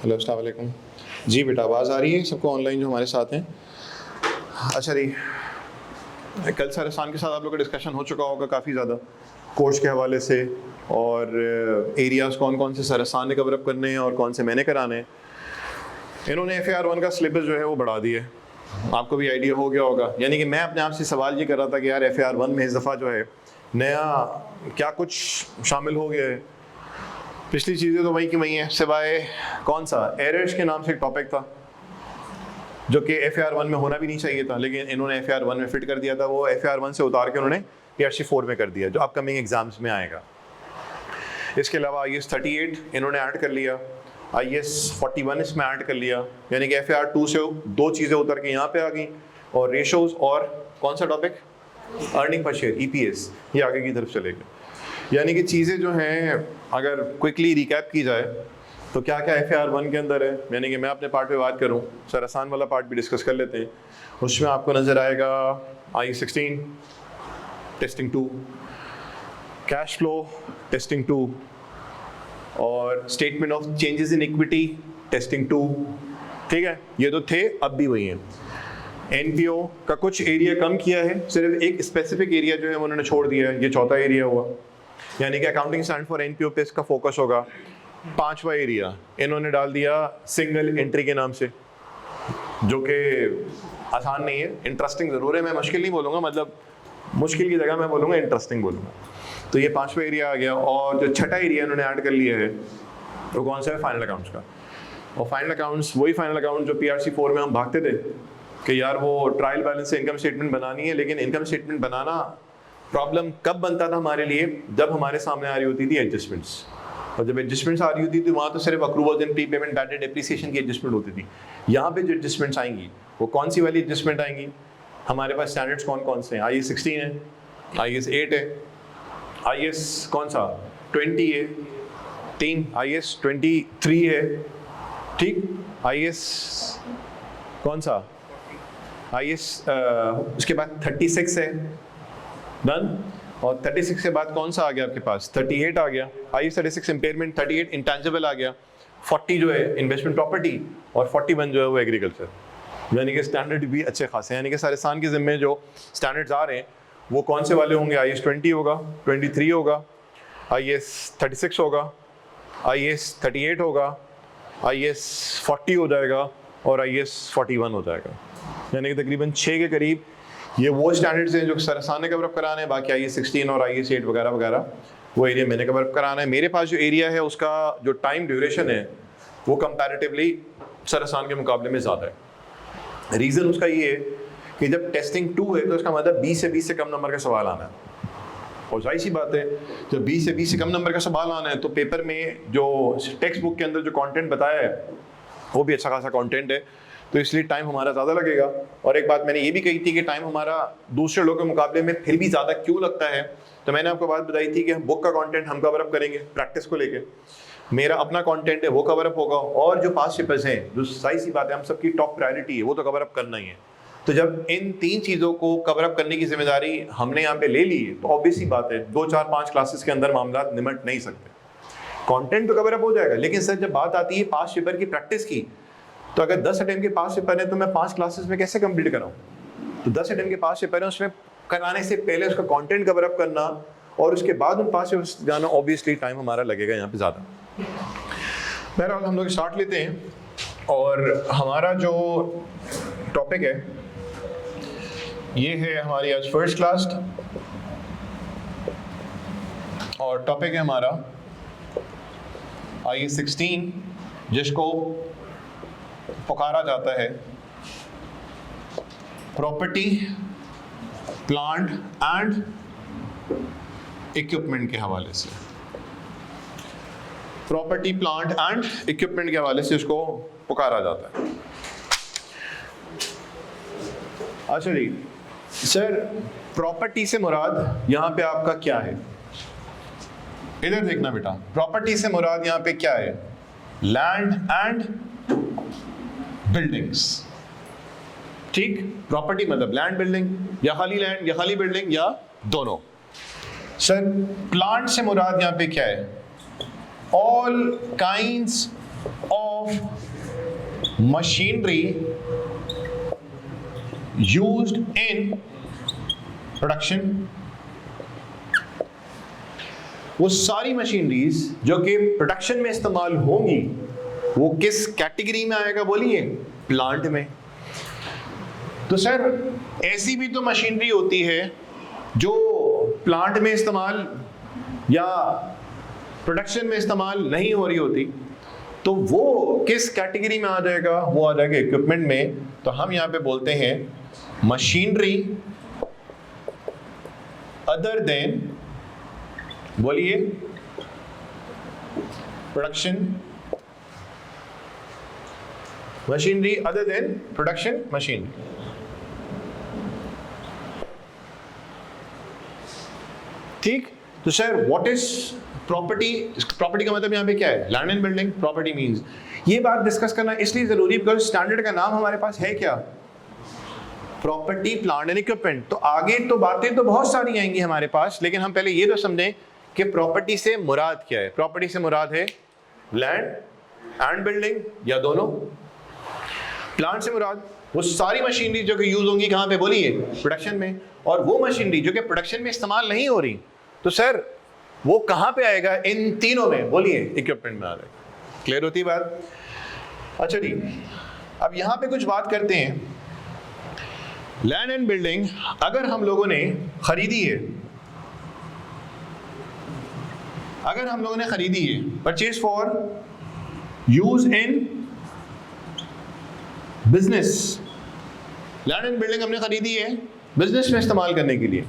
Hello, अस्सलाम वालेकुम। जी बेटा, आवाज़ आ रही है सबको ऑनलाइन जो हमारे साथ हैं? अच्छा जी, कल सर अहसान के साथ आप लोग का डिस्कशन हो चुका होगा काफ़ी ज़्यादा कोर्स के हवाले से, और एरियाज़ कौन कौन से सर अहसान ने कवर अप करने हैं और कौन से मैंने कराने हैं। इन्होंने FAR 1 का सिलेबस जो है वो बढ़ा दिया है, आपको भी आइडिया हो गया होगा। यानी कि मैं अपने आप से सवाल ये कर रहा था कि यार FAR 1 में इस दफ़ा जो है नया क्या कुछ शामिल हो गया है। पिछली चीज़ें तो वही की वही हैं, सिवाय कौन सा एरर्स के नाम से एक टॉपिक था जो कि FAR 1 में होना भी नहीं चाहिए था, लेकिन इन्होंने FAR 1 में फिट कर दिया था। वो FAR 1 से उतार के उन्होंने PRC 4 में कर दिया, जो अपकमिंग एग्जाम्स में आएगा। इसके अलावा IAS 38 इन्होंने ऐड कर लिया, IAS 41 इसमें ऐड कर लिया, यानी कि FAR 2 से दो चीज़ें उतर के यहाँ पे आ गई। और रेशोज़ और कौन सा topic, earning per share EPS, ये आगे की तरफ चलेगा। यानी कि चीज़ें जो हैं अगर क्विकली रिकैप की जाए तो क्या क्या FAR 1 के अंदर है। यानी कि मैं अपने पार्ट पे बात करूं, सर आसान वाला पार्ट भी डिस्कस कर लेते हैं। उसमें आपको नज़र आएगा IAS 16 testing 2, cash flow testing 2, और statement of changes in equity testing 2। ठीक है, ये तो थे, अब भी वही हैं। NPO का कुछ एरिया कम किया है, सिर्फ एक स्पेसिफिक एरिया जो है उन्होंने छोड़ दिया है, ये चौथा एरिया हुआ। यानी कि अकाउंटिंग स्टैंडर्ड फॉर NPO पे इसका फोकस होगा। पांचवा एरिया इन्होंने डाल दिया सिंगल एंट्री के नाम से, जो कि आसान नहीं है, इंटरेस्टिंग ज़रूर है। मैं मुश्किल नहीं बोलूँगा, मतलब मुश्किल की जगह मैं बोलूँगा इंटरेस्टिंग बोलूँगा। तो ये पांचवा एरिया आ गया। और जो छठा एरिया इन्होंने ऐड कर लिया है वो कौन सा है, फाइनल अकाउंट्स का। और फाइनल अकाउंट्स वही फाइनल अकाउंट जो PRC 4 में हम भागते थे कि यार वो ट्रायल बैलेंस से इनकम स्टेटमेंट बनानी है, लेकिन इनकम स्टेटमेंट बनाना प्रॉब्लम कब बनता था हमारे लिए, जब हमारे सामने आ रही होती थी एडजस्टमेंट्स। और जब एडजस्टमेंट्स आ रही होती थी वहाँ तो सिर्फ accruals and pre payment bad debt depreciation की एडजस्टमेंट होती थी। यहाँ पे जो एडजस्टमेंट्स आएंगी वो कौन सी वाली एडजस्टमेंट आएंगी, हमारे पास स्टैंडर्ड्स कौन कौन से हैं। IAS 16 है, IAS 8 है, IAS कौन सा 20 है, 3 IAS 23 है, ठीक, IAS कौन सा IAS उसके बाद 36 है, डन। और 36 के बाद कौन सा आ गया आपके पास, 38 आ गया, IAS 36 इम्पेयरमेंट, 38 इंटेंजिबल आ गया, 40 जो है इन्वेस्टमेंट प्रॉपर्टी, और 41 जो है वो एग्रीकल्चर। यानी कि स्टैंडर्ड भी अच्छे खासे हैं। यानी कि सर अहसान के ज़िम्मे जो स्टैंडर्ड्स आ रहे हैं वो कौन से वाले होंगे, IAS 20 होगा, 23 होगा, IAS 36 होगा, IAS 38 होगा, IAS 40 हो जाएगा, और IAS 41 हो जाएगा। यानी कि तकरीबन 6 के करीब ये वो स्टैंडर्ड्स हैं जो सर अहसान ने कवर अप कराना है। बाकी IAS 16 और IAS 8 वगैरह वगैरह वो एरिया मैंने कवर अप कराना है। मेरे पास जो एरिया है उसका जो टाइम ड्यूरेशन है वो कंपैरेटिवली सर अहसान के मुकाबले में ज़्यादा है। रीज़न उसका ये है कि जब टेस्टिंग 2 है तो इसका मतलब 20 से कम नंबर का सवाल आना है। और जाहिर सी बात है, जब 20 से कम नंबर का सवाल आना है तो पेपर में जो टेक्स्ट बुक के अंदर जो कंटेंट बताया है वो भी अच्छा खासा कंटेंट है, तो इसलिए टाइम हमारा ज़्यादा लगेगा। और एक बात मैंने ये भी कही थी कि टाइम हमारा दूसरे लोगों के मुकाबले में फिर भी ज़्यादा क्यों लगता है, तो मैंने आपको बात बताई थी कि हम बुक का कंटेंट हम कवर अप करेंगे प्रैक्टिस को लेके, मेरा अपना कंटेंट है वो कवर अप होगा, और जो पास पेपर्स हैं जो सही सी बात है हम सबकी टॉप प्रायोरिटी है वो तो कवर अप करना ही है। तो जब इन 3 चीज़ों को कवर अप करने की जिम्मेदारी हमने यहाँ पे ले ली है तो ऑब्वियस सी बात है 2 4 5 क्लासेस के अंदर मामला निमट नहीं सकते। कंटेंट तो कवर अप हो जाएगा, लेकिन सर जब बात आती है पास पेपर की प्रैक्टिस की, तो अगर 10 अटेम्प्ट के पास पेपर है तो मैं 5 क्लासेस में कैसे कंप्लीट कराऊं। तो 10 अटेम्प्ट के पास पेपर है, उसमें कराने से पहले उसका कंटेंट कवर अप करना और उसके बाद उन पास पेपर जाना, ऑब्वियसली टाइम हमारा लगेगा यहाँ पे ज़्यादा। बहरहाल हम लोग स्टार्ट लेते हैं, और हमारा जो टॉपिक है ये है हमारी आज फर्स्ट क्लास, और टॉपिक है हमारा IAS 16, जिसको पुकारा जाता है प्रॉपर्टी प्लांट एंड इक्विपमेंट के हवाले से। प्रॉपर्टी प्लांट एंड इक्विपमेंट के हवाले से इसको पुकारा जाता है। अच्छा जी सर, प्रॉपर्टी से मुराद यहाँ पे आपका क्या है, इधर देखना बेटा। प्रॉपर्टी से मुराद यहाँ पे क्या है, लैंड एंड बिल्डिंग्स। ठीक, प्रॉपर्टी मतलब लैंड बिल्डिंग, या खाली लैंड या खाली बिल्डिंग या दोनों। सर प्लांट से मुराद यहाँ पे क्या है? All kinds of machinery used in production. वो सारी मशीनरीज जो कि प्रोडक्शन में इस्तेमाल होंगी वो किस कैटेगरी में आएगा बोलिए? प्लांट में। तो सर ऐसी भी तो मशीनरी होती है जो प्लांट में इस्तेमाल या प्रोडक्शन में इस्तेमाल नहीं हो रही होती, तो वो किस कैटेगरी में आ जाएगा? वो आ जाएगा इक्विपमेंट में। तो हम यहाँ पे बोलते हैं मशीनरी अदर देन, बोलिए, production machinery other than production machinery. ठीक। तो sir what is property? Property का मतलब यहाँ पे क्या है? Land and building property means. ये बात डिस्कस करना इसलिए जरूरी बिकॉज स्टैंडर्ड का नाम हमारे पास है क्या? Property plant and equipment. तो आगे तो बातें तो बहुत सारी आएंगी हमारे पास, लेकिन हम पहले ये तो समझें कि प्रॉपर्टी से मुराद क्या है। प्रॉपर्टी से मुराद है लैंड एंड बिल्डिंग या दोनों। प्लांट से मुराद वो सारी मशीनरी जो कि यूज होंगी कहाँ पे बोलिए? प्रोडक्शन में। और वो मशीनरी जो कि प्रोडक्शन में इस्तेमाल नहीं हो रही, तो सर वो कहाँ पे आएगा? इन तीनों में, बोलिए, इक्विपमेंट में आ जाएगा। क्लियर होती बात? अच्छा जी, अब यहां पे कुछ बात करते हैं। लैंड एंड बिल्डिंग अगर हम लोगों ने खरीदी है, अगर हम लोगों ने खरीदी है, purchase for use in business. Land and building हमने खरीदी है बिजनेस में इस्तेमाल करने के लिए।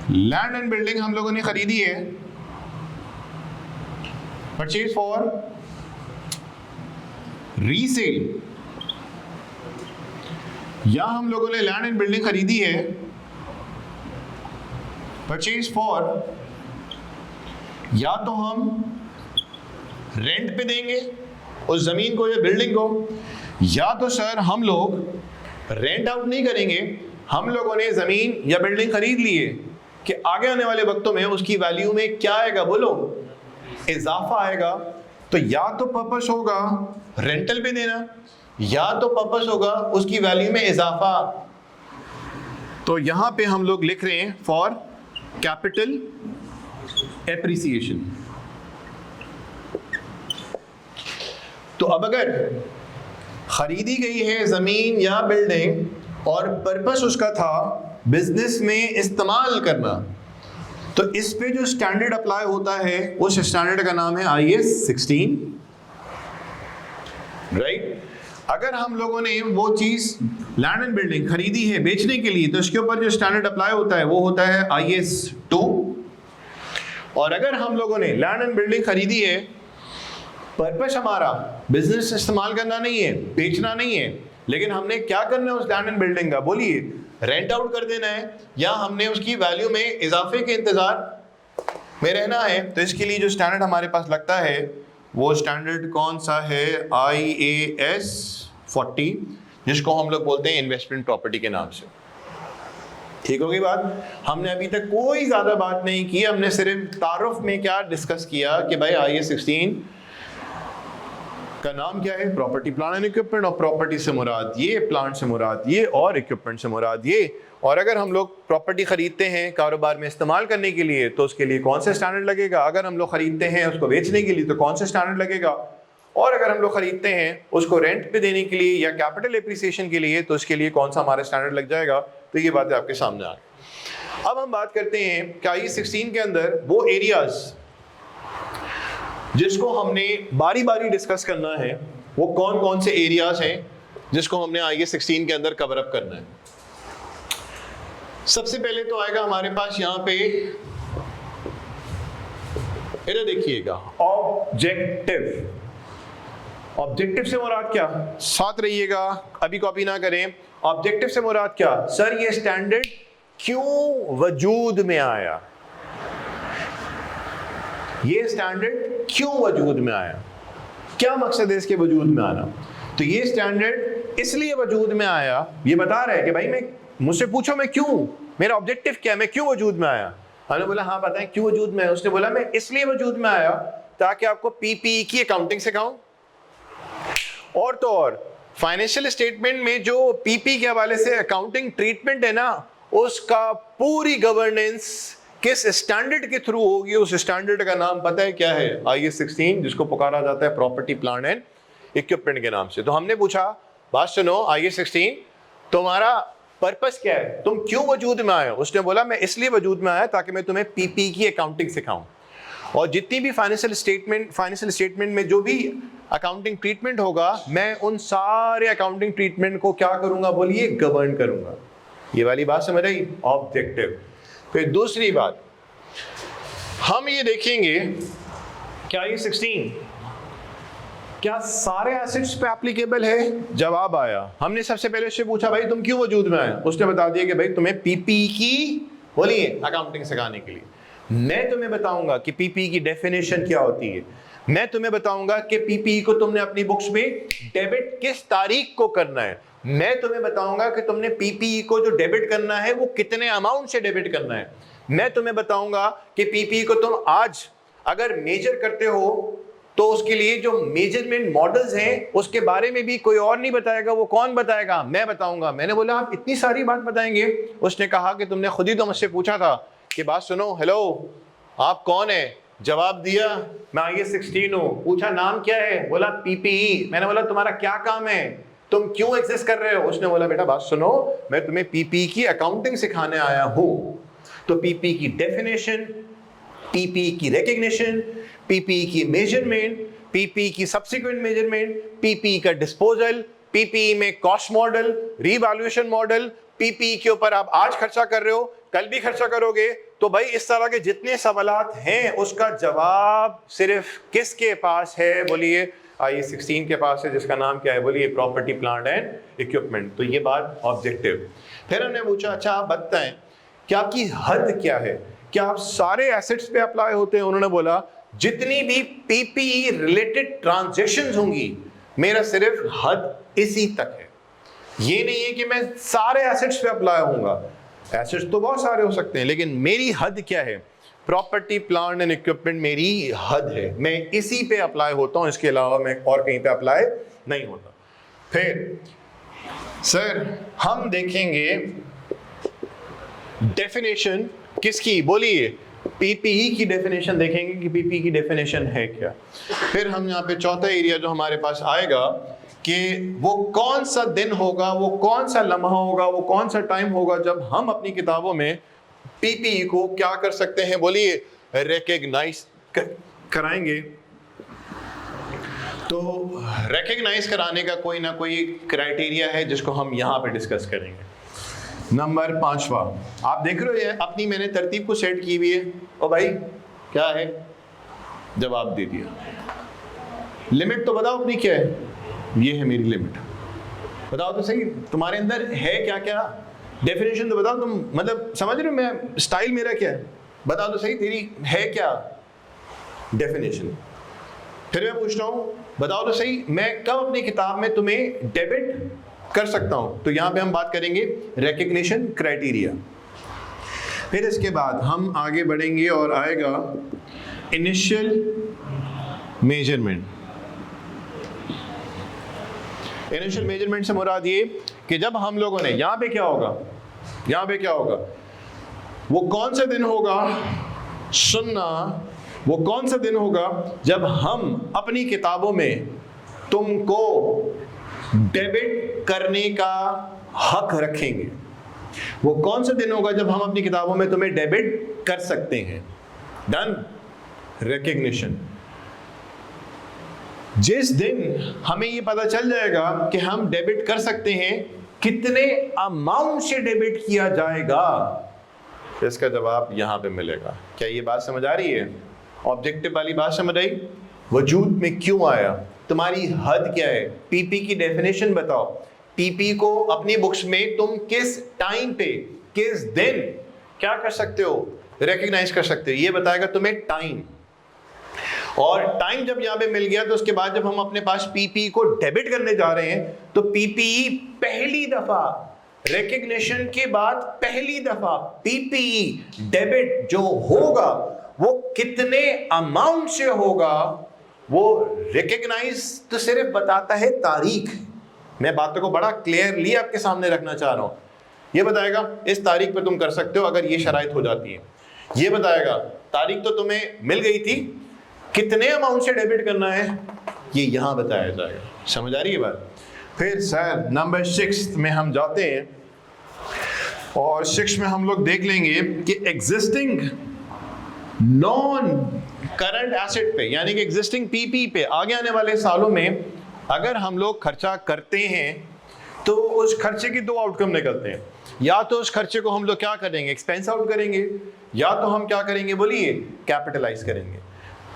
लैंड एंड बिल्डिंग हम लोगों ने खरीदी है परचेज फॉर रीसेल, या हम लोगों ने लैंड एंड बिल्डिंग खरीदी है परचेज फॉर, या तो हम रेंट पे देंगे उस जमीन को या बिल्डिंग को, या तो सर हम लोग रेंट आउट नहीं करेंगे, हम लोगों ने जमीन या बिल्डिंग खरीद ली है कि आगे आने वाले वक्तों में उसकी वैल्यू में क्या आएगा? बोलो, इजाफा आएगा। तो या तो पर्पस होगा रेंटल पे देना, या तो पर्पस होगा उसकी वैल्यू में इजाफा। तो यहां पे हम लोग लिख रहे हैं फॉर कैपिटल एप्रिसिएशन। तो अब अगर खरीदी गई है जमीन या बिल्डिंग और पर्पस उसका था बिजनेस में इस्तेमाल करना, तो इस पे जो स्टैंडर्ड अप्लाई होता है उस स्टैंडर्ड का नाम है IS 16, राइट। अगर हम लोगों ने वो चीज लैंड एंड बिल्डिंग खरीदी है बेचने के लिए, तो इसके ऊपर जो स्टैंडर्ड अप्लाई होता है वो होता है IS 2। और अगर हम लोगों ने लैंड एंड बिल्डिंग खरीदी है, पर्पस हमारा बिजनेस इस्तेमाल करना नहीं है, बेचना नहीं है, लेकिन हमने क्या करना है उस लैंड एंड बिल्डिंग का? बोलिए, रेंट आउट कर देना है, या हमने उसकी वैल्यू में इजाफे के इंतजार में रहना है। तो इसके लिए जो स्टैंडर्ड हमारे पास लगता है वो स्टैंडर्ड कौन सा है? IAS 40, जिसको हम लोग बोलते हैं इन्वेस्टमेंट प्रॉपर्टी के नाम से। ठीक होगी बात? हमने अभी तक कोई ज्यादा बात नहीं की, हमने सिर्फ तारुफ में क्या डिस्कस किया कि भाई IS 16 का नाम क्या है? Property plant and equipment. और प्रॉपर्टी से मुराद ये, प्लांट से मुराद ये, और इक्विपमेंट से मुराद ये। और अगर हम लोग प्रॉपर्टी खरीदते हैं कारोबार में इस्तेमाल करने के लिए, तो उसके लिए कौन सा स्टैंडर्ड लगेगा? अगर हम लोग खरीदते हैं उसको बेचने के लिए, तो कौन सा स्टैंडर्ड लगेगा? और अगर हम लोग खरीदते हैं उसको रेंट पे देने के लिए या कैपिटल एप्रिसिएशन के लिए, तो उसके लिए कौन सा हमारा स्टैंडर्ड लग जाएगा? तो ये बातें आपके सामने आ गई। अब हम बात करते हैं कि IS 16 के अंदर वो एरियाज जिसको हमने बारी बारी डिस्कस करना है, वो कौन कौन से एरियाज हैं जिसको हमने IS 16 के अंदर कवर अप करना है। सबसे पहले तो आएगा हमारे पास यहाँ पे, इधर देखिएगा, ऑब्जेक्टिव। ऑब्जेक्टिव से मुराद क्या? साथ रहिएगा, अभी कॉपी ना करें। ऑब्जेक्टिव से मुराद क्या? सर ये स्टैंडर्ड क्यों वजूद में आया? ये स्टैंडर्ड क्यों वजूद में आया? क्या मकसद है इसके वजूद में आना? तो ये स्टैंडर्ड इसलिए वजूद में आया, ये बता रहा है कि भाई मैं, मुझसे पूछो मैं क्यों, मेरा ऑब्जेक्टिव क्या है, मैं क्यों वजूद में आया? हमने बोला हाँ बताएं क्यों वजूद में है। उसने बोला मैं इसलिए वजूद में आया ताकि आपको पीपीई की अकाउंटिंग सिखाऊं, और तो और फाइनेंशियल स्टेटमेंट में जो पीपी के हवाले से अकाउंटिंग ट्रीटमेंट है ना, उसका पूरी गवर्नेंस किस स्टैंडर्ड के थ्रू होगी, उस स्टैंडर्ड का नाम पता है क्या है? IAS 16, जिसको पुकारा जाता है प्रॉपर्टी प्लांट एंड इक्विपमेंट के नाम से। तो हमने पूछा बात सुनो, IAS 16 तुम्हारा पर्पस क्या है, तुम क्यों वजूद में आए हो? उसने बोला मैं इसलिए वजूद में आया ताकि मैं तुम्हें पीपी की अकाउंटिंग सिखाऊं, और जितनी भी फाइनेंशियल स्टेटमेंट में जो भी अकाउंटिंग ट्रीटमेंट होगा, मैं उन सारे अकाउंटिंग ट्रीटमेंट को क्या करूंगा, बोलिए, गवर्न करूंगा। ये वाली बात समझ आई, ऑब्जेक्टिव। फिर दूसरी बात हम ये देखेंगे क्या ये 16 क्या सारे एसेट्स पे एप्लीकेबल है? जवाब आया। हमने सबसे पहले उससे पूछा भाई तुम क्यों वजूद में आए? उसने बता दिया कि भाई तुम्हें पीपी की, बोलिए, अकाउंटिंग सिखाने के लिए। मैं तुम्हें बताऊंगा कि पीपी की डेफिनेशन क्या होती है, मैं तुम्हें बताऊंगा कि पीपी को तुमने अपनी बुक्स में डेबिट किस तारीख को करना है, मैं तुम्हें बताऊंगा कि तुमने पीपी को जो डेबिट करना है वो कितने अमाउंट से डेबिट करना है, मैं तुम्हें बताऊंगा कि पीपी को तुम आज अगर मेजर करते हो तो उसके लिए जो मेजरमेंट मॉडल्स हैं उसके बारे में भी कोई और नहीं बताएगा, वो कौन बताएगा? मैं बताऊंगा। मैंने बोला आप इतनी सारी बात बताएंगे? उसने कहा कि तुमने खुद ही तो मुझसे पूछा था कि बात सुनो, हेलो आप कौन है? जवाब दिया मैं IAS 16 हूँ। पूछा नाम क्या है? बोला पीपीई। मैंने बोला तुम्हारा क्या काम है, तुम क्यों एग्जिस्ट कर रहे हो? उसने बोला बेटा बात सुनो, मैं तुम्हें पीपी की अकाउंटिंग सिखाने आया हूं। तो पीपी की डेफिनेशन, पीपी की रिकग्निशन, पीपी की मेजरमेंट, पीपी की सब्सिक्वेंट मेजरमेंट, पीपी का डिस्पोजल, पीपी में cost model, revaluation model, PP के ऊपर आप आज खर्चा कर रहे हो, कल भी खर्चा करोगे, तो भाई इस तरह के जितने सवालात हैं उसका जवाब सिर्फ किसके पास है? बोलिए, IAS 16 के पास है, जिसका नाम क्या है? बोलिए, प्रॉपर्टी प्लांट एंड इक्विपमेंट। तो ये बात ऑब्जेक्टिव। फिर हमने पूछा अच्छा आप बताएं क्या आपकी हद क्या है, क्या आप सारे एसेट्स पे अप्लाई होते हैं? उन्होंने बोला जितनी भी पीपीई रिलेटेड ट्रांजैक्शंस होंगी मेरा सिर्फ हद इसी तक है। ये नहीं है कि मैं सारे एसेट्स पे अप्लाई होऊंगा, एसेट्स तो बहुत सारे हो सकते हैं, लेकिन मेरी हद क्या है? प्रॉपर्टी प्लांट एंड इक्विपमेंट मेरी हद है, मैं इसी पे अप्लाई होता हूं, इसके अलावा मैं और कहीं पे अप्लाई नहीं होता। फिर सर हम देखेंगे डेफिनेशन किसकी, बोलिए, पीपीई की डेफिनेशन देखेंगे कि पीपीई की डेफिनेशन है क्या। फिर हम यहाँ पे चौथा एरिया जो हमारे पास आएगा कि वो कौन सा दिन होगा, वो कौन सा लम्हा होगा, वो कौन सा टाइम होगा जब हम अपनी किताबों में पीपीई को क्या कर सकते हैं, बोलिए, रिकग्नाइज कराएंगे। तो रिकग्नाइज कराने का कोई ना कोई क्राइटेरिया है जिसको हम यहाँ पे डिस्कस करेंगे। नंबर 5वां, आप देख रहे हो ये अपनी मैंने तरतीब को सेट की हुई है। ओ भाई क्या है? जवाब दे दिया। लिमिट तो बताओ अपनी क्या है? ये है मेरी लिमिट। बताओ तो सही तुम्हारे अंदर है क्या क्या? डेफिनेशन तो बताओ तुम, मतलब समझ रहे हो मैं स्टाइल मेरा क्या है? बताओ तो सही तेरी है क्या डेफिनेशन। फिर मैं पूछ रहा हूं बताओ तो सही मैं कब अपनी किताब में तुम्हें डेबिट कर सकता हूं? तो यहां पे हम बात करेंगे रिकग्निशन क्राइटेरिया। फिर इसके बाद हम आगे बढ़ेंगे और आएगा इनिशियल मेजरमेंट। इनिशियल मेजरमेंट से मुराद ये कि जब हम लोगों ने यहां पे क्या होगा, यहां पे क्या होगा, वो कौन सा दिन होगा, सुनना, वो कौन सा दिन होगा जब हम अपनी किताबों में तुमको डेबिट करने का हक रखेंगे। वो कौन सा दिन होगा जब हम अपनी किताबों में तुम्हें डेबिट कर सकते हैं? Done, recognition. जिस दिन हमें ये पता चल जाएगा कि हम डेबिट कर सकते हैं, कितने अमाउंट से डेबिट किया जाएगा, इसका जवाब यहां पे मिलेगा। क्या ये बात समझ आ रही है? ऑब्जेक्टिव वाली बात समझ आई? वजूद में क्यों आया, तुम्हारी हद क्या है, पीपी की डेफिनेशन बताओ, पीपी को अपनी बुक्स में तुम किस टाइम पे, किस दिन क्या कर सकते हो, रिकग्नाइज कर सकते हो, ये बताएगा तुम्हें टाइम। और टाइम जब यहां पे मिल गया तो उसके बाद जब हम अपने पास पीपी को डेबिट करने जा रहे हैं तो पीपी पहली दफा रिकग्निशन के बाद पहली दफा पीपीई डेबिट जो होगा वो कितने अमाउंट से होगा, वो रिकग्नाइज तो सिर्फ बताता है तारीख। मैं बातों को बड़ा क्लियरली आपके सामने रखना चाह रहा हूं। ये बताएगा इस तारीख पे तुम कर सकते हो अगर ये शराइत हो जाती है। ये बताएगा तारीख तो तुम्हें मिल गई थी, कितने अमाउंट से डेबिट करना है ये यहां बताया जाएगा। समझ आ रही है बात? फिर सर नंबर 6 में हम जाते हैं और 6 में हम लोग देख लेंगे कि एग्जिस्टिंग नॉन करंट एसेट पे यानी कि एग्जिस्टिंग पीपी पे आगे आने वाले सालों में अगर हम लोग खर्चा करते हैं तो उस खर्चे की दो आउटकम निकलते हैं। या तो उस खर्चे को हम लोग क्या करेंगे, एक्सपेंस आउट करेंगे, या तो हम क्या करेंगे बोलिए, कैपिटलाइज करेंगे।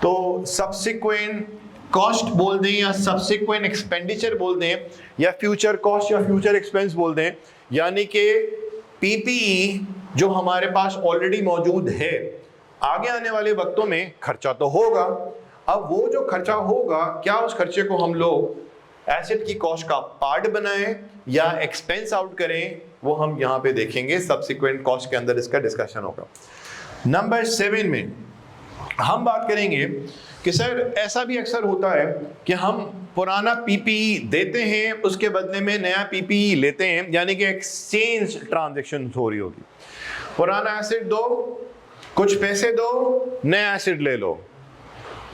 तो सब्सिक्वेंट कॉस्ट बोल दें या सब्सिक्वेंट एक्सपेंडिचर बोल दें या फ्यूचर कॉस्ट या फ्यूचर एक्सपेंस बोल दें, यानी कि पीपीई जो हमारे पास ऑलरेडी मौजूद है, आगे आने वाले वक्तों में खर्चा तो होगा। अब वो जो खर्चा होगा, क्या उस खर्चे को हम लोग एसेट की कॉस्ट का पार्ट बनाएं या एक्सपेंस आउट करें, वो हम यहां पे देखेंगे। सब्सिक्वेंट कॉस्ट के अंदर इसका डिस्कशन होगा। नंबर 7 में हम बात करेंगे कि सर ऐसा भी अक्सर होता है कि हम पुराना पीपीई देते हैं, उसके बदले में नया पीपीई लेते हैं, यानी कि एक्सचेंज ट्रांजैक्शन हो रही होगी। पुराना एसेट दो, कुछ पैसे दो, नया एसेट ले लो।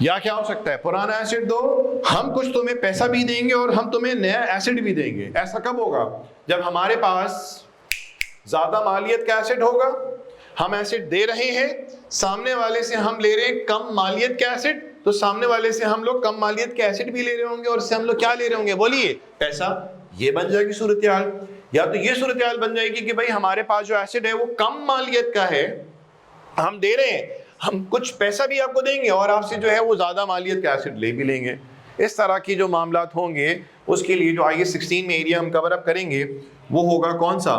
या क्या हो सकता है, पुराना एसेट दो, हम कुछ तुम्हें पैसा भी देंगे और हम तुम्हें नया एसेट भी देंगे। ऐसा कब होगा, जब हमारे पास ज्यादा मालियत का एसेट होगा। हम एसेट दे रहे हैं, सामने वाले से हम ले रहे हैं कम मालियत का एसेट, तो सामने वाले से हम लोग कम मालियत के एसेट भी ले रहे होंगे और उससे हम लोग क्या ले रहे होंगे बोलिए, पैसा। ये बन जाएगी सूरत हाल। या तो ये सूरत हाल बन जाएगी कि भाई हमारे पास जो एसेट है वो कम मालियत का है, हम दे रहे हैं, हम कुछ पैसा भी आपको देंगे और आपसे जो है वो ज्यादा मालियत का एसेट ले भी लेंगे। इस तरह की जो मामलात होंगे उसके लिए जो IAS 16 में एरिया हम कवर अप करेंगे वो होगा कौन सा,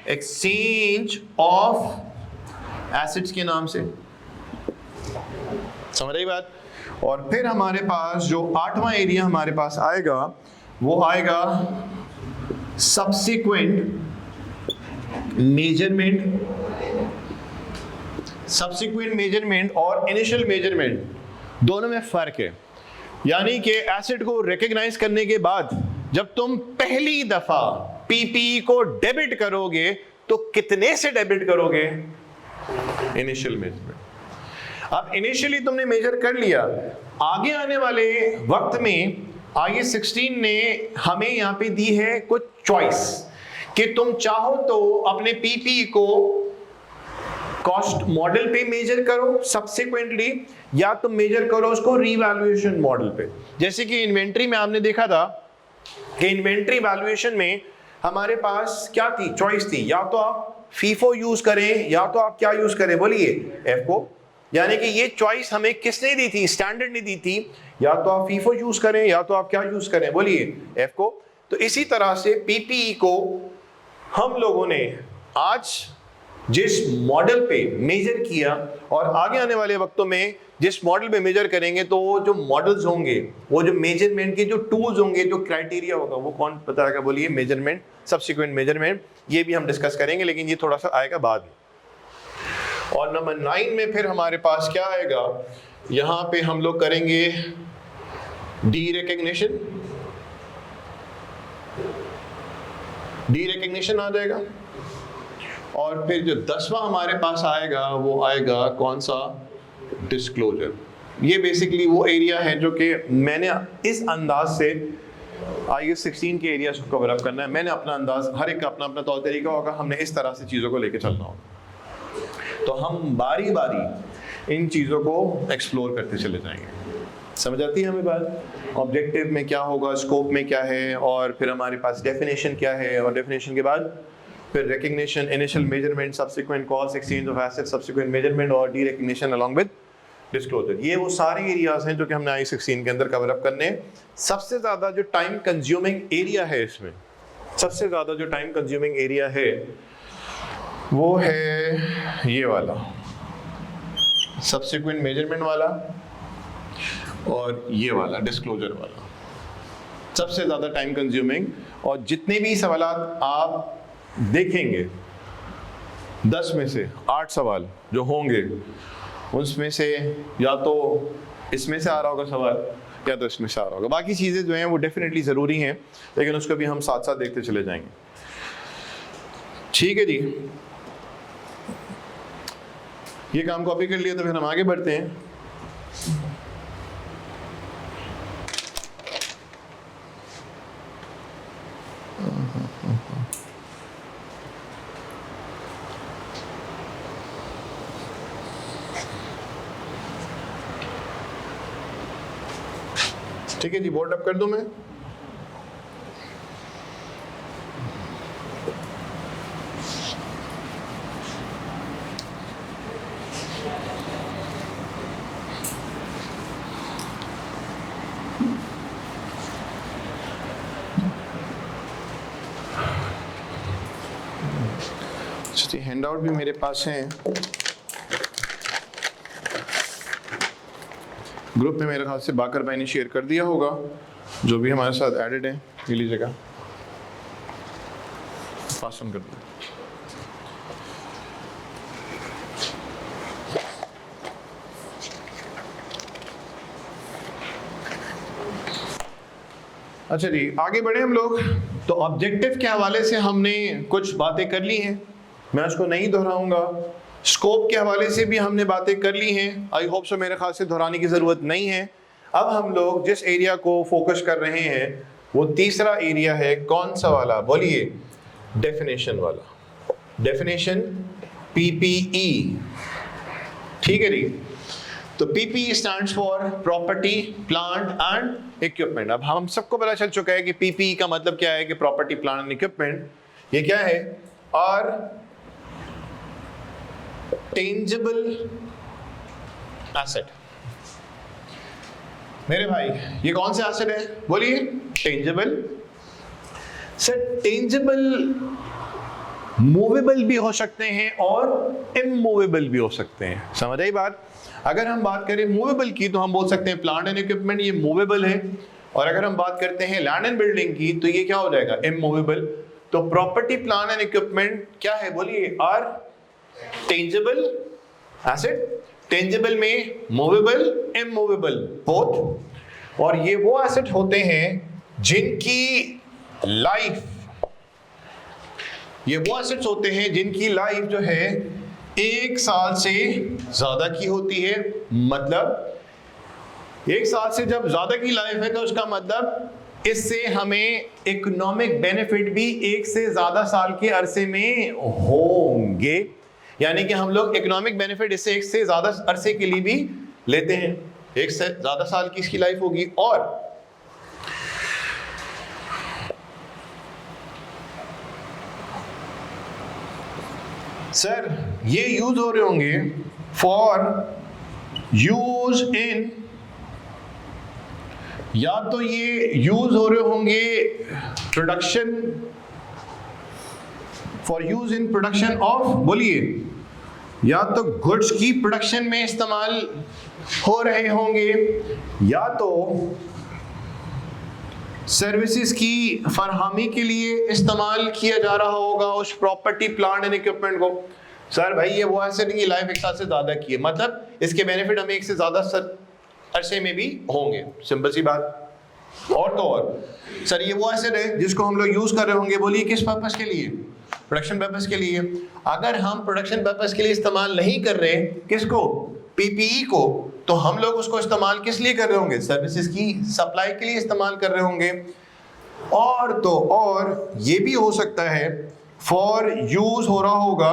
एक्सचेंज ऑफ एसेट्स के नाम से। समझ रही बात? और फिर हमारे पास जो 8वां एरिया हमारे पास आएगा वो आएगा सब्सिक्वेंट मेजरमेंट। सब्सिक्वेंट मेजरमेंट और इनिशियल मेजरमेंट दोनों में फर्क है। यानी कि एसेट को रिकॉग्नाइज करने के बाद जब तुम पहली दफा पीपीई को डेबिट करोगे तो कितने से डेबिट करोगे, इनिशियल मेजरमेंट। अब इनिशियली तुमने मेजर कर लिया, आगे आने वाले वक्त में IAS 16 ने हमें यहां पे दी है कुछ चॉइस कि तुम चाहो तो अपने पीपीई को कॉस्ट मॉडल पे मेजर करो सब्सिक्वेंटली, या तुम मेजर करो उसको रीवैल्यूएशन मॉडल पे। जैसे कि इन्वेंट्री में आपने देखा था कि इन्वेंट्री वैल्यूएशन में हमारे पास क्या थी, चॉइस थी, या तो आप फीफो यूज करें या तो आप क्या यूज करें बोलिए, एफको। यानी कि ये चॉइस हमें किसने दी थी, स्टैंडर्ड ने दी थी, या तो आप फीफो यूज करें या तो आप क्या यूज करें बोलिए, एफको। तो इसी तरह से पीपीई को हम लोगों ने आज जिस मॉडल पे मेजर किया और आगे आने वाले वक्तों में जिस मॉडल पे मेजर करेंगे, तो वो जो मॉडल्स होंगे, वो जो मेजरमेंट के जो टूल्स होंगे, जो क्राइटेरिया होगा, वो कौन बताएगा बोलिए, मेजरमेंट, सब्सिक्वेंट मेजरमेंट। ये भी हम डिस्कस करेंगे लेकिन ये थोड़ा सा आएगा बाद में। और नंबर 9 में फिर हमारे पास क्या आएगा, यहां पे हम लोग करेंगे डी रिकग्निशन। डी रिकग्निशन आ जाएगा। और फिर जो 10वां हमारे पास आएगा वो आएगा कौन सा, डिस्क्लोजर। ये बेसिकली वो एरिया है जो कि मैंने इस अंदाज से IAS 16 के एरिया को कवर अप करना है। मैंने अपना अंदाज, हर एक का अपना अपना तौर तरीका होगा, हमने इस तरह से चीज़ों को लेके चलना होगा। तो हम बारी बारी इन चीज़ों को एक्सप्लोर करते चले जाएंगे। समझ आती है हमें बात? ऑब्जेक्टिव में क्या होगा, स्कोप में क्या है, और फिर हमारे पास डेफिनेशन क्या है, और डेफिनेशन के बाद फिर recognition, initial measurement, subsequent cost, exchange of asset, subsequent measurement और derecognition along with disclosure. ये वो सारे एरियाज हैं जो कि हमने IAS 16 के अंदर कवर अप करने। सबसे ज्यादा जो टाइम कंज्यूमिंग एरिया है इसमें, सबसे ज्यादा जो टाइम कंज्यूमिंग एरिया है वो है ये वाला, सब्सिक्वेंट मेजरमेंट वाला और ये वाला डिस्क्लोजर वाला, सबसे ज्यादा टाइम कंज्यूमिंग। और जितने भी सवालात आप देखेंगे 10 में से 8 सवाल जो होंगे उसमें से या तो इसमें से आ रहा होगा सवाल या तो इसमें से आ रहा होगा। बाकी चीज़ें जो हैं वो डेफिनेटली ज़रूरी हैं, लेकिन उसको भी हम साथ साथ देखते चले जाएंगे। ठीक है जी, ये काम कॉपी कर लिया तो फिर हम आगे बढ़ते हैं। ठीक है जी, बोर्ड अप कर दूं मैं। हैंड आउट भी मेरे पास हैं, ग्रुप में मेरे ख्याल से बाकर भाई ने शेयर कर दिया होगा, जो भी हमारे साथ एडेड है। ये लीजिएगा, पास ऑन कर दो। अच्छा जी, आगे बढ़े हम लोग। तो ऑब्जेक्टिव के हवाले से हमने कुछ बातें कर ली हैं, मैं उसको नहीं दोहराऊंगा। स्कोप के हवाले से भी हमने बातें कर ली हैं, आई होप सो मेरे ख्याल से दोहराने की ज़रूरत नहीं है। अब हम लोग जिस एरिया को फोकस कर रहे हैं वो तीसरा एरिया है, कौन सा वाला बोलिए? डेफिनेशन वाला, डेफिनेशन PPE। ठीक है जी, तो PPE stands for property, plant and equipment. अब हम सबको पता चल चुका है कि PPE का मतलब क्या है, कि प्रॉपर्टी, प्लांट एंड इक्विपमेंट। ये क्या है? और टेंजिबल एसेट। मेरे भाई ये कौन से एसेट है बोलिए? टेंजिबल। सर टेंजिबल मूवेबल भी हो सकते हैं और इमूवेबल भी हो सकते हैं, समझ आई बात? अगर हम बात करें मूवेबल की तो हम बोल सकते हैं प्लांट एंड इक्विपमेंट ये मूवेबल है, और अगर हम बात करते हैं लैंड एंड बिल्डिंग की तो ये क्या हो जाएगा? इमूवेबल। तो प्रॉपर्टी, प्लांट एंड इक्विपमेंट क्या है बोलिए? Are tangible asset. टेंजिबल में मूवेबल, इमूवेबल बोथ। और ये वो एसेट होते हैं जिनकी लाइफ, ये वो एसेट्स होते हैं जिनकी लाइफ जो है 1 साल से ज्यादा की होती है। मतलब 1 साल से जब ज्यादा की लाइफ है तो उसका मतलब इससे हमें इकोनॉमिक बेनिफिट भी 1 से ज्यादा साल के अरसे में होंगे। यानी कि हम लोग इकोनॉमिक बेनिफिट इससे 1 से ज्यादा अरसे के लिए भी लेते हैं। 1 से ज्यादा साल की इसकी लाइफ होगी। और सर ये यूज हो रहे होंगे फॉर यूज इन, या तो ये यूज हो रहे होंगे production, for use in production of बोलिए, या तो गुड्स की प्रोडक्शन में इस्तेमाल हो रहे होंगे, या तो सर्विसेज की फरहमी के लिए इस्तेमाल किया जा रहा होगा उस प्रॉपर्टी, प्लांट एंड इक्विपमेंट को। सर भाई ये वो एसेट की लाइफ 1 साल से ज्यादा की है, मतलब इसके बेनिफिट हमें 1 से ज्यादा अरसे में भी होंगे, सिंपल सी बात। और तो और सर ये वो एसेट है जिसको हम लोग यूज कर रहे होंगे, बोलिए किस पर्पस के लिए? प्रोडक्शन पर्पस के लिए। अगर हम प्रोडक्शन पर्पस के लिए इस्तेमाल नहीं कर रहे किसको? PPE को, तो हम लोग उसको इस्तेमाल किस लिए कर रहे होंगे? सर्विसेज की सप्लाई के लिए इस्तेमाल कर रहे होंगे। और तो और ये भी हो सकता है फॉर यूज हो रहा होगा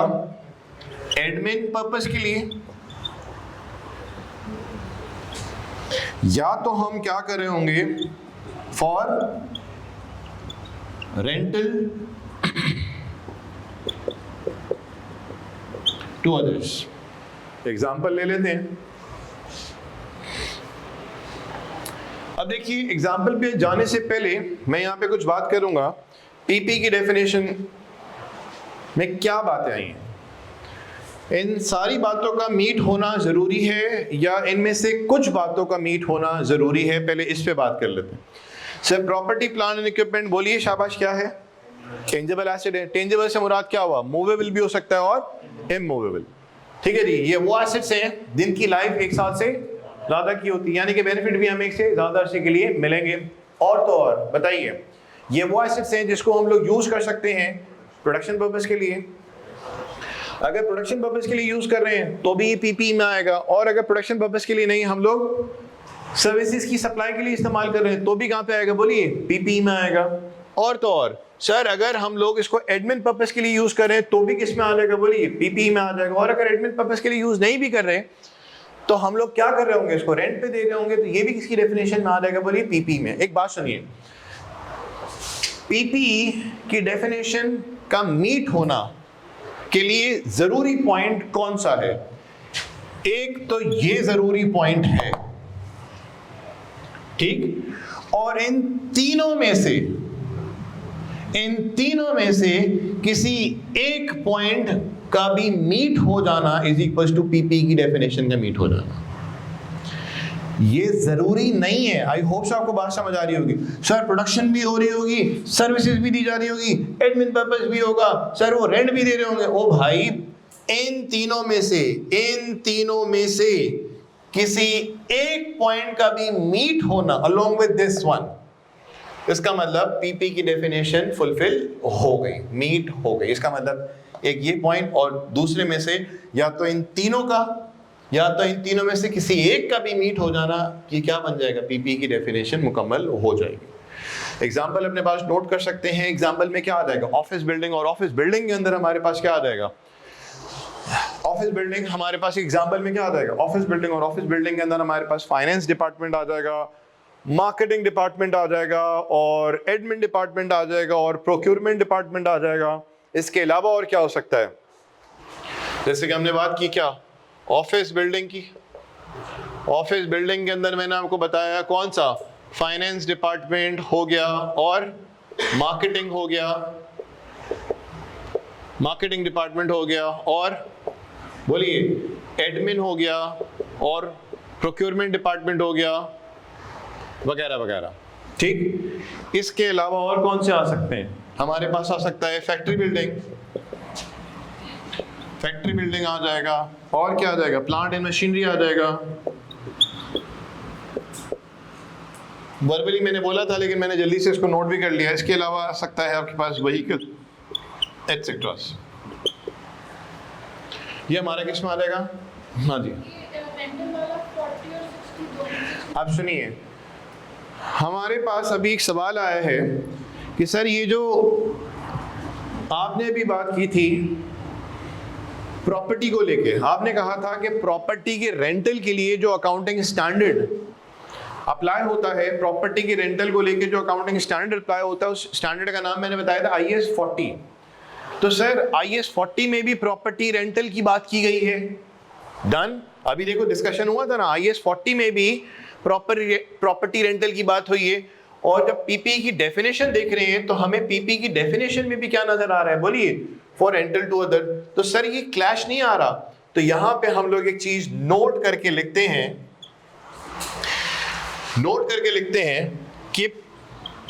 एडमिन पर्पस के लिए, या तो हम क्या कर रहे होंगे for rental to others. Example ले लेते हैं। अब देखिए एग्जाम्पल पे जाने से पहले मैं यहां पे कुछ बात करूंगा। PP की डेफिनेशन में क्या बातें आई हैं, इन सारी बातों का मीट होना जरूरी है या इनमें से कुछ बातों का मीट होना जरूरी है? पहले इस पे बात कर लेते हैं। Sir property, plant and equipment बोलिए, शाबाश क्या है? टेंजेबल एसेट है। टेंजेबल से मुराद क्या हुआ? मूवेबल भी हो सकता है और इमूवेबल। ठीक है जी, ये वो एसेट्स हैं जिनकी लाइफ 1 साल से ज्यादा की होती है, यानी कि बेनिफिट भी हमें 1 से ज्यादा अरसे के लिए मिलेंगे। और तो और बताइए, ये वो एसेट्स हैं जिसको हम लोग यूज कर सकते हैं प्रोडक्शन पर्पस के लिए। अगर प्रोडक्शन पर्पस के लिए यूज कर रहे हैं तो भी ये पीपी में आएगा, और अगर प्रोडक्शन पर्पस के लिए नहीं, हम लोग सर्विसेज की सप्लाई के लिए इस्तेमाल कर रहे हैं तो भी कहां पे आएगा? बोलिए, पीपी में आएगा। और तो और सर, अगर हम लोग इसको एडमिन पर्पस के लिए यूज कर रहे हैं तो भी किस में आ जाएगा? बोलिए, पीपी में आ जाएगा। और अगर एडमिन पर्पस के लिए यूज नहीं भी कर रहे तो हम लोग क्या कर रहे होंगे? इसको रेंट पे दे रहे होंगे, तो ये भी किसकी डेफिनेशन में आ जाएगा? बोलिए, पीपी में। एक बात सुनिए, पीपी की डेफिनेशन का मीट होना के लिए जरूरी पॉइंट कौन सा है? एक तो ये जरूरी पॉइंट है, ठीक, और इन तीनों में से किसी एक पॉइंट का भी मीट हो जाना इज इक्वल टू पीपी की डेफिनेशन का मीट हो जाना। ये जरूरी नहीं है। आई होप आपको बात समझ आ रही होगी। सर, प्रोडक्शन भी हो रही होगी, सर्विसेज भी दी जा रही होगी, एडमिन पर्पस भी होगा, सर वो रेंट भी दे रहे होंगे। ओ भाई, इन तीनों में से किसी एक पॉइंट का भी मीट होना अलोंग विद दिस वन, इसका मतलब पीपी की डेफिनेशन फुलफिल हो गई, मीट हो गई। इसका मतलब एक ये पॉइंट और दूसरे में से या तो इन तीनों में से किसी एक का भी मीट हो जाना, ये क्या बन जाएगा? पीपी की डेफिनेशन मुकम्मल हो जाएगी। एग्जाम्पल अपने पास नोट कर सकते हैं। एग्जाम्पल में क्या आ जाएगा? ऑफिस बिल्डिंग, और ऑफिस बिल्डिंग के अंदर हमारे पास क्या आ जाएगा? ऑफिस बिल्डिंग हमारे पास एग्जाम्पल में क्या आ जाएगा? ऑफिस बिल्डिंग, और ऑफिस बिल्डिंग के अंदर हमारे पास फाइनेंस डिपार्टमेंट आ जाएगा, मार्केटिंग डिपार्टमेंट आ जाएगा, और एडमिन डिपार्टमेंट आ जाएगा, और प्रोक्योरमेंट डिपार्टमेंट आ जाएगा। इसके अलावा और क्या हो सकता है? जैसे कि हमने बात की क्या, ऑफिस बिल्डिंग की। ऑफिस बिल्डिंग के अंदर मैंने आपको बताया कौन सा? फाइनेंस डिपार्टमेंट हो गया, और मार्केटिंग हो गया, मार्केटिंग डिपार्टमेंट हो गया, और बोलिए एडमिन हो गया, और प्रोक्योरमेंट डिपार्टमेंट हो गया, वगैरह वगैरह। ठीक, इसके अलावा और कौन से आ सकते हैं? हमारे पास आ सकता है फैक्ट्री बिल्डिंग, फैक्ट्री बिल्डिंग आ जाएगा, और क्या आ जाएगा? प्लांट एंड मशीनरी आ जाएगा। वर्बली मैंने बोला था, लेकिन मैंने जल्दी से इसको नोट भी कर लिया। इसके अलावा आ सकता है आपके पास व्हीकल एटसेट्रा। ये हमारा किस में आ जाएगा? हाँ जी, आप सुनिए, हमारे पास अभी एक सवाल आया है कि सर, ये जो आपने अभी बात की थी प्रॉपर्टी को लेके, आपने कहा था कि प्रॉपर्टी के रेंटल के लिए जो अकाउंटिंग स्टैंडर्ड अप्लाई होता है, प्रॉपर्टी के रेंटल को लेके जो अकाउंटिंग स्टैंडर्ड अप्लाई होता है, उस स्टैंडर्ड का नाम मैंने बताया था IAS 40। तो सर, IAS 40 में भी प्रॉपर्टी रेंटल की बात की गई है। डन। अभी देखो डिस्कशन हुआ था ना, IAS 40 में भी प्रॉपर्टी रेंटल की बात हुई है। और जब पीपी की डेफिनेशन देख रहे हैं तो हमें पीपी की डेफिनेशन में भी क्या नजर आ रहा है? बोलिए, फॉर रेंटल टू अदर। तो सर, ये क्लैश नहीं आ रहा। तो यहां पे हम लोग एक चीज नोट करके लिखते हैं कि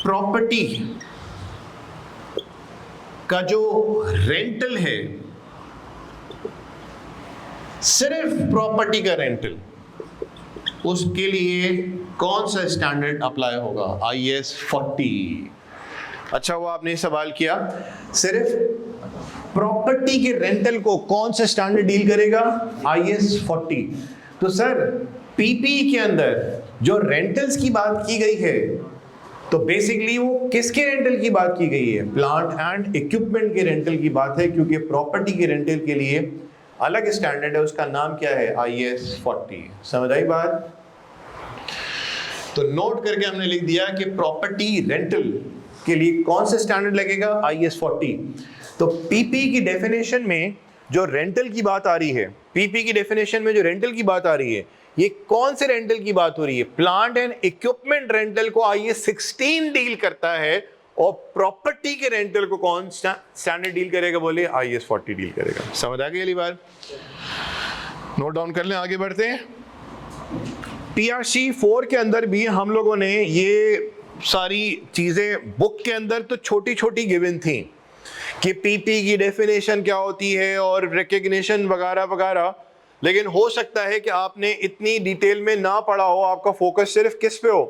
प्रॉपर्टी का जो रेंटल है, सिर्फ प्रॉपर्टी का रेंटल, उसके लिए कौन सा स्टैंडर्ड अप्लाई होगा? IAS 40। अच्छा, वो आपने सवाल किया, सिर्फ प्रॉपर्टी के रेंटल को कौन सा स्टैंडर्ड डील करेगा? IAS 40। तो सर, पीपी के अंदर जो रेंटल्स की बात की गई है, तो बेसिकली वो किसके रेंटल की बात की गई है? प्लांट एंड इक्विपमेंट के रेंटल की बात है, क्योंकि प्रॉपर्टी के रेंटल के लिए अलग स्टैंडर्ड है, उसका नाम क्या है? IAS 40। समझ आई बात? तो नोट करके हमने लिख दिया कि प्रॉपर्टी रेंटल के लिए कौन सा स्टैंडर्ड लगेगा? IAS 40। तो पीपी की डेफिनेशन में जो रेंटल की बात आ रही है, पीपी की डेफिनेशन में जो रेंटल की बात आ रही है, ये कौन से रेंटल की बात हो रही है? प्लांट एंड इक्विपमेंट रेंटल को IAS 16 डील करता है, और प्रॉपर्टी के रेंटल को कौन स्टैंडर्ड डील करेगा? बोले, IAS 40 डील करेगा। समझ आ गई अगली बार? नोट डाउन कर लें, आगे बढ़ते हैं। PRC 4 के अंदर भी हम लोगों ने ये सारी चीजें बुक के अंदर तो छोटी छोटी गिवन थी कि पीपी की डेफिनेशन क्या होती है और रिकग्निशन वगैरह वगैरह, लेकिन हो सकता है कि आपने इतनी डिटेल में ना पढ़ा हो, आपका फोकस सिर्फ किस पे हो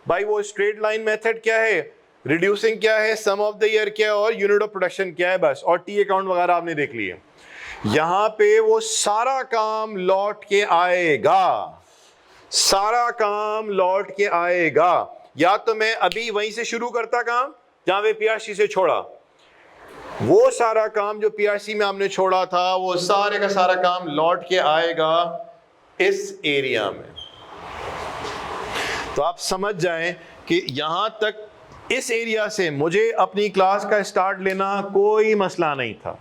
भाई, वो स्ट्रेट लाइन मेथड क्या है, रिड्यूसिंग क्या है, सम ऑफ द ईयर क्या है और यूनिट ऑफ प्रोडक्शन क्या है बस, और टी अकाउंट वगैरह आपने देख लिए। यहां पे वो सारा काम लौट के आएगा, सारा काम लौट के आएगा। या तो मैं अभी वहीं से शुरू करता काम जहां पे पीआरसी से छोड़ा, वो सारा काम जो पीआरसी में आपने छोड़ा था वो सारे का सारा काम लौट के आएगा इस एरिया में। तो आप समझ जाएं कि यहां तक इस एरिया से मुझे अपनी क्लास का स्टार्ट लेना कोई मसला नहीं था।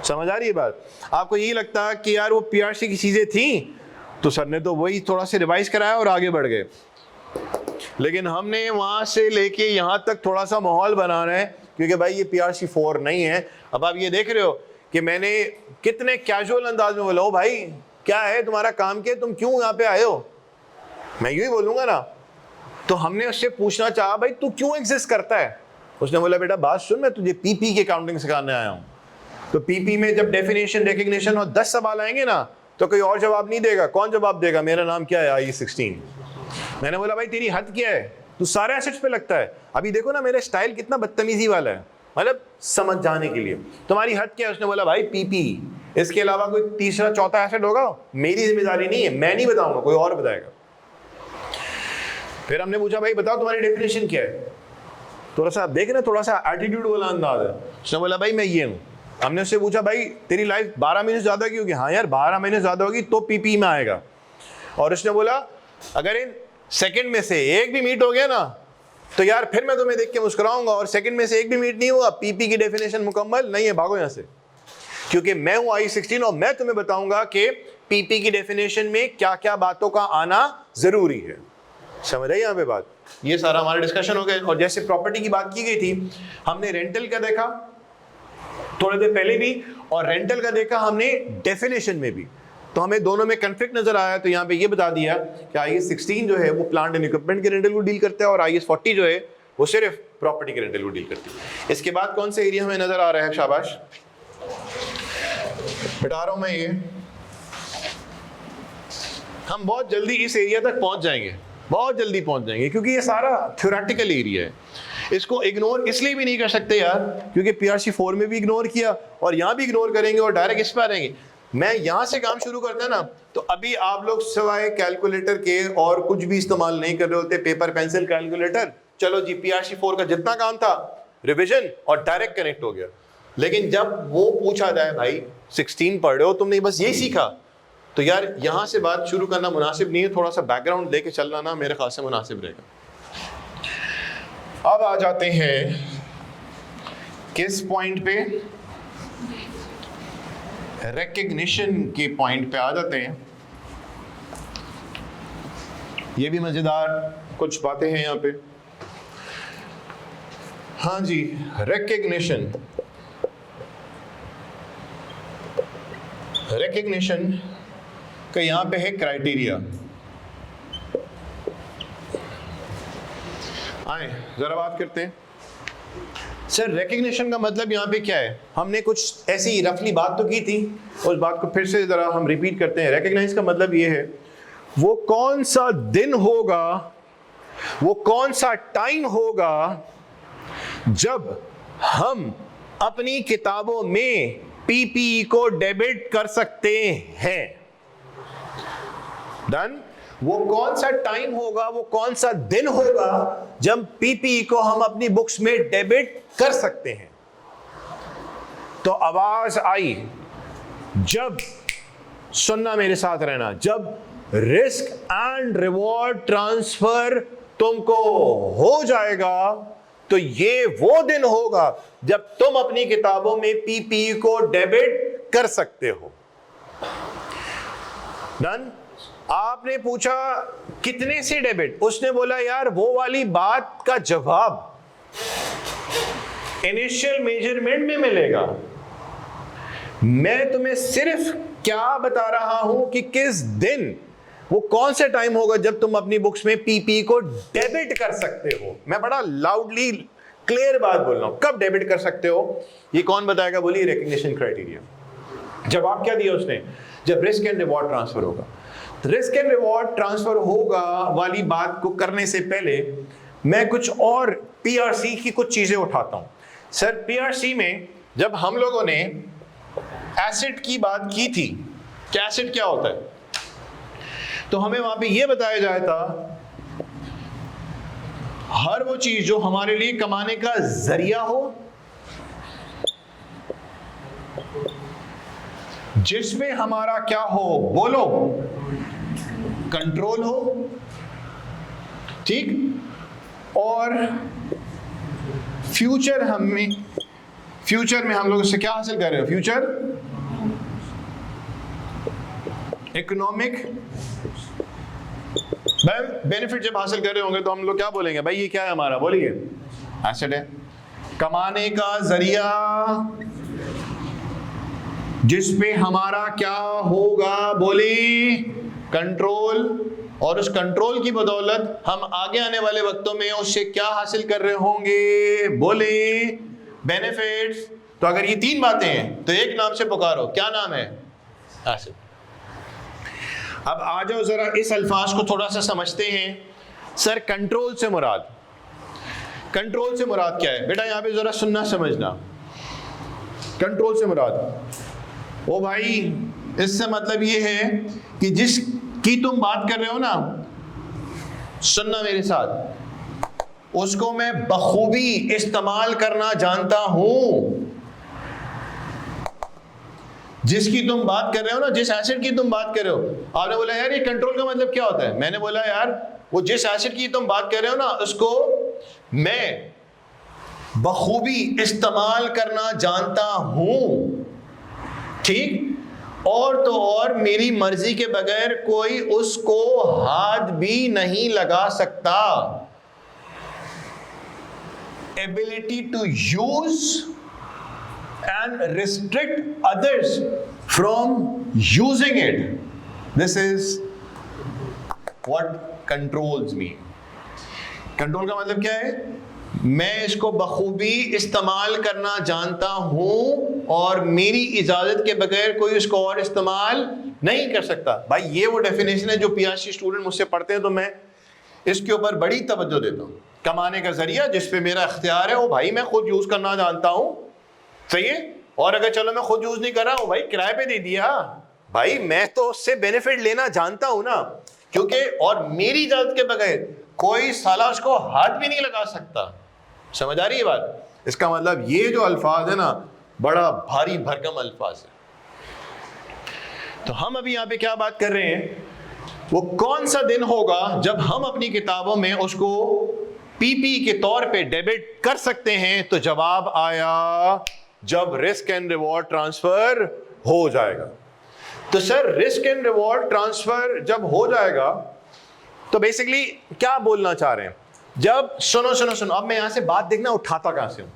समझ आ रही है बात? आपको यही लगता कि यार वो पीआरसी की चीजें थी तो सर ने तो वही थोड़ा सा रिवाइज कराया और आगे बढ़ गए, लेकिन हमने वहां से लेके यहां तक थोड़ा सा माहौल बनाना है, क्योंकि भाई ये पीआरसी 4 नहीं है। अब आप ये देख रहे हो कि मैंने कितने कैजुअल अंदाज में बोला, ओ भाई क्या है तुम्हारा काम, के तुम क्यों यहाँ पे आए हो, मैं यूं ही बोलूंगा ना। तो हमने उससे पूछना चाहा भाई तू क्यों एग्जिस्ट करता है, उसने बोला बेटा बात सुन, मैं तुझे पीपी की अकाउंटिंग सिखाने आया हूं। तो पीपी में जब डेफिनेशन, रिकग्निशन और 10 सवाल आएंगे ना तो कोई और जवाब नहीं देगा। कौन जवाब देगा, मेरा नाम क्या है IE 16। मैंने बोला भाई तेरी हद क्या है, तू सारे एसेट्स पे लगता है। अभी देखो ना मेरा स्टाइल कितना बदतमीजी वाला है, मतलब समझ जाने के लिए। तुम्हारी हद क्या है, उसने बोला भाई पीपी, इसके अलावा कोई तीसरा चौथा एसेट होगा, मेरी जिम्मेदारी नहीं है, मैं नहीं बताऊंगा, कोई और बताएगा। फिर हमने पूछा भाई बताओ तुम्हारी डेफिनेशन क्या है, थोड़ा सा देख ना, थोड़ा सा एटीट्यूड वाला अंदाज है। उसने बोला भाई मैं ये हूं। हमने उससे पूछा भाई तेरी लाइफ 12 महीने ज्यादा की होगी, हाँ यार 12 महीने ज्यादा होगी तो पीपी में आएगा। और उसने बोला अगर इन सेकंड में से एक भी मीट हो गया ना तो यार फिर मैं तुम्हें देख के मुस्कुराऊंगा, और सेकंड में से एक भी मीट नहीं हुआ, पीपी की डेफिनेशन मुकम्मल नहीं है, भागो यहां से, क्योंकि मैं हूं IE 16 और मैं तुम्हें बताऊंगा कि पीपी की डेफिनेशन में क्या क्या बातों का आना जरूरी है। समझ आई यहाँ पे बात? ये सारा हमारा डिस्कशन हो गया। और जैसे प्रॉपर्टी की बात की गई थी, हमने रेंटल का देखा थोड़ी देर पहले भी, और रेंटल का देखा हमने डेफिनेशन में भी, तो हमें दोनों में कन्फ्लिक्ट नजर आया। तो यहाँ पे ये बता दिया कि IS 16 जो है वो प्लांट एंड इक्विपमेंट के रेंटल को डील करता है, और IS 40 जो है वो सिर्फ प्रॉपर्टी के रेंटल को डील करती है। इसके बाद कौन से एरिया हमें नजर आ रहा है, शाबाश बता रहा हूं मैं, ये हम बहुत जल्दी इस एरिया तक पहुंच जाएंगे, बहुत जल्दी पहुंच जाएंगे, क्योंकि ये सारा थ्योरेटिकल एरिया है। इसको इग्नोर इसलिए भी नहीं कर सकते यार, क्योंकि पीआरसी 4 में भी इग्नोर किया और यहां भी इग्नोर करेंगे और डायरेक्ट इस पर आ जाएंगे। मैं यहां से काम शुरू करता है ना, तो अभी आप लोग सिवाय कैलकुलेटर के और कुछ भी इस्तेमाल नहीं कर रहे होते, पेपर पेंसिल कैलकुलेटर, चलो जी पीआरसी 4 का जितना काम था रिविजन और डायरेक्ट कनेक्ट हो गया। लेकिन जब वो पूछा जाए भाई 16 पढ़ रहे हो तुमने बस यही सीखा, तो यार यहां से बात शुरू करना मुनासिब नहीं है, थोड़ा सा बैकग्राउंड लेके चलना ना मेरे ख्याल से मुनासिब रहेगा। अब आ जाते हैं किस पॉइंट पे, रिकग्निशन के पॉइंट पे आ जाते हैं। ये भी मजेदार कुछ बातें हैं यहां पे। हाँ जी, रिकग्निशन, रिकग्निशन का यहां पे है क्राइटेरिया। आए जरा बात करते हैं सर, रिकग्निशन का मतलब यहाँ पे क्या है। हमने कुछ ऐसी रफली बात तो की थी, उस बात को फिर से जरा हम रिपीट करते हैं। रिकग्नाइज का मतलब ये है वो कौन सा दिन होगा, वो कौन सा टाइम होगा जब हम अपनी किताबों में पीपी को डेबिट कर सकते हैं। डन। वो कौन सा टाइम होगा, वो कौन सा दिन होगा जब पीपी को हम अपनी बुक्स में डेबिट कर सकते हैं। तो आवाज आई, जब, सुनना मेरे साथ रहना, जब रिस्क एंड रिवॉर्ड ट्रांसफर तुमको हो जाएगा तो ये वो दिन होगा जब तुम अपनी किताबों में पीपी को डेबिट कर सकते हो। डन। आपने पूछा कितने से डेबिट, उसने बोला यार वो वाली बात का जवाब इनिशियल मेजरमेंट में मिलेगा। मैं तुम्हें सिर्फ क्या बता रहा हूं कि किस दिन वो कौन सा टाइम होगा जब तुम अपनी बुक्स में पीपी को डेबिट कर सकते हो? मैं बड़ा लाउडली क्लियर बात बोल रहा हूं, कब डेबिट कर सकते हो? ये कौन बताएगा? बोलिए रिकग्निशन क्राइटेरिया। जवाब क्या दिया उसने? जब रिस्क एंड रिवॉर्ड ट्रांसफर होगा। रिस्क एंड रिवॉर्ड ट्रांसफर होगा वाली बात को करने से पहले मैं कुछ और पीआरसी की कुछ चीजें उठाता हूं। सर पीआरसी में जब हम लोगों ने एसेट की बात की थी कि एसेट क्या होता है, तो हमें वहां पे यह बताया जाया था हर वो चीज जो हमारे लिए कमाने का जरिया हो, जिसमें हमारा क्या हो, बोलो, कंट्रोल हो, ठीक, और फ्यूचर में हम लोग इससे क्या हासिल कर रहे हो? फ्यूचर इकोनॉमिक बेनिफिट जब हासिल कर रहे होंगे तो हम लोग क्या बोलेंगे? भाई ये क्या है हमारा? बोलिए एसेट है, कमाने का जरिया जिसपे हमारा क्या होगा? बोली कंट्रोल, और उस कंट्रोल की बदौलत हम आगे आने वाले वक्तों में उससे क्या हासिल कर रहे होंगे? बोले बेनिफिट्स। तो अगर ये तीन बातें हैं तो एक नाम से पुकारो, क्या नाम है? एसेट। अब आ जाओ जरा इस अल्फाज को थोड़ा सा समझते हैं। सर कंट्रोल से मुराद क्या है? बेटा यहां पे जरा सुनना समझना। कंट्रोल से मुराद, ओ भाई इससे मतलब ये है कि जिसकी तुम बात कर रहे हो ना, सुनना मेरे साथ, उसको मैं बखूबी इस्तेमाल करना जानता हूं। जिसकी तुम बात कर रहे हो ना, जिस एसेट की तुम बात कर रहे हो, आपने बोला यार ये कंट्रोल का मतलब क्या होता है? मैंने बोला यार वो जिस एसेट की तुम बात कर रहे हो ना, उसको मैं बखूबी इस्तेमाल करना जानता हूं, ठीक, और तो और मेरी मर्जी के बगैर कोई उसको हाथ भी नहीं लगा सकता। Ability to use and restrict others from using it. This is what controls me. Control का मतलब क्या है? मैं इसको बखूबी इस्तेमाल करना जानता हूं और मेरी इजाजत के बगैर कोई इसको और इस्तेमाल नहीं कर सकता। भाई ये वो डेफिनेशन है जो पीआरसी स्टूडेंट मुझसे पढ़ते हैं तो मैं इसके ऊपर बड़ी तवज्जो देता हूं। कमाने का जरिया जिस पे मेरा इख्तियार है वो भाई मैं खुद यूज करना जानता हूं, सही है। और अगर चलो मैं खुद यूज नहीं कर रहा हूं, भाई किराए पे दे दिया, भाई मैं तो उससे बेनिफिट लेना जानता हूं ना, क्योंकि और मेरी इजाजत के बगैर कोई साला उसको हाथ भी नहीं लगा सकता। समझ आ रही है बात? इसका मतलब ये जो अल्फाज है ना, बड़ा भारी भरकम अल्फाज है। तो हम अभी यहां पे क्या बात कर रहे हैं, वो कौन सा दिन होगा जब हम अपनी किताबों में उसको पीपी के तौर पे डेबिट कर सकते हैं? तो जवाब आया जब रिस्क एंड रिवॉर्ड ट्रांसफर हो जाएगा। तो sir risk and reward transfer जब हो जाएगा तो बेसिकली क्या बोलना चाह रहे हैं? जब सुनो, अब मैं यहां से बात देखना उठाता कहां से हूं।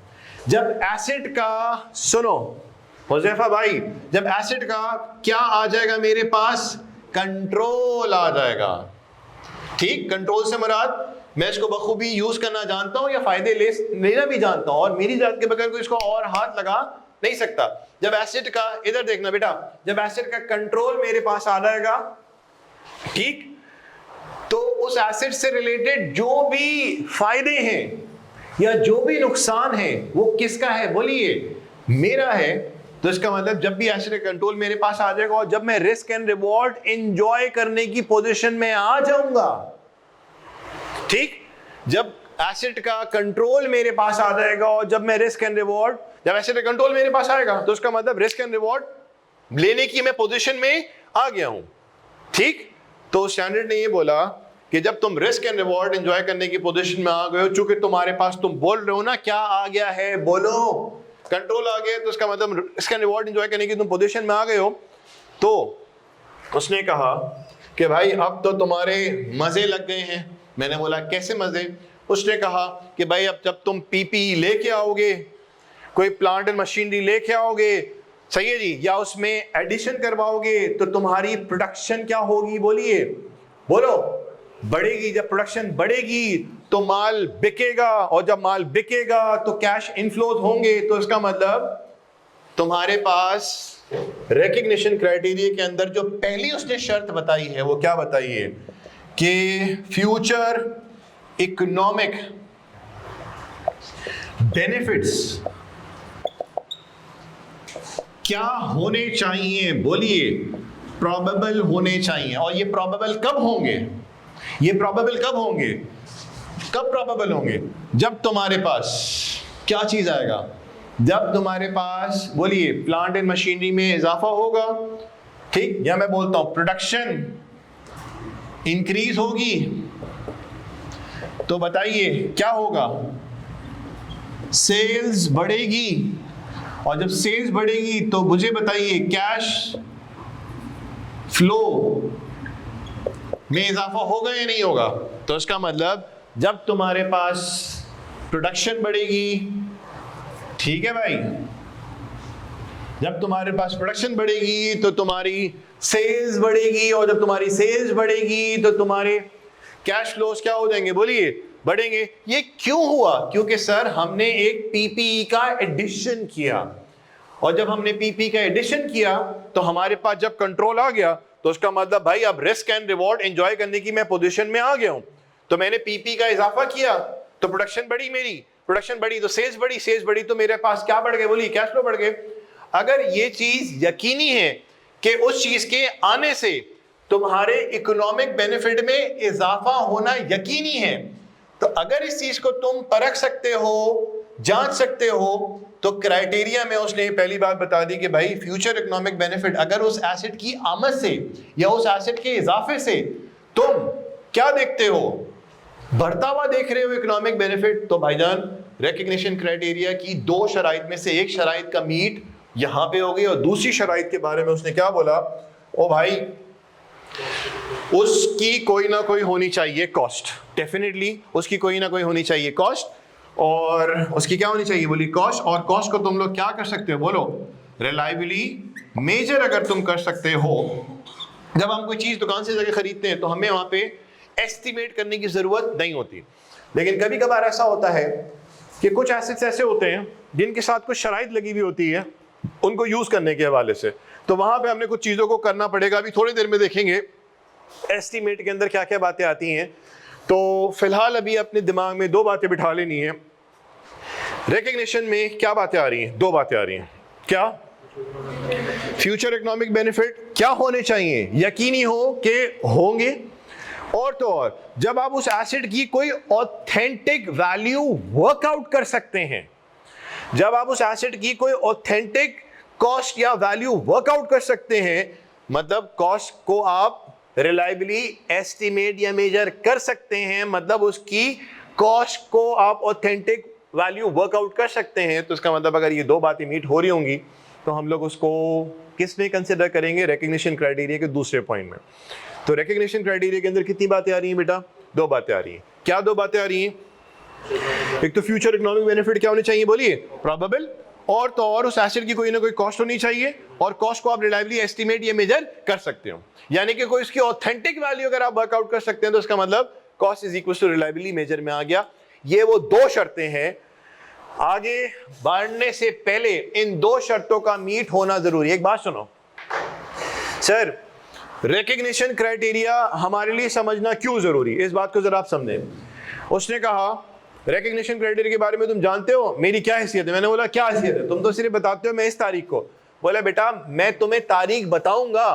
जब एसेट का, सुनो हुज़ैफा भाई, जब एसेट का क्या आ जाएगा मेरे पास? कंट्रोल आ जाएगा, ठीक। कंट्रोल से मुराद मैं इसको बखूबी यूज करना जानता हूं या फायदे लेना भी जानता हूं और मेरी जात के बगैर कोई इसको और हाथ लगा नहीं सकता। जब एसेट का, इधर देखना बेटा, जब एसेट का कंट्रोल मेरे पास आ जाएगा, ठीक, तो उस एसेट से रिलेटेड जो भी फायदे हैं या जो भी नुकसान है वो किसका है? बोलिए मेरा है। तो इसका मतलब जब भी एसेट का कंट्रोल मेरे पास आ जाएगा और जब मैं रिस्क एंड रिवॉर्ड एंजॉय करने की पोजीशन में आ जाऊंगा, ठीक, जब एसेट का कंट्रोल मेरे पास आ जाएगा और जब मैं रिस्क एंड रिवॉर्ड, जब एसेट का कंट्रोल मेरे पास आएगा तो उसका मतलब रिस्क एंड रिवॉर्ड लेने की मैं पोजीशन में आ गया हूं, ठीक। तो स्टैंडर्ड ने ये बोला कि जब तुम रिस्क एंड रिवॉर्ड एंजॉय करने की पोजीशन में आ गए हो, चूंकि तुम्हारे पास, तुम बोल रहे हो ना क्या आ गया है, बोलो कंट्रोल आ गया, तो उसका मतलब रिस्क एंड रिवॉर्ड एंजॉय करने की तुम पोजीशन में आ गए हो। तो उसने कहा कि भाई अब तो तुम्हारे मजे लग गए हैं। मैंने बोला कैसे मजे? उसने कहा कि भाई अब जब तुम पीपी लेके आओगे, कोई प्लांट एंड मशीनरी लेके आओगे, सही है जी, या उसमें एडिशन करवाओगे, तो तुम्हारी प्रोडक्शन क्या होगी? बोलिए बोलो, बढ़ेगी। जब प्रोडक्शन बढ़ेगी तो माल बिकेगा, और जब माल बिकेगा तो कैश इनफ्लोज होंगे। तो इसका मतलब तुम्हारे पास रिकग्निशन क्राइटेरिया के अंदर जो पहली उसने शर्त बताई है वो क्या बताई है कि फ्यूचर इकोनॉमिक बेनिफिट्स क्या होने चाहिए? बोलिए, प्रोबेबल होने चाहिए। और ये प्रोबेबल कब होंगे? ये प्रोबेबल कब होंगे? कब प्रोबेबल होंगे? जब तुम्हारे पास क्या चीज आएगा? जब तुम्हारे पास, बोलिए, प्लांट एंड मशीनरी में इजाफा होगा, ठीक, या मैं बोलता हूं प्रोडक्शन इंक्रीज होगी, तो बताइए क्या होगा? सेल्स बढ़ेगी, और जब सेल्स बढ़ेगी तो मुझे बताइए कैश फ्लो में इजाफा होगा या नहीं होगा? तो इसका मतलब जब तुम्हारे पास प्रोडक्शन बढ़ेगी, ठीक है भाई, जब तुम्हारे पास प्रोडक्शन बढ़ेगी तो तुम्हारी सेल्स बढ़ेगी, और जब तुम्हारी सेल्स बढ़ेगी तो तुम्हारे कैश फ्लोज क्या हो जाएंगे? बोलिए, बढ़ेंगे। ये क्यों हुआ? क्योंकि सर हमने एक पीपीई का एडिशन किया, और जब हमने पीपीई का एडिशन किया तो हमारे पास जब कंट्रोल आ गया तो उसका मतलब भाई अब रिस्क एंड रिवॉर्ड एंजॉय करने की मैं पोजीशन में आ गया हूं। तो मैंने पीपी का इजाफा किया तो प्रोडक्शन बढ़ी, मेरी प्रोडक्शन बढ़ी तो सेल्स बढ़ी, सेल्स बढ़ी तो मेरे पास क्या बढ़ गए? बोलिए, कैश फ्लो बढ़ गए। अगर ये चीज यकीनी है कि उस चीज के आने से तुम्हारे इकोनॉमिक बेनिफिट में इजाफा होना यकीनी है, तो अगर इस चीज को तुम परख सकते हो, जांच सकते हो, तो क्राइटेरिया में उसने पहली बात बता दी कि भाई फ्यूचर इकोनॉमिक बेनिफिट, अगर उस एसेट की आमद से या उस एसेट के इजाफे से तुम क्या देखते हो? बढ़ता हुआ देख रहे हो इकोनॉमिक बेनिफिट, तो भाईजान रिकग्निशन क्राइटेरिया की दो शराइत में से एक शराइत का मीट यहां पे हो गई, और दूसरी शराइत के बारे में उसने क्या बोला? ओ भाई, उसकी कोई ना कोई होनी चाहिए कॉस्ट, डेफिनेटली उसकी कोई ना कोई होनी चाहिए कॉस्ट, और उसकी क्या होनी चाहिए? बोली कॉस्ट। और कॉस्ट को तुम लोग क्या कर सकते हो? बोलो, रिलायबली मेजर अगर तुम कर सकते हो। जब हम कोई चीज दुकान से जाके खरीदते हैं तो हमें वहां पे एस्टिमेट करने की जरूरत नहीं होती, लेकिन कभी कभार ऐसा होता है कि कुछ एसेट्स ऐसे होते हैं जिनके साथ कुछ शराइत लगी हुई होती है उनको यूज करने के हवाले से, तो वहां पे हमने कुछ चीजों को करना पड़ेगा। अभी थोड़ी देर में देखेंगे एस्टिमेट के अंदर क्या क्या बातें आती हैं। तो फिलहाल अभी अपने दिमाग में दो बातें बिठा लेनी है। रिकग्निशन में क्या बातें आ रही हैं? दो बातें आ रही हैं। क्या? फ्यूचर इकोनॉमिक बेनिफिट क्या होने चाहिए? यकीनी हो कि होंगे, और तो और जब आप उस एसेट की कोई ऑथेंटिक वैल्यू वर्कआउट कर सकते हैं, जब आप उस एसेट की कोई ऑथेंटिक कॉस्ट या वैल्यू वर्कआउट कर सकते हैं, मतलब कॉस्ट को आप रिलायबली एस्टिमेट या मेजर कर सकते हैं, मतलब उसकी कॉस्ट को आप ऑथेंटिक वैल्यू वर्कआउट कर सकते हैं, तो इसका मतलब अगर ये दो बातें मीट हो रही होंगी तो हम लोग उसको किस में कंसिडर करेंगे? रिकग्निशन क्राइटेरिया के दूसरे पॉइंट में। तो रिकग्निशन क्राइटेरिया के अंदर कितनी बातें आ रही हैं बेटा? दो बातें आ रही हैं। क्या दो बातें आ रही हैं? एक तो फ्यूचर इकोनॉमिक बेनिफिट क्या होने चाहिए? बोलिए, प्रोबेबल, और तो और उस एसेट की कोई ना कोई कॉस्ट होनी चाहिए, और कॉस्ट को आप रिलायबली एस्टिमेट या मेजर कर सकते हो, यानी कि कोई इसकी ऑथेंटिक वैल्यू अगर आप वर्कआउट कर सकते हैं तो इसका मतलब cost is equal to reliably measure में आ गया। ये वो दो शर्तें हैं। आगे बढ़ने से पहले इन दो शर्तों का मीट होना जरूरी है। एक बात सुनो सर, रिकग्निशन क्राइटेरिया हमारे लिए समझना क्यों जरूरी है, इस बात को जरा आप समझें। उसने कहा रिकग्निशन क्राइटेरिया के बारे में तुम जानते हो, मेरी क्या हैसियत है? मैंने बोला क्या हैसियत है? तुम तो सिर्फ बताते हो मैं इस तारीख को। बोला बेटा मैं तुम्हें तारीख बताऊंगा,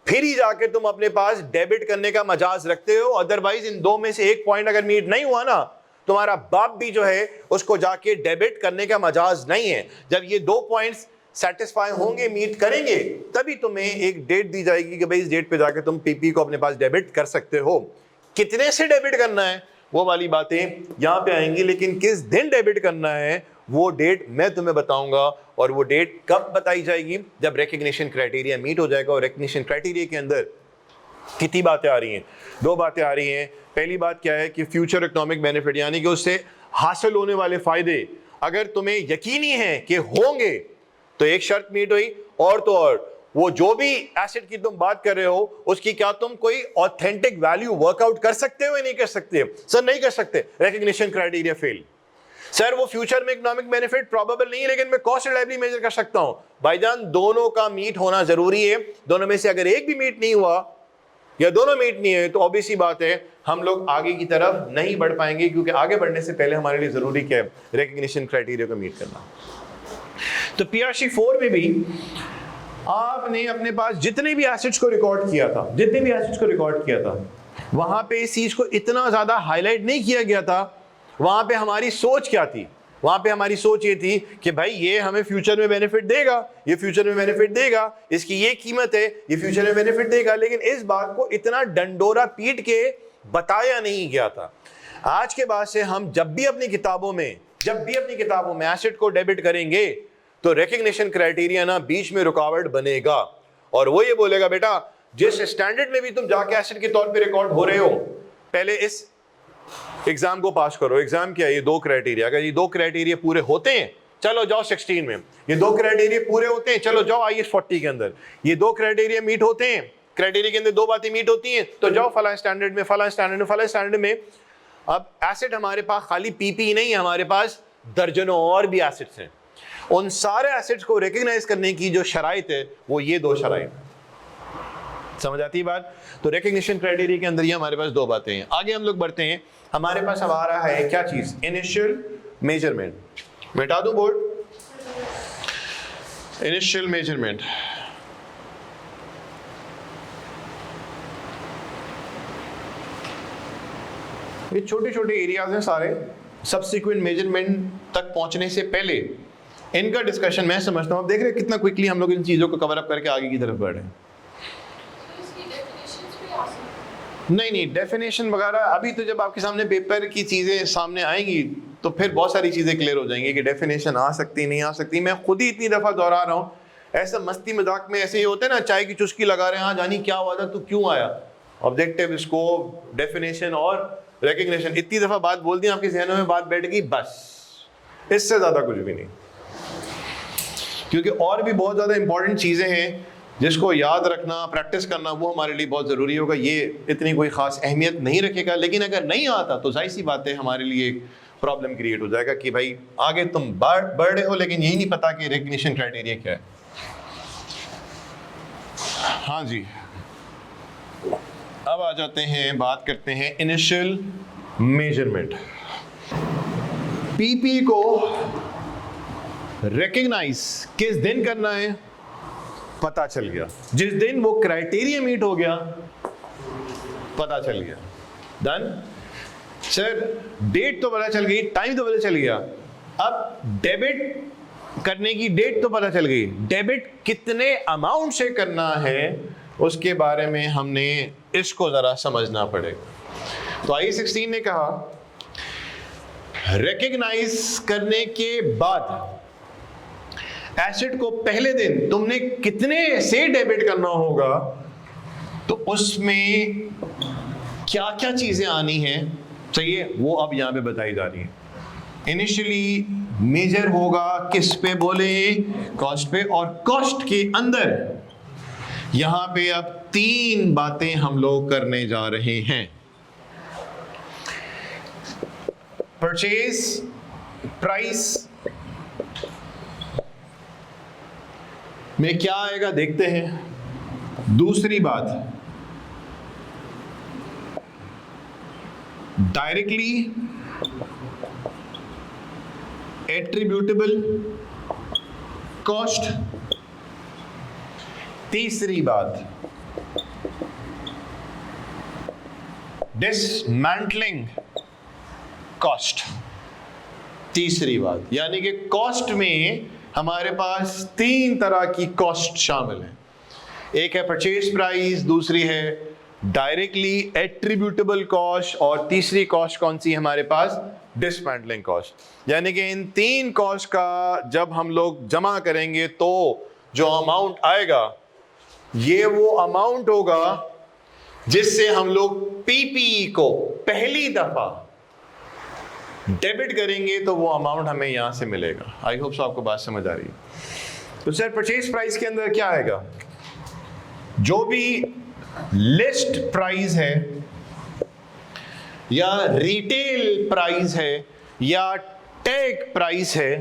फिर ही जाके तुम अपने पास डेबिट करने का मजाज रखते हो, अदरवाइज इन दो में से एक पॉइंट अगर मीट नहीं हुआ ना, तुम्हारा बाप भी जो है उसको जाके डेबिट करने का मजाज नहीं है। जब ये दो पॉइंट्स सेटिस्फाई होंगे, मीट करेंगे, तभी तुम्हें एक डेट दी जाएगी कि भाई इस डेट पे जाके तुम पीपी को अपने पास डेबिट कर सकते हो। कितने से डेबिट करना है वो वाली बातें यहां पे आएंगी, लेकिन किस दिन डेबिट करना है वो डेट मैं तुम्हें बताऊंगा, और वो डेट कब बताई जाएगी? जब रिकग्निशन क्राइटेरिया मीट हो जाएगा। और रिकग्निशन क्राइटेरिया के अंदर कितनी बातें आ रही हैं? दो बातें आ रही हैं। पहली बात क्या है कि फ्यूचर इकोनॉमिक बेनिफिट, यानी कि उससे हासिल होने वाले फायदे अगर तुम्हें यकीनी है कि होंगे तो एक शर्त मीट हुई, और तो और वो जो भी एसेट की तुम बात कर रहे हो उसकी क्या तुम कोई ऑथेंटिक वैल्यू वर्कआउट कर सकते हो या नहीं कर सकते? सर नहीं कर सकते, रिकग्निशन क्राइटेरिया फेल। सर वो फ्यूचर में इकोनॉमिक बेनिफिट प्रोबेबल नहीं है, लेकिन मैं कॉस्ट रिलायबिलिटी मेजर कर सकता हूं। भाईजान दोनों का मीट होना जरूरी है, दोनों में से अगर एक भी मीट नहीं हुआ या दोनों मीट नहीं है तो ऑब्वियस सी बात है हम लोग आगे की तरफ नहीं बढ़ पाएंगे, क्योंकि आगे बढ़ने से पहले हमारे लिए जरूरी क्या है? रिकग्निशन क्राइटेरिया को मीट करना। तो PRC 4 में भी आपने अपने पास जितने भी एसेट्स को रिकॉर्ड किया था वहां पे इस चीज को इतना ज्यादा हाईलाइट नहीं किया गया था। वहां पे हमारी सोच क्या थी? वहां पे हमारी सोच ये थी कि भाई ये हमें फ्यूचर में बेनिफिट देगा, ये फ्यूचर में बेनिफिट देगा, इसकी ये कीमत है, ये फ्यूचर में बेनिफिट देगा। लेकिन इस बात को इतना डंडोरा पीट के बताया नहीं गया था। आज के बाद से हम जब भी अपनी किताबों में एसेट को डेबिट करेंगे तो रिकग्निशन क्राइटेरिया ना बीच में रुकावट बनेगा, और वो ये बोलेगा बेटा जिस स्टैंडर्ड में भी तुम जाके एसेट के तौर पे रिकॉर्ड हो रहे हो, पहले इस एग्जाम को पास करो। एग्जाम क्या है? ये 2 क्राइटेरिया। अगर ये 2 क्राइटेरिया पूरे होते हैं चलो जाओ 16 में, ये 2 क्राइटेरिया पूरे होते हैं चलो जाओ IAS 40 के अंदर, ये 2 क्राइटेरिया मीट होते हैं, क्राइटेरिया के अंदर 2 बातें मीट होती हैं तो जाओ फला स्टैंडर्ड में। अब एसेट हमारे पास खाली PP नहीं है, हमारे पास दर्जनों और भी एसेट्स हैं। उन सारे एसेट्स को रिकग्नाइज करने की जो शराइत है वो ये 2 शराइत। समझ आती है बात? तो रिकग्निशन क्राइटेरिया के अंदर ये हमारे पास 2 बातें हैं। आगे हम लोग बढ़ते हैं। हमारे पास अब आ रहा है क्या चीज? Initial measurement. मिटा दूं बोर्ड? इनिशियल मेजरमेंट ये छोटे छोटे एरियाज हैं सारे, सब्सिक्वेंट मेजरमेंट तक पहुंचने से पहले इनका डिस्कशन मैं समझता हूं। आप देख रहे हैं कितना क्विकली हम लोग इन चीजों को कवर अप करके आगे की तरफ बढ़े। नहीं, डेफिनेशन वगैरह अभी तो जब आपके सामने पेपर की चीजें सामने आएंगी तो फिर बहुत सारी चीजें क्लियर हो जाएंगी कि डेफिनेशन आ सकती नहीं आ सकती। मैं खुद ही इतनी दफा दोहरा रहा हूँ, ऐसा मस्ती मजाक में ऐसे ही होते ना, चाय की चुस्की लगा रहे हैं, हाँ जानी क्या हुआ था, तू क्यों आया, ऑब्जेक्टिव, स्कोप, डेफिनेशन और रिकग्निशन। इतनी दफा बात बोल दी आपके जहनों में, बात बैठ गई, बस इससे ज्यादा कुछ भी नहीं। क्योंकि और भी बहुत ज्यादा इंपॉर्टेंट चीजें हैं जिसको याद रखना, प्रैक्टिस करना, वो हमारे लिए बहुत ज़रूरी होगा। ये इतनी कोई ख़ास अहमियत नहीं रखेगा, लेकिन अगर नहीं आता तो जाहिर सी बात है हमारे लिए एक प्रॉब्लम क्रिएट हो जाएगा कि भाई आगे तुम बढ़ रहे हो लेकिन यही नहीं पता कि रिकग्निशन क्राइटेरिया क्या है। हाँ जी, अब आ जाते हैं, बात करते हैं इनिशियल मेजरमेंट। PP को रिकग्नाइज किस दिन करना है पता चल गया, जिस दिन वो क्राइटेरिया मीट हो गया पता चल गया, डन। सर डेट तो पता चल गई, टाइम तो पता चल गया, अब डेबिट करने की डेट तो पता चल गई, डेबिट कितने अमाउंट से करना है उसके बारे में हमने इसको जरा समझना पड़ेगा। तो IAS 16 ने कहा रिकग्नाइज करने के बाद एसेट को पहले दिन तुमने कितने से डेबिट करना होगा, तो उसमें क्या क्या चीजें आनी हैं चाहिए वो अब यहां पे बताई जा रही है। इनिशियली मेजर होगा किस पे बोले? कॉस्ट पे, और कॉस्ट के अंदर यहां पे अब 3 बातें हम लोग करने जा रहे हैं। परचेज प्राइस में क्या आएगा देखते हैं। दूसरी बात, डायरेक्टली एट्रीब्यूटेबल कॉस्ट। तीसरी बात, डिसमेंटलिंग कॉस्ट। तीसरी बात, यानी कि कॉस्ट में हमारे पास 3 तरह की कॉस्ट शामिल है। एक है परचेज प्राइस, दूसरी है डायरेक्टली एट्रीब्यूटेबल कॉस्ट, और तीसरी कॉस्ट कौन सी है हमारे पास? Dismantling cost. यानी कि इन 3 कॉस्ट का जब हम लोग जमा करेंगे तो जो अमाउंट आएगा ये वो अमाउंट होगा जिससे हम लोग PP को पहली दफा डेबिट करेंगे, तो वो अमाउंट हमें यहां से मिलेगा। आई होप सो आपको बात समझ आ रही है। तो सर परचेज प्राइस के अंदर क्या आएगा? जो भी लिस्ट प्राइस है या रिटेल प्राइस है या टैग प्राइस है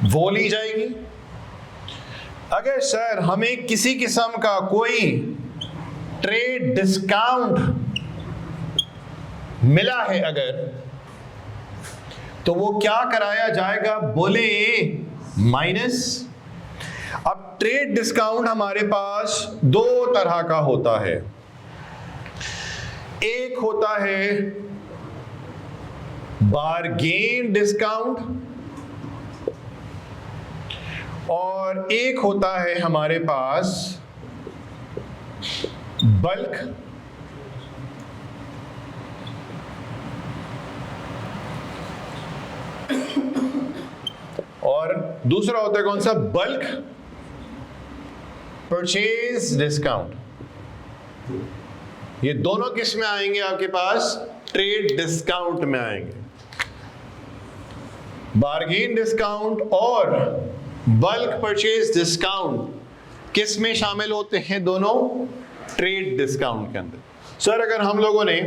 वो ली जाएगी। अगर सर हमें किसी किस्म का कोई ट्रेड डिस्काउंट मिला है अगर, तो वो क्या कराया जाएगा, बोले माइनस। अब ट्रेड डिस्काउंट हमारे पास दो तरह का होता है, एक होता है बारगेन डिस्काउंट और एक होता है हमारे पास बल्क। और दूसरा होता है कौन सा, बल्क परचेज डिस्काउंट। ये दोनों किस में आएंगे आपके पास, ट्रेड डिस्काउंट में आएंगे। बारगेन डिस्काउंट और बल्क परचेज डिस्काउंट किस में शामिल होते हैं, दोनों ट्रेड डिस्काउंट के अंदर। सर अगर हम लोगों ने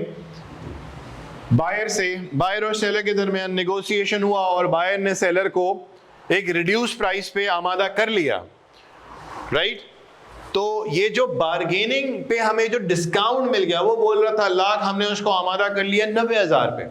बायर और सेलर के दरमियान नेगोशिएशन हुआ और बायर ने सेलर को एक रिड्यूस प्राइस पे आमादा कर लिया, राइट, तो ये जो बार्गेनिंग पे हमें जो डिस्काउंट मिल गया, वो बोल रहा था लाख, हमने उसको आमादा कर लिया 90,000 पे,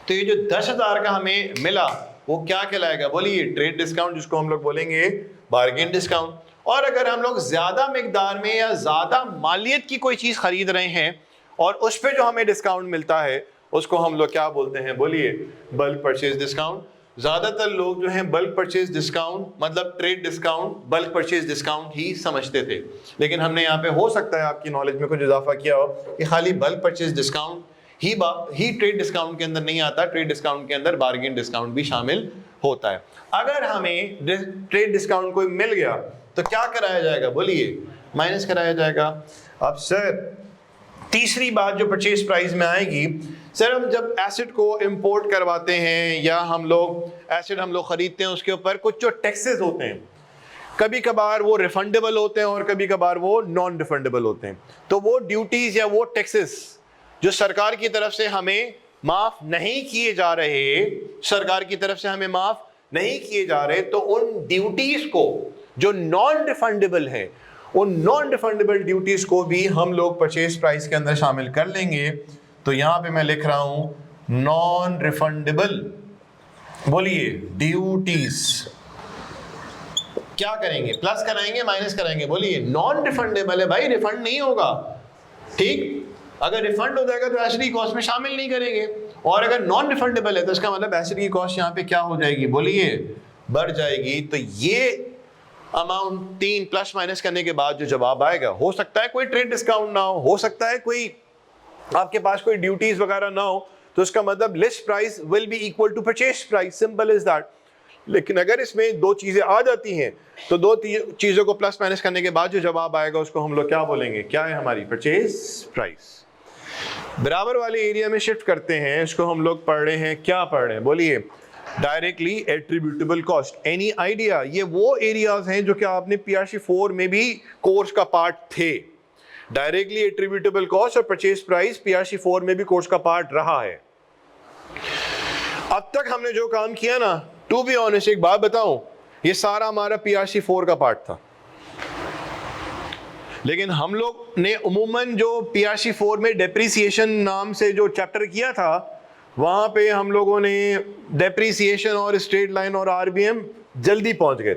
तो ये जो 10,000 का हमें मिला वो क्या कहलाएगा, बोलिए ट्रेड डिस्काउंट, जिसको हम लोग बोलेंगे बार्गेन डिस्काउंट। और अगर हम लोग ज्यादा मिकदार में या ज्यादा मालियत की कोई चीज खरीद रहे हैं और उस पे जो हमें डिस्काउंट मिलता है उसको हम लोग क्या बोलते हैं, बोलिए बल्क परचेज डिस्काउंट। ज्यादातर लोग जो हैं बल्क परचेज डिस्काउंट मतलब trade discount bulk purchase discount ही समझते थे, लेकिन हमने यहाँ पे हो सकता है आपकी नॉलेज में कुछ इजाफा किया हो कि खाली बल्क परचेज डिस्काउंट ही ट्रेड डिस्काउंट के अंदर नहीं आता, ट्रेड डिस्काउंट के अंदर बार्गेन डिस्काउंट भी शामिल होता है। अगर हमें ट्रेड डिस्काउंट कोई मिल गया तो क्या कराया जाएगा, बोलिए माइनस कराया जाएगा। अब सर तीसरी बात जो परचेज प्राइस में आएगी, सर हम जब एसेट को इंपोर्ट करवाते हैं या हम लोग एसेट हम लोग खरीदते हैं, उसके ऊपर कुछ जो टैक्सेस होते हैं, कभी कभार वो रिफंडेबल होते हैं और कभी कभार वो नॉन रिफंडेबल होते हैं। तो वो ड्यूटीज या वो टैक्सेस जो सरकार की तरफ से हमें माफ नहीं किए जा रहे, सरकार की तरफ से हमें माफ नहीं किए जा रहे, तो उन ड्यूटीज को जो नॉन रिफंडेबल है, उन नॉन रिफंडेबल ड्यूटीज को भी हम लोग परचेज प्राइस के अंदर शामिल कर लेंगे। तो यहां पे मैं लिख रहा हूं नॉन रिफंडेबल, बोलिए ड्यूटीज। क्या करेंगे, प्लस कराएंगे माइनस कराएंगे, बोलिए नॉन रिफंडेबल है भाई, रिफंड नहीं होगा, ठीक। अगर रिफंड हो जाएगा तो एसेट की कॉस्ट में शामिल नहीं करेंगे, और अगर नॉन रिफंडेबल है तो इसका मतलब एसेट की कॉस्ट यहाँ पे क्या हो जाएगी, बोलिए बढ़ जाएगी। तो ये अमाउंट 3 प्लस माइनस करने के बाद जो जवाब आएगा, हो सकता है कोई ट्रेड डिस्काउंट ना हो सकता है कोई आपके पास कोई ड्यूटीज वगैरह ना हो, तो उसका मतलब list price will be equal to purchase price, simple is that. लेकिन अगर इसमें दो चीजें आ जाती हैं तो दो चीजों को प्लस माइनस करने के बाद जो जवाब आएगा उसको हम लोग क्या बोलेंगे, क्या है हमारी परचेज प्राइस। बराबर वाले एरिया में शिफ्ट करते हैं, इसको हम लोग पढ़ रहे हैं, क्या पढ़ रहे हैं, बोलिए directly attributable cost. Any idea, ये वो एरियाज हैं जो कि आपने पीआरसी 4 में भी कोर्स का पार्ट थे। डायरेक्टली एट्रीब्यूटेबल कॉस्ट और परचेज प्राइस पीआरसी 4 में भी कोर्स का पार्ट रहा है। अब तक हमने जो काम किया ना, टू बी ऑनेस्ट एक बात बताऊं, ये सारा हमारा पीआरसी 4 का पार्ट था, लेकिन हम लोग ने उमूमन जो पीआरसी 4 में डेप्रिसिएशन नाम से जो चैप्टर किया था, वहां पे हम लोगों ने डेप्रिसिएशन और स्ट्रेट लाइन और आरबीएम जल्दी पहुंच गए।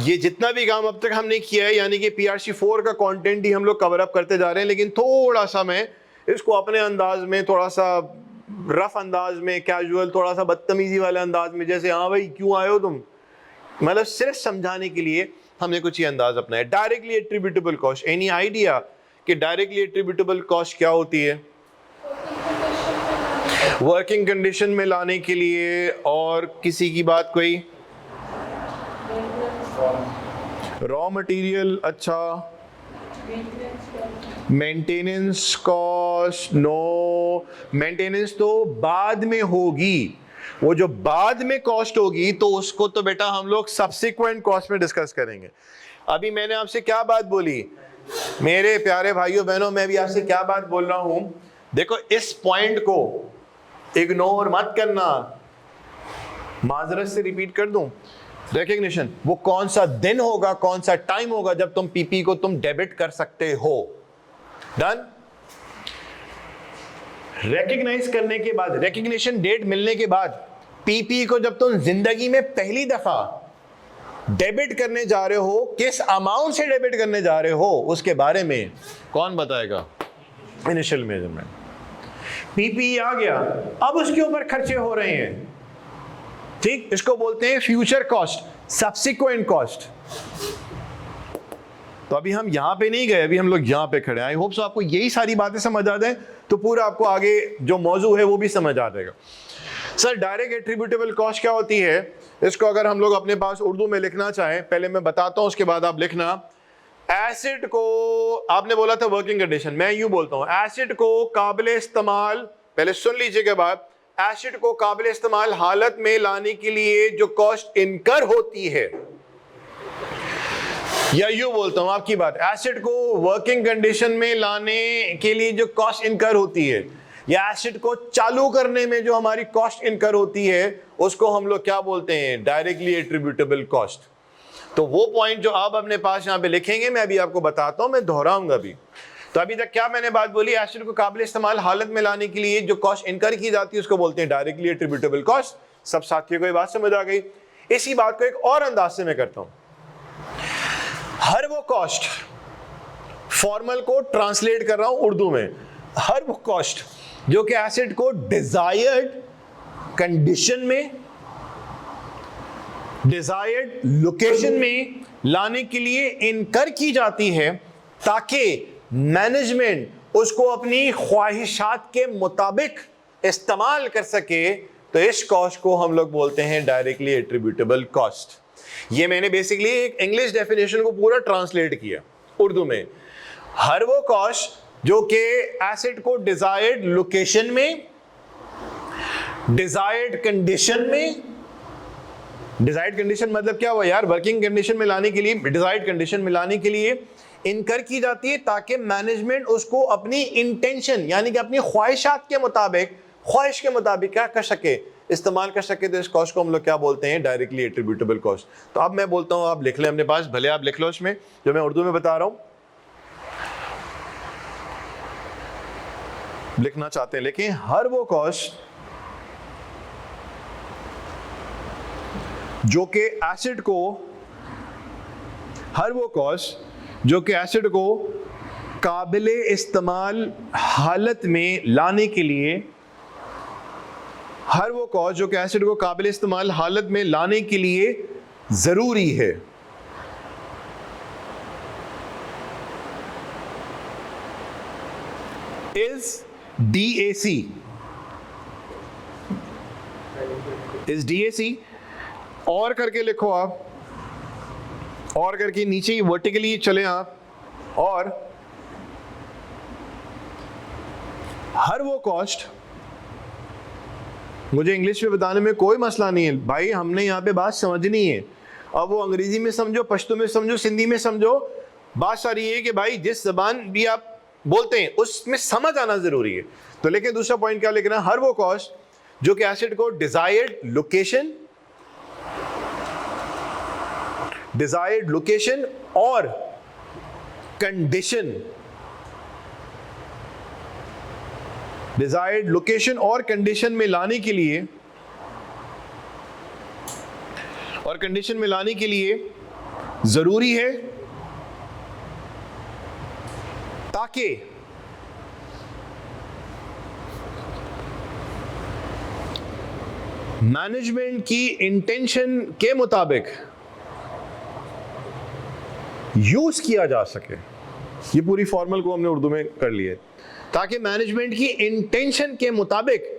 ये जितना भी काम अब तक हमने किया है, यानी कि पीआरसी 4 का कंटेंट ही हम लोग कवर अप करते जा रहे हैं, लेकिन थोड़ा सा मैं इसको अपने अंदाज में, थोड़ा सा रफ अंदाज में, कैजुअल, थोड़ा सा बदतमीजी वाले अंदाज में, जैसे हाँ भाई क्यों आए हो तुम, मतलब सिर्फ समझाने के लिए हमने कुछ ये अंदाज अपनाया। Directly attributable cost, any idea कि डायरेक्टली एट्रीब्यूटेबल कॉस्ट क्या होती है? वर्किंग कंडीशन में लाने के लिए, और किसी की बात कोई, रॉ मटेरियल, अच्छा मेंटेनेंस कॉस्ट, नो मेंटेनेंस तो बाद में होगी, वो जो बाद में कॉस्ट होगी तो उसको तो बेटा हम लोग सब्सिक्वेंट कॉस्ट में डिस्कस करेंगे। अभी मैंने आपसे क्या बात बोली मेरे प्यारे भाइयों बहनों, मैं भी आपसे क्या बात बोल रहा हूं, देखो इस पॉइंट को इग्नोर मत करना। माजरत से रिपीट कर दूं, रिकग्निशन वो कौन सा दिन होगा, कौन सा टाइम होगा जब तुम पीपी को तुम डेबिट कर सकते हो। डन। रिकग्नाइज करने के बाद, रिकग्निशन डेट मिलने के बाद पीपी को जब तुम जिंदगी में पहली दफा डेबिट करने जा रहे हो, किस अमाउंट से डेबिट करने जा रहे हो उसके बारे में कौन बताएगा? Initial measurement. पीपी आ गया, अब उसके ऊपर खर्चे हो रहे हैं, ठीक, इसको बोलते हैं फ्यूचर कॉस्ट, सब्सिक्वेंट कॉस्ट। तो अभी हम यहां पे नहीं गए, अभी हम लोग यहां पे खड़े हैं। आई होप सो आपको यही सारी बातें समझ आ जाए तो पूरा आपको आगे जो मौजू है वो भी समझ आ जाएगा। सर डायरेक्ट एट्रीब्यूटेबल कॉस्ट क्या होती है? इसको अगर हम लोग अपने पास उर्दू में लिखना चाहें, पहले मैं बताता हूं उसके बाद आप लिखना। एसिड को, आपने बोला था वर्किंग कंडीशन, मैं यूं बोलता हूं, एसिड को काबिले इस्तेमाल, पहले सुन लीजिएगा बात, एसिड को काबिले इस्तेमाल हालत में लाने के लिए जो कॉस्ट इनकर होती है, या यूं बोलता हूं आपकी बात, एसिड को वर्किंग कंडीशन में लाने के लिए जो कॉस्ट इनकर होती है, या एसिड को चालू करने में जो हमारी कॉस्ट इनकर होती है, उसको हम लोग क्या बोलते हैं? Directly attributable cost. तो वो पॉइंट जो आप अपने पास यहां पे लिखेंगे, मैं अभी आपको बताता हूं, मैं दोहराऊंगा भी। तो अभी तक क्या मैंने बात बोली? एसिड को काबिल इस्तेमाल हालत में लाने के लिए जो कॉस्ट इनकर की जाती है उसको बोलते हैं डायरेक्टली एट्रीब्यूटेबल कॉस्ट। सब साथियों को ये बात समझ आ गई? इसी बात को एक और अंदाज से मैं करता हूं। हर वो कॉस्ट, फॉर्मल को ट्रांसलेट कर रहा हूं उर्दू में, हर वो कॉस्ट जो कि एसिड को डिजायर्ड कंडीशन में, डिजायर्ड लोकेशन में लाने के लिए इनकर की जाती है ताकि मैनेजमेंट उसको अपनी ख्वाहिशात के मुताबिक इस्तेमाल कर सके, तो इस कॉस्ट को हम लोग बोलते हैं डायरेक्टली एट्रीब्यूटेबल कॉस्ट। ये मैंने बेसिकली एक इंग्लिश डेफिनेशन को पूरा ट्रांसलेट किया उर्दू में। हर वो कॉस्ट जो कि एसिड को डिजायर्ड लोकेशन में, डिजायर्ड कंडीशन में, डिजायर्ड कंडीशन मतलब क्या हुआ यार? वर्किंग कंडीशन में लाने के लिए, डिजायर्ड कंडीशन में लाने के लिए इनकर की जाती है ताकि मैनेजमेंट उसको अपनी इंटेंशन यानी कि अपनी ख्वाहिशात के मुताबिक, ख्वाहिश के मुताबिक क्या कर सके, इस्तेमाल कर सके। तो इस कॉस्ट को हम लोग क्या बोलते हैं? Directly attributable cost. तो अब मैं बोलता हूं, आप लिख लें अपने पास, भले आप लिख लो इसमें जो मैं उर्दू में बता रहा हूं, लिखना चाहते हैं लेकिन हर वो कॉस्ट जो कि एसिड को, हर वो कॉस्ट जो कि एसिड को काबिले इस्तेमाल हालत में लाने के लिए, हर वो कॉस्ट जो कि एसिड को काबिले इस्तेमाल हालत में लाने के लिए जरूरी है, इज DAC, इज DAC। और करके लिखो आप, और करके नीचे ही वर्टिकली चले आप, और हर वो कॉस्ट, मुझे इंग्लिश में बताने में कोई मसला नहीं है भाई, हमने यहां पे बात समझनी है। अब वो अंग्रेजी में समझो, पश्तो में समझो, सिंधी में समझो, बात सारी है कि भाई जिस जबान भी आप बोलते हैं उसमें समझ आना जरूरी है। तो लेकिन दूसरा पॉइंट क्या लिखना? हर वो कॉस्ट जो कि एसिड को डिजायर्ड लोकेशन, डिजायर्ड लोकेशन और कंडीशन, डिजायर्ड लोकेशन और कंडीशन में लाने के लिए, और कंडीशन में लाने के लिए जरूरी है ताकि मैनेजमेंट की इंटेंशन के मुताबिक यूज किया जा सके। ये पूरी फॉर्मल को हमने उर्दू में कर लिया है, ताकि मैनेजमेंट की इंटेंशन के मुताबिक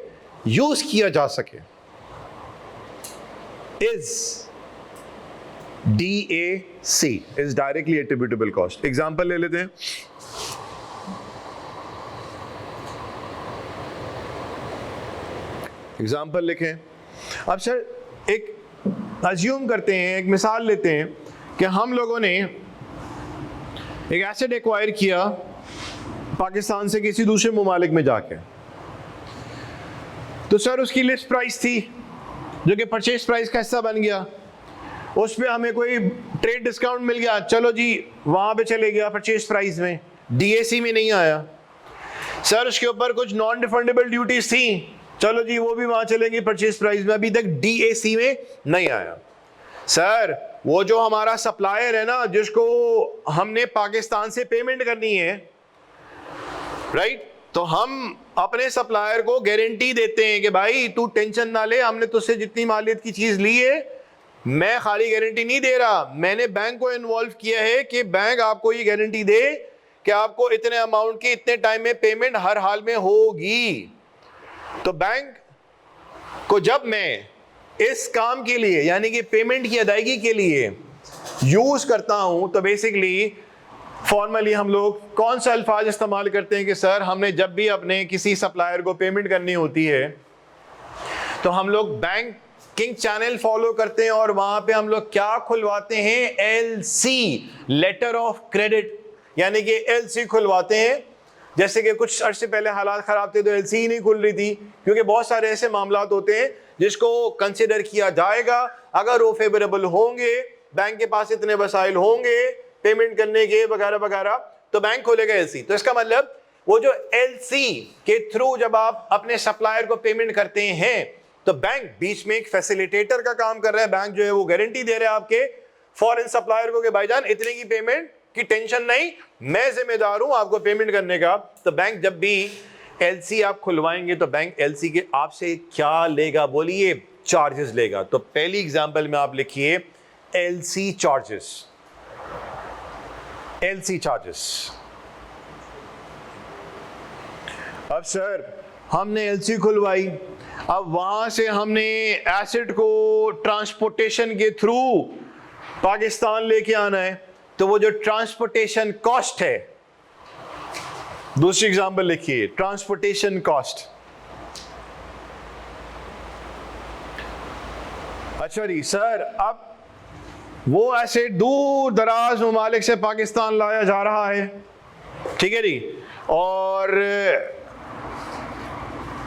यूज किया जा सके। Is DAC, is directly attributable cost. Example ले लेते हैं। एग्जाम्पल लिखें, अब सर एक अज्यूम करते हैं, एक मिसाल लेते हैं कि हम लोगों ने एक एसेट एक्वायर किया पाकिस्तान से किसी दूसरे ममालिक में जाके, तो सर उसकी लिस्ट प्राइस थी जो कि परचेज प्राइस का हिस्सा बन गया, उस पर हमें कोई ट्रेड डिस्काउंट मिल गया, चलो जी वहां पे चले गया परचेज प्राइस में, डीएसी में नहीं आया। सर उसके ऊपर कुछ नॉन रिफंडेबल ड्यूटीज थी, चलो जी वो भी वहां चलेंगी परचेज प्राइस में, अभी तक डीएसी में नहीं आया। सर वो जो हमारा सप्लायर है ना, जिसको हमने पाकिस्तान से पेमेंट करनी है, राइट, तो हम अपने सप्लायर को गारंटी देते हैं कि भाई तू टेंशन ना ले, हमने तुझसे जितनी मालियत की चीज ली है, मैं खाली गारंटी नहीं दे रहा, मैंने बैंक को इन्वॉल्व किया है कि बैंक आपको ये गारंटी दे कि आपको इतने अमाउंट की इतने टाइम में पेमेंट हर हाल में होगी। तो बैंक को जब मैं इस काम के लिए यानी कि पेमेंट की अदायगी के लिए यूज करता हूं, तो बेसिकली फॉर्मली हम लोग कौन सा अल्फाज इस्तेमाल करते हैं कि सर हमने जब भी अपने किसी सप्लायर को पेमेंट करनी होती है तो हम लोग बैंकिंग चैनल फॉलो करते हैं और वहां पे हम लोग क्या खुलवाते हैं, एलसी, लेटर ऑफ क्रेडिट, यानी कि एलसी खुलवाते हैं। जैसे कि कुछ अर्से पहले हालात खराब थे तो एलसी ही नहीं खुल रही थी, क्योंकि बहुत सारे ऐसे मामलात होते हैं जिसको कंसिडर किया जाएगा, अगर वो फेवरेबल होंगे, बैंक के पास इतने वसाइल होंगे पेमेंट करने के वगैरह वगैरह, तो बैंक खोलेगा एलसी। तो इसका मतलब वो जो एलसी के थ्रू जब आप अपने सप्लायर को पेमेंट करते हैं तो बैंक बीच में एक फैसिलिटेटर का काम कर रहा है, बैंक जो है वो गारंटी दे रहा है आपके फॉरेन सप्लायर को कि भाईजान इतने की पेमेंट की टेंशन नहीं, मैं जिम्मेदार हूं आपको पेमेंट करने का। तो बैंक जब भी एलसी आप खुलवाएंगे तो बैंक एलसी के आपसे क्या लेगा, बोलिए, चार्जेस लेगा। तो पहली एग्जांपल में आप लिखिए एलसी चार्जेस, एलसी चार्जेस। अब सर हमने एलसी खुलवाई, अब वहां से हमने एसेट को ट्रांसपोर्टेशन के थ्रू पाकिस्तान लेके आना है, तो वो जो ट्रांसपोर्टेशन कॉस्ट है, दूसरी एग्जांपल लिखिए ट्रांसपोर्टेशन कॉस्ट। अच्छा जी सर, अब वो एसेट दूर दराज ममालिक से पाकिस्तान लाया जा रहा है, ठीक है जी, और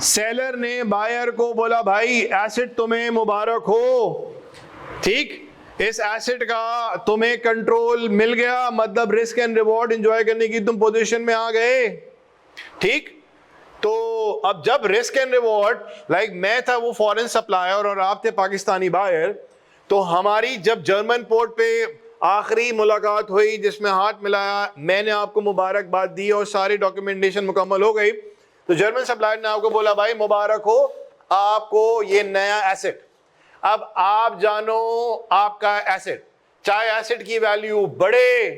सेलर ने बायर को बोला भाई एसेट तुम्हें मुबारक हो, ठीक, इस एसेट का तुम्हें कंट्रोल मिल गया, मतलब रिस्क एंड रिवॉर्ड एंजॉय करने की तुम पोजीशन में आ गए, ठीक। तो अब जब रिस्क एंड रिवॉर्ड, लाइक मैं था वो फॉरेन सप्लायर और आप थे पाकिस्तानी बायर, तो हमारी जब जर्मन पोर्ट पे आखिरी मुलाकात हुई जिसमें हाथ मिलाया, मैंने आपको मुबारकबाद दी और सारी डॉक्यूमेंटेशन मुकम्मल हो गई, तो जर्मन सप्लायर ने आपको बोला भाई मुबारक हो आपको ये नया एसेट। अब आप जानो आपका एसेट, चाहे एसेट की वैल्यू बढ़े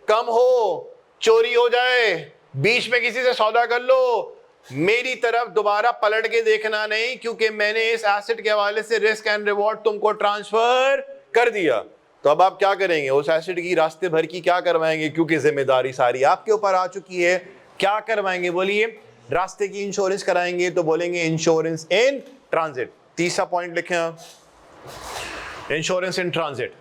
कम हो, चोरी हो जाए, बीच में किसी से सौदा कर लो, मेरी तरफ दोबारा पलट के देखना नहीं, क्योंकि मैंने इस एसेट के हवाले से रिस्क एंड रिवॉर्ड तुमको ट्रांसफर कर दिया। तो अब आप क्या करेंगे, उस एसेट की रास्ते भर की क्या करवाएंगे, क्योंकि जिम्मेदारी सारी आपके ऊपर आ चुकी है, क्या करवाएंगे बोलिए, रास्ते की इंश्योरेंस कराएंगे, तो बोलेंगे इंश्योरेंस इन ट्रांजिट। तीसरा पॉइंट लिखें आप, insurance in transit.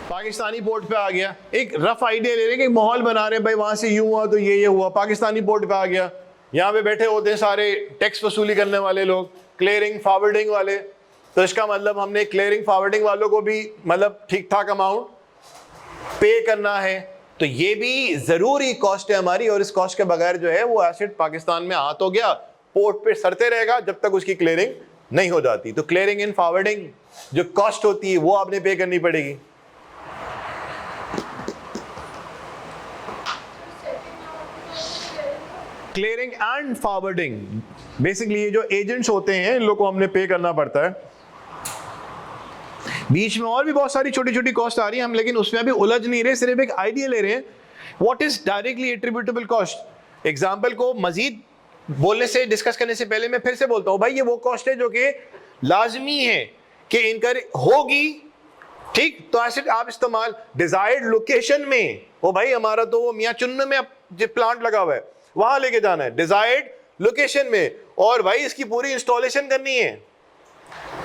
Pakistani port पे आ गया, एक रफ आइडिया ले रहे हैं, माहौल बना रहे हैं, भाई वहां से यूं हुआ तो ये हुआ, पाकिस्तानी पोर्ट पे आ गया, यहाँ पे बैठे होते हैं सारे टैक्स वसूली करने वाले लोग, क्लियरिंग फॉरवर्डिंग वाले, तो इसका मतलब हमने क्लियरिंग फॉरवर्डिंग वालों को भी मतलब ठीक ठाक अमाउंट पे करना है, तो ये भी जरूरी कॉस्ट है हमारी, और इस कॉस्ट के बगैर जो है वो एसेट पाकिस्तान में आ तो गया, पोर्ट पे सरते रहेगा जब तक उसकी क्लियरिंग नहीं हो जाती। तो क्लियरिंग इन फॉरवर्डिंग जो कॉस्ट होती है वो आपने पे करनी पड़ेगी। क्लियरिंग एंड फॉरवर्डिंग, बेसिकली ये जो एजेंट्स होते हैं इन लोगों को हमने पे करना पड़ता है। बीच में और भी बहुत सारी छोटी छोटी कॉस्ट आ रही है हम, लेकिन उसमें अभी उलझ नहीं रहे, सिर्फ एक आइडिया ले रहे हैं what is directly attributable cost. Example को मजीद बोलने से, डिस्कस करने से पहले मैं फिर से बोलता हूं, भाई ये वो कॉस्ट है जो कि लाजमी है कि इनकर होगी, ठीक। तो एसेट आप इस्तेमाल डिजायर्ड लोकेशन में हो, भाई हमारा तो वो मियां चुन्नू में प्लांट लगा हुआ है, वहां लेके जाना है डिजायर्ड लोकेशन में, और भाई इसकी पूरी इंस्टॉलेशन करनी है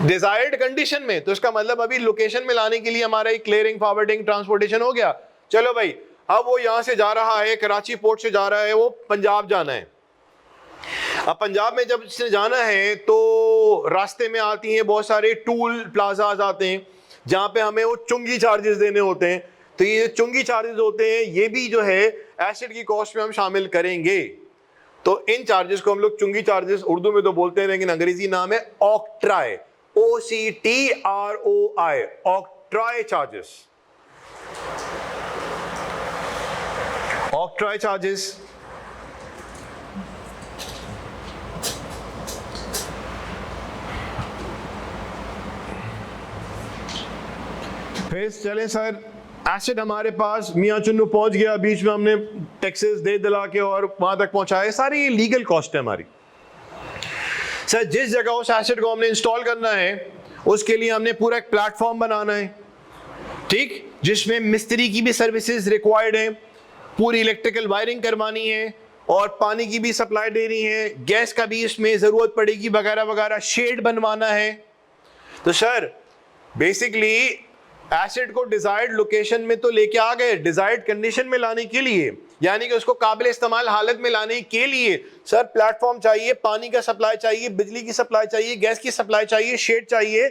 डिजायर्ड कंडीशन में। तो इसका मतलब अभी लोकेशन में लाने के लिए हमारा एक क्लियरिंग, फॉरवर्डिंग, ट्रांसपोर्टेशन हो गया। चलो भाई, अब वो यहां से जा रहा है, कराची पोर्ट से जा रहा है, वो पंजाब जाना है। अब पंजाब में जब इसने जाना है तो रास्ते में आती हैं बहुत सारे टूल प्लाजाज आते हैं जहां पे हमें वो चुंगी चार्जेस देने होते हैं। तो ये चुंगी चार्जेस होते हैं, ये भी जो है एसिड की कॉस्ट में हम शामिल करेंगे। तो इन चार्जेस को हम लोग चुंगी चार्जेस उर्दू में तो बोलते हैं, लेकिन अंग्रेजी नाम है octroi, OCTROI, octroi charges. Octroi charges फिर चले सर, एसिड हमारे पास मियां चुन्नू पहुंच गया, बीच में हमने टैक्सेस दे दिला के और वहां तक पहुंचाए, सारी ये लीगल कॉस्ट है हमारी। सर जिस जगह उस एसिड को हमने इंस्टॉल करना है उसके लिए हमने पूरा एक प्लेटफॉर्म बनाना है, ठीक, जिसमें मिस्त्री की भी सर्विसेज रिक्वायर्ड है, पूरी इलेक्ट्रिकल वायरिंग करवानी है और पानी की भी सप्लाई देनी है, गैस का भी इसमें जरूरत पड़ेगी वगैरह वगैरह, शेड बनवाना है। तो सर बेसिकली एसिड को डिजायर्ड लोकेशन में तो लेके आ गए, डिजायर्ड कंडीशन में लाने के लिए, यानी कि उसको काबिल इस्तेमाल हालत में लाने के लिए सर प्लेटफॉर्म चाहिए, पानी का सप्लाई चाहिए, बिजली की सप्लाई चाहिए, गैस की सप्लाई चाहिए, शेड चाहिए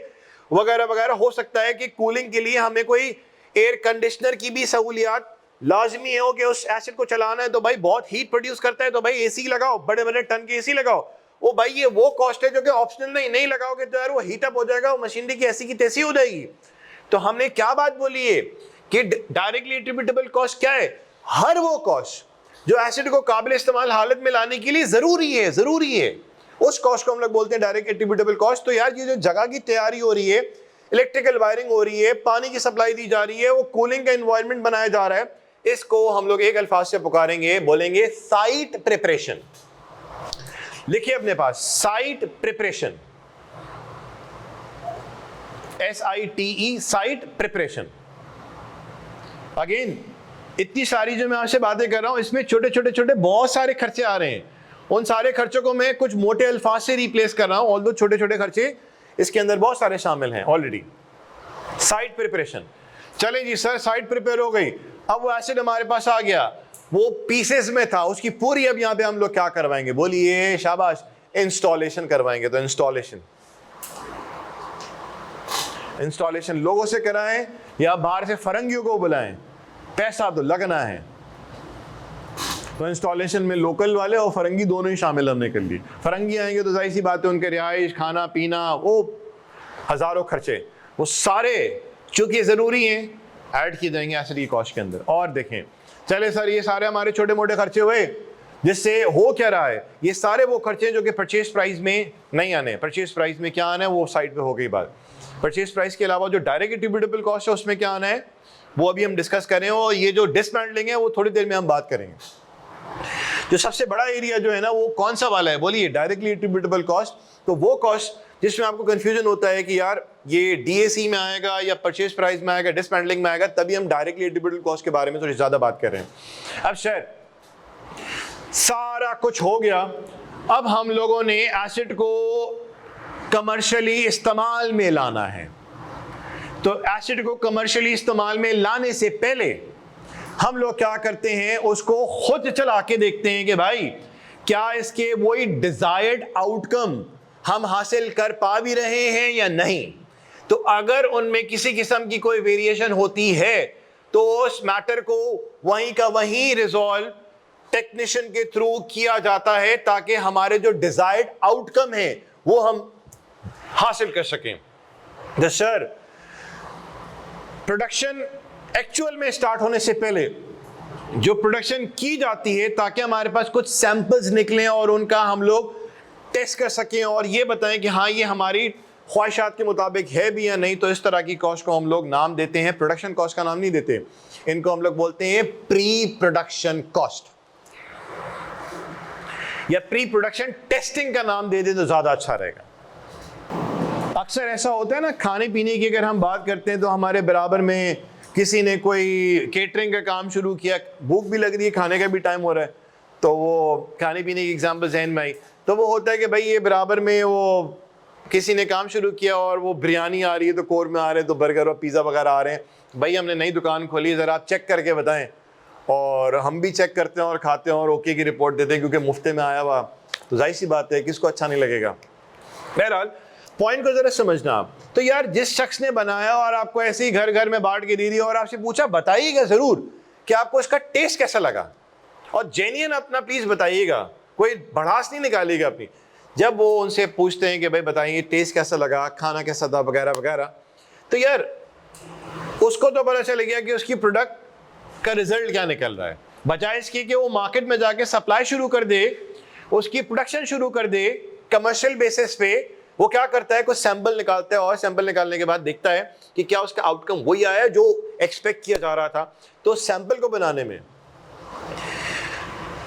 वगैरह वगैरह। हो सकता है कि कूलिंग के लिए हमें कोई एयर कंडीशनर की भी सहूलियात लाजमी हो कि उस एसिड को चलाना है तो भाई बहुत हीट प्रोड्यूस करता है तो भाई एसी लगाओ, बड़े बड़े टन के एसी लगाओ। ओ भाई ये वो कॉस्ट है जो कि ऑप्शनल नहीं लगाओगे तो यार वो हीटअप हो जाएगा, वो मशीनरी की ऐसी की तैसी हो जाएगी। तो हमने क्या बात बोली है कि डायरेक्टली एट्रिब्यूटेबल कॉस्ट क्या है, हर वो कॉस्ट जो एसिड को काबिल इस्तेमाल हालत में लाने के लिए जरूरी है, उस कॉस्ट को हम लोग बोलते हैं डायरेक्ट एट्रिब्यूटेबल कॉस्ट। तो यार ये जो जगह की तैयारी हो रही है, इलेक्ट्रिकल वायरिंग हो रही है, पानी की सप्लाई दी जा रही है, वो कूलिंग का एनवायरनमेंट बनाया जा रहा है, इसको हम लोग एक अल्फाज से पुकारेंगे, बोलेंगे साइट प्रिपरेशन। लिखिए अपने पास, site preparation, SITE, site preparation. Again इतनी सारी जो मैं आपसे बातें कर रहा हूं, इसमें छोटे छोटे बहुत सारे खर्चे आ रहे हैं। उन सारे खर्चों को मैं कुछ मोटे अल्फाज से रिप्लेस कर रहा हूं, ऑल्दो छोटे छोटे खर्चे इसके अंदर बहुत सारे शामिल हैं ऑलरेडी। साइट प्रिपरेशन, चलें जी सर, साइट प्रिपेयर हो गई, अब वो एसिड हमारे पास आ गया, वो पीसेस में था, उसकी पूरी अब यहां पे हम लोग क्या करवाएंगे, बोलिए शाबाश, इंस्टॉलेशन करवाएंगे। तो इंस्टॉलेशन लोगों से कराएं या बाहर से फरंगियों को बुलाएं, पैसा तो लगना है। तो इंस्टॉलेशन में लोकल वाले और फरंगी दोनों ही शामिल हमने कर ली। फरंगी आएंगे तो जाहिर सी बात है उनके रिहाइश, खाना पीना, वो हजारों खर्चे, वो सारे चूंकि जरूरी हैं ऐड किए जाएंगे एसिड की कॉस्ट के अंदर। और देखें, चले सर ये सारे हमारे छोटे मोटे खर्चे हुए, जिससे हो क्या रहा है, ये सारे वो खर्चे जो कि परचेज प्राइस में नहीं आने, परचेज प्राइस में क्या आना है वो साइड पे हो गई बात। परचेज प्राइस के अलावा जो डायरेक्ट एट्रिब्यूटेबल कॉस्ट है उसमें क्या आना है वो अभी हम डिस्कस करें, और ये जो डिसमेंटलिंग है वो थोड़ी देर में हम बात करेंगे। जो सबसे बड़ा एरिया जो है ना वो कौन सा वाला है, बोलिए डायरेक्टली एट्रिब्यूटेबल कॉस्ट। तो वो कॉस्ट जिसमें आपको कंफ्यूजन होता है कि यार ये डीएसी में आएगा या परचेज प्राइस में आएगा, डिसमेंटलिंग में आएगा, तभी हम डायरेक्टली एट्रिब्यूटेबल कॉस्ट के बारे में थोड़ी ज्यादा बात कर रहे हैं। अब सर सारा कुछ हो गया, अब हम लोगों ने एसिड को कमर्शियली इस्तेमाल में लाना है। तो एसिड को कमर्शियली इस्तेमाल में लाने से पहले हम लोग क्या करते हैं, उसको खुद चला के देखते हैं कि भाई क्या इसके वही डिजायर्ड आउटकम हम हासिल कर पा भी रहे हैं या नहीं। तो अगर उनमें किसी किस्म की कोई वेरिएशन होती है तो उस मैटर को वहीं का वहीं रिजॉल्व टेक्नीशियन के थ्रू किया जाता है, ताकि हमारे जो डिजायर्ड आउटकम है वो हम हासिल कर सकें। सर प्रोडक्शन एक्चुअल में स्टार्ट होने से पहले जो प्रोडक्शन की जाती है, ताकि हमारे पास कुछ सैंपल्स निकलें और उनका हम लोग टेस्ट कर सकें और ये बताएं कि हाँ ये हमारी ख्वाहिशात के मुताबिक है भी या नहीं। तो इस तरह की कॉस्ट को हम लोग नाम देते हैं, प्रोडक्शन कॉस्ट का नाम नहीं देते, इनको हम लोग बोलते हैं प्री प्रोडक्शन कॉस्ट, या प्री प्रोडक्शन टेस्टिंग का नाम दे दें तो ज्यादा अच्छा रहेगा। अक्सर ऐसा होता है ना, खाने पीने की अगर हम बात करते हैं तो हमारे बराबर में किसी ने कोई केटरिंग का काम शुरू किया, भूख भी लग रही है, खाने का भी टाइम हो रहा है, तो वो खाने पीने की एग्जाम्पल जहन में आई, तो वो होता है कि भाई ये बराबर में वो किसी ने काम शुरू किया और वो बिरयानी आ रही है तो कोरमा आ रहे हैं, तो बर्गर और पिज़्ज़ा वगैरह आ रहे हैं, भाई हमने नई दुकान खोली है, ज़रा आप चेक करके बताएं। और हम भी चेक करते हैं और खाते हैं और ओके की रिपोर्ट देते हैं, क्योंकि मुफ्ते में आया हुआ, तो जाहिर सी बात है किसको अच्छा नहीं लगेगा। बहरहाल पॉइंट को ज़रा समझना आप। तो यार जिस शख्स ने बनाया और आपको ऐसे ही घर घर में बांट के दे दिया और आपसे पूछा बताइएगा ज़रूर कि आपको इसका टेस्ट कैसा लगा, और जेन्युइन अपना प्लीज़ बताइएगा, कोई भड़ास नहीं निकालिएगा अपनी। जब वो उनसे पूछते हैं कि भाई बताइए टेस्ट कैसा लगा, खाना कैसा था वगैरह वगैरह, तो यार उसको तो पता चल गया कि उसकी प्रोडक्ट का रिजल्ट क्या निकल रहा है, बजाय इसके कि वो मार्केट में जाके सप्लाई शुरू कर दे, उसकी प्रोडक्शन शुरू कर दे कमर्शियल बेसिस पे। वो क्या करता है, कुछ सैंपल निकालता है और सैंपल निकालने के बाद देखता है कि क्या उसका आउटकम वही आया जो एक्सपेक्ट किया जा रहा था। तो सैंपल को बनाने में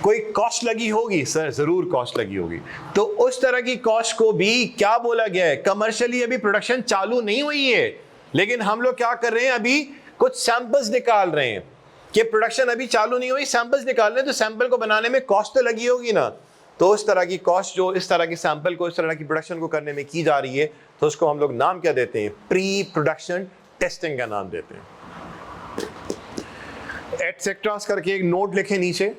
कोई कॉस्ट लगी होगी सर, जरूर कॉस्ट लगी होगी। तो उस तरह की कॉस्ट को भी क्या बोला गया है, कमर्शियली अभी प्रोडक्शन चालू नहीं हुई है, लेकिन हम लोग क्या कर रहे हैं, अभी कुछ सैंपल्स निकाल रहे हैं कि प्रोडक्शन अभी चालू नहीं हुई, सैंपल्स निकाल रहे हैं, तो सैंपल को बनाने में कॉस्ट तो लगी होगी ना। तो उस तरह की कॉस्ट जो इस तरह की सैंपल को, इस तरह की प्रोडक्शन को करने में की जा रही है, तो उसको हम लोग नाम क्या देते हैं, प्री प्रोडक्शन टेस्टिंग का नाम देते हैं। एटसेट्रास करके एक नोट लिखें नीचे,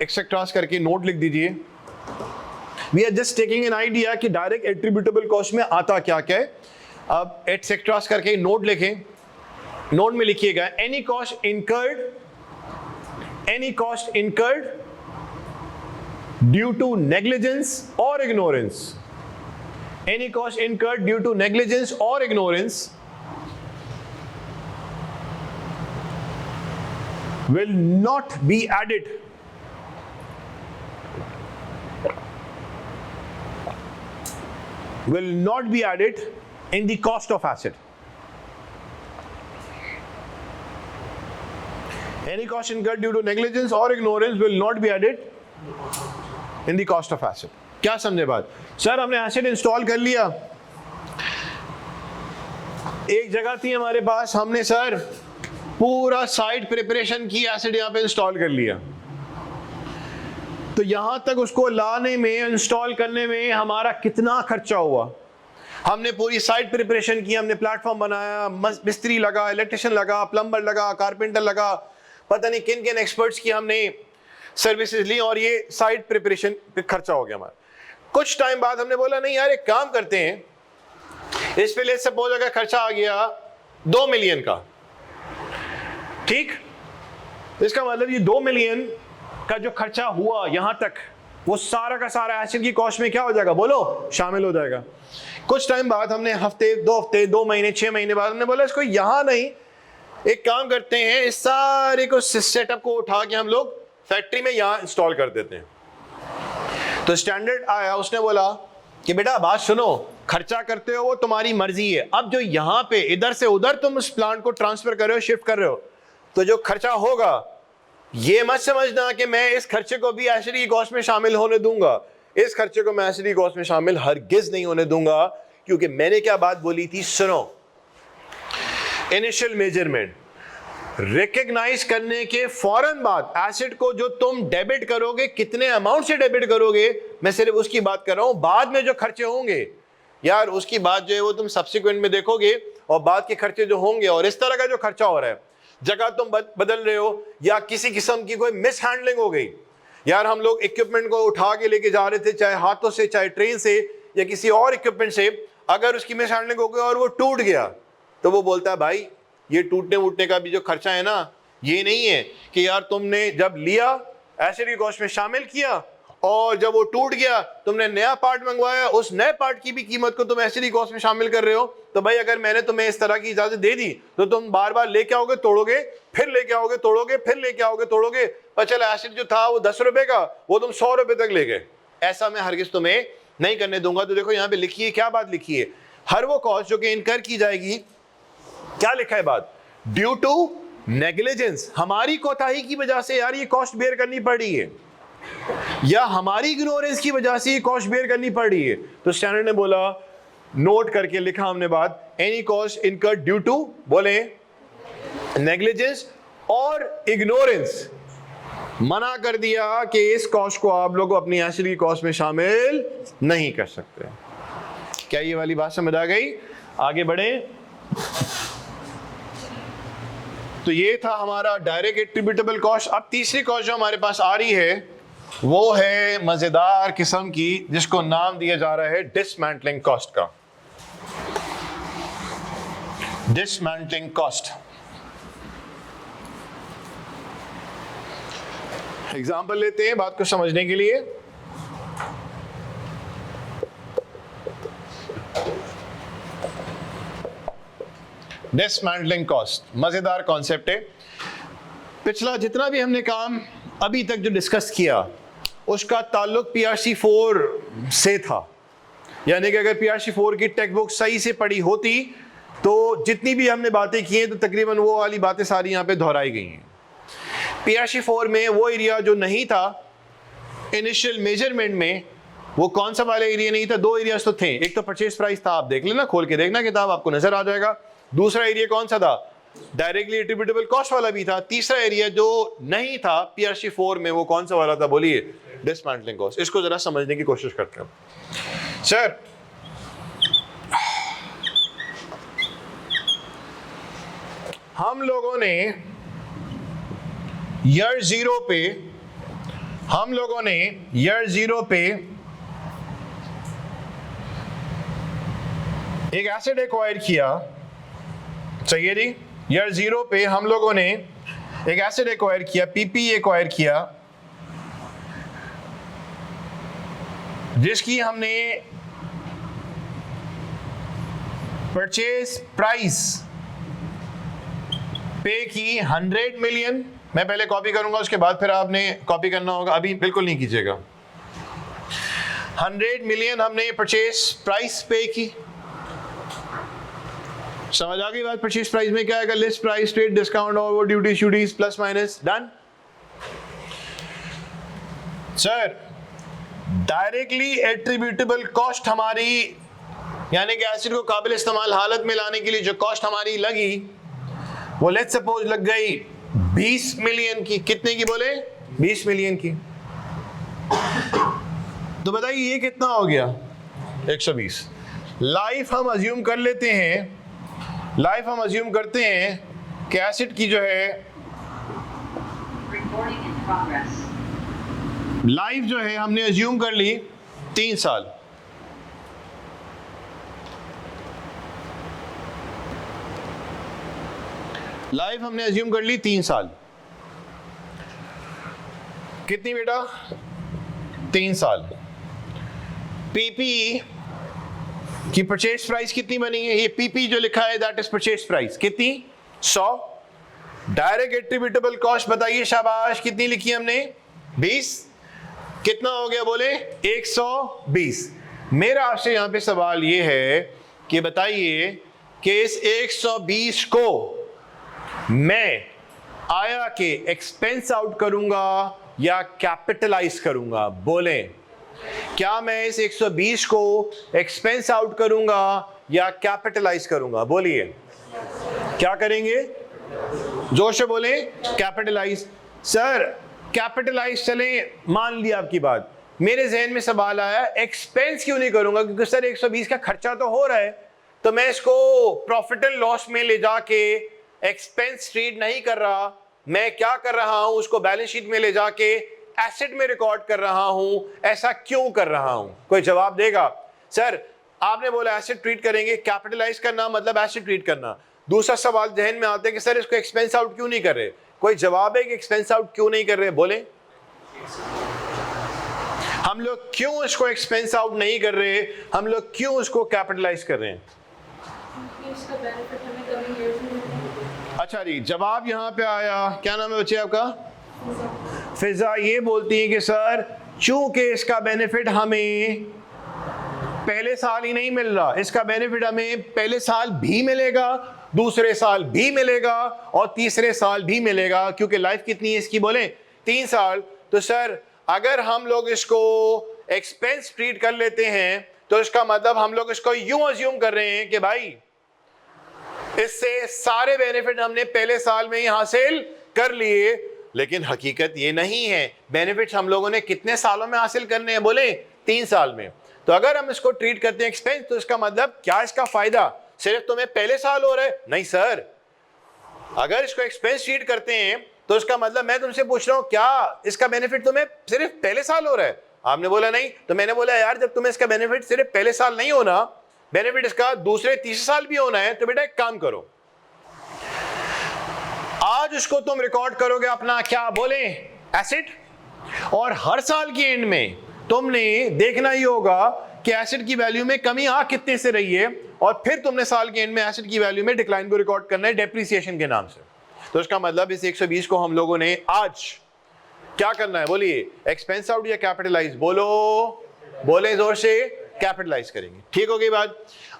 एक्सेट्रास करके नोट लिख दीजिए। We are just taking an idea कि डायरेक्ट एट्रीब्यूटेबल कॉस्ट में आता क्या क्या है। अब एटसेट्रास करके नोट लिखें, नोट में लिखिएगा any cost incurred due to negligence और ignorance, any cost incurred due to negligence और ignorance will not be added in the cost of asset. Any cost incurred due to negligence or ignorance will not be added in the cost of asset. क्या समझे बात? Sir हमने acid install कर लिया, एक जगह थी हमारे पास, हमने सर पूरा साइट प्रिपरेशन की, एसिड यहां पे इंस्टॉल कर लिया, तो यहां तक उसको लाने में, इंस्टॉल करने में हमारा कितना खर्चा हुआ। हमने पूरी साइट प्रिपरेशन की, हमने प्लेटफॉर्म बनाया, मिस्त्री लगा, इलेक्ट्रिशियन लगा, प्लम्बर लगा, कारपेंटर लगा, पता नहीं किन किन एक्सपर्ट्स की हमने सर्विसेज ली, और ये साइट प्रिपरेशन पे खर्चा हो गया हमारा। कुछ टाइम बाद हमने बोला नहीं यार एक काम करते हैं, इस पे लेट्स सपोज अगर खर्चा आ गया 2 मिलियन का, ठीक, इसका मतलब ये 2 मिलियन का जो खर्चा हुआ यहां तक, वो सारा का सारा एसिड की कॉस्ट में क्या हो जाएगा, बोलो, शामिल हो जाएगा। कुछ टाइम बाद हमने हफ्ते, 2 महीने, 6 महीने बाद हमने बोला इसको यहां नहीं, एक काम करते हैं, इस सारे को सेटअप को उठा के हम लोग फैक्ट्री में यहां इंस्टॉल कर देते हैं। तो स्टैंडर्ड आया, उसने बोला कि बेटा बात सुनो, खर्चा करते हो वो तुम्हारी मर्जी है, अब जो यहां पे इधर से उधर तुम उस प्लांट को ट्रांसफर कर रहे हो, शिफ्ट कर रहे हो, तो जो खर्चा होगा ये मत समझना कि मैं इस खर्चे को भी एसिड की कॉस्ट में शामिल होने दूंगा। इस खर्चे को मैं एसिड की कॉस्ट में शामिल हरगिज नहीं होने दूंगा, क्योंकि मैंने क्या बात बोली थी, सुनो, इनिशियल मेजरमेंट रिकॉग्नाइज करने के फौरन बाद एसिड को जो तुम डेबिट करोगे, कितने अमाउंट से डेबिट करोगे, मैं सिर्फ उसकी बात कर रहा हूं। बाद में जो खर्चे होंगे यार, उसकी बात जो है वो तुम सब्सिक्वेंट में देखोगे, और बाद के खर्चे जो होंगे, और इस तरह का जो खर्चा हो रहा है, जगह तुम बदल रहे हो या किसी किस्म की कोई मिस हैंडलिंग हो गई, यार हम लोग इक्विपमेंट को उठा के लेके जा रहे थे, चाहे हाथों से, चाहे ट्रेन से, या किसी और इक्विपमेंट से, अगर उसकी मिस हैंडलिंग हो गई और वो टूट गया, तो वो बोलता है भाई ये टूटने वूटने का भी जो खर्चा है ना, ये नहीं है कि यार तुमने जब लिया एसिड की कॉस्ट में शामिल किया, और जब वो टूट गया तुमने नया पार्ट मंगवाया, उस नए पार्ट की भी कीमत को तुम एसिड की कॉस्ट में शामिल कर रहे हो। तो भाई अगर मैंने तुम्हें इस तरह की इजाजत दे दी, तो तुम बार बार लेके आओगे, तोड़ोगे, फिर लेके आओगे, तोड़ोगे, फिर लेके आओगे, तोड़ोगे, पर चला एसिड जो था वो 10 रुपए का, वो तुम 100 रुपए तक ले गए। ऐसा मैं हरगिज तुम्हें नहीं करने दूंगा। तो देखो यहाँ पे लिखी है, क्या बात लिखी है, हर वो कॉस्ट जो कि इनकर की जाएगी, क्या लिखा है बात, ड्यू टू नेग्लिजेंस, हमारी कोताही की वजह से यार ये कॉस्ट बेयर करनी पड़ रही है, या हमारी इग्नोरेंस की वजह से ये कॉस्ट बेयर करनी पड़ रही है। तो स्टैंडर्ड ने बोला, नोट करके लिखा हमने बात, any cost incurred due to, बोले, नेग्लिजेंस और इग्नोरेंस मना कर दिया कि इस कॉस्ट को आप लोग अपनी एसिड की कॉस्ट में शामिल नहीं कर सकते। क्या ये वाली बात समझ आ गई? आगे बढ़े। तो ये था हमारा डायरेक्ट एट्रीब्यूटेबल कॉस्ट। अब तीसरी कॉस्ट जो हमारे पास आ रही है वो है मजेदार किस्म की, जिसको नाम दिया जा रहा है डिसमेंटलिंग कॉस्ट का। Dismantling cost. एग्जाम्पल लेते हैं बात को समझने के लिए। डिसमेंटलिंग कॉस्ट मजेदार कॉन्सेप्ट है। पिछला जितना भी हमने काम अभी तक जो डिस्कस किया उसका ताल्लुक PRC4 से था, यानी कि अगर PRC4 की टेक्स्ट बुक सही से पढ़ी होती तो जितनी भी हमने बातें की हैं तो तकरीबन वो वाली बातें सारी यहाँ पे दोहराई गई हैं। PRC4 में वो एरिया जो नहीं था इनिशियल मेजरमेंट में, वो कौन सा वाला एरिया नहीं था? दो एरियाज तो थे। एक तो परचेज प्राइस था, आप देख लेना, खोल के देखना किताब, आपको नजर आ जाएगा। दूसरा एरिया कौन सा था? डायरेक्टली एट्रीब्यूटेबल कॉस्ट वाला भी था। तीसरा एरिया जो नहीं था PRC4 में वो कौन सा वाला था? बोलिए, डिसमेंटलिंग कॉस्ट। इसको जरा समझने की कोशिश करते हैं। सर हम लोगों ने ईयर जीरो पे एक एसेट एक्वायर किया, चाहिए जी। ईयर जीरो पे हम लोगों ने एक एसेट एक्वायर किया, PP एक्वायर किया, जिसकी हमने परचेज प्राइस पे की 100 मिलियन। मैं पहले कॉपी करूंगा, उसके बाद फिर आपने कॉपी करना होगा, अभी बिल्कुल नहीं कीजिएगा। 100 मिलियन हमने परचेज प्राइस पे की। समझ आ गई बात? परचेज प्राइस में क्या आएगा? लिस्ट प्राइस, ट्रेड डिस्काउंट और वो duties plus minus, done. Sir directly attributable cost हमारी, यानी कि एसिड को काबिल इस्तेमाल हालत में लाने के लिए जो कॉस्ट हमारी लगी वो लेट्स सपोज लग गई 20 मिलियन की। कितने की बोले? 20 मिलियन की। तो बताइए ये कितना हो गया? 120। लाइफ हम अज्यूम कर लेते हैं, कि एसिड की जो है लाइफ जो है हमने अज्यूम कर ली 3 साल। लाइफ हमने अज्यूम कर ली 3 साल। कितनी बेटा? 3 साल। PP की परचेज प्राइस कितनी बनी है? ये PP जो लिखा है दैट इज परचेज प्राइस। कितनी? 100। डायरेक्ट एट्रीब्यूटेबल कॉस्ट बताइए, शाबाश, कितनी लिखी हमने? 20। कितना हो गया बोले? 120। मेरा आपसे यहां पे सवाल ये है कि बताइए कि इस 120 को मैं आया के एक्सपेंस आउट करूंगा या कैपिटलाइज करूंगा? बोले, क्या मैं इस 120 को एक्सपेंस आउट करूंगा या कैपिटलाइज करूंगा? बोलिए, क्या करेंगे? जोर से बोले, कैपिटलाइज। सर कैपिटलाइज चले, मान लिया आपकी बात। मेरे जहन में सवाल आया एक्सपेंस क्यों नहीं करूंगा? क्योंकि सर 120 का खर्चा तो हो रहा है, तो मैं इसको प्रॉफिट एंड लॉस में ले जाके एक्सपेंस ट्रीट नहीं कर रहा। मैं क्या कर रहा हूं? उसको बैलेंस शीट में ले जाके एसेट में रिकॉर्ड कर रहा हूं। ऐसा क्यों कर रहा हूं? कोई जवाब देगा? सर आपने बोला एसेट ट्रीट करेंगे, कैपिटलाइज करना मतलब एसेट ट्रीट करना। दूसरा सवाल जहन में आता है कि सर इसको एक्सपेंस आउट क्यों नहीं कर रहे? कोई जवाब है कि एक्सपेंस आउट क्यों नहीं कर रहे? बोले, हम लोग क्यों इसको एक्सपेंस आउट नहीं कर रहे? हम लोग क्यों इसको कैपिटलाइज कर रहे हैं? अच्छा जी, जवाब यहां पे आया। क्या नाम है बच्चे आपका? फिजा। ये बोलती है कि सर चूंकि इसका बेनिफिट हमें पहले साल ही नहीं मिल रहा, इसका बेनिफिट हमें पहले साल भी मिलेगा, दूसरे साल भी मिलेगा और तीसरे साल भी मिलेगा, क्योंकि लाइफ कितनी है इसकी? बोले 3 साल। तो सर अगर हम लोग इसको एक्सपेंस ट्रीट कर लेते हैं तो इसका मतलब हम लोग इसको यूं अज्यूम कर रहे हैं कि भाई इससे सारे बेनिफिट हमने पहले साल में ही हासिल कर लिए, लेकिन हकीकत ये नहीं है। बेनिफिट्स हम लोगों ने कितने सालों में हासिल करने हैं? बोले 3 साल में। तो अगर हम इसको ट्रीट करते हैं एक्सपेंस, तो इसका मतलब क्या, इसका फायदा सिर्फ तुम्हें पहले साल हो रहा है? नहीं सर, अगर इसको एक्सपेंस ट्रीट करते हैं तो इसका मतलब मैं तुमसे पूछ रहा हूं क्या इसका बेनिफिट तुम्हें सिर्फ पहले साल हो रहा है? आपने बोला नहीं। तो मैंने बोला यार, जब तुम्हें इसका बेनिफिट सिर्फ पहले साल नहीं होना, बेनिफिट इसका दूसरे तीसरे साल भी होना है, तो बेटा एक काम करो, आज उसको तुम रिकॉर्ड करोगे अपना क्या बोले एसेट, और हर साल के एंड में तुमने देखना ही होगा कि एसेट की वैल्यू में कमी आ कितने से रही है, और फिर तुमने साल के एंड में एसेट की वैल्यू में डिक्लाइन को रिकॉर्ड करना है डेप्रिसिएशन के नाम से। तो इसका मतलब इस 120 को हम लोगों ने आज क्या करना है? बोलिए, एक्सपेंस आउट या कैपिटलाइज? बोलो, बोले जोर से, कैपिटलाइज करेंगे। ठीक हो गई बात?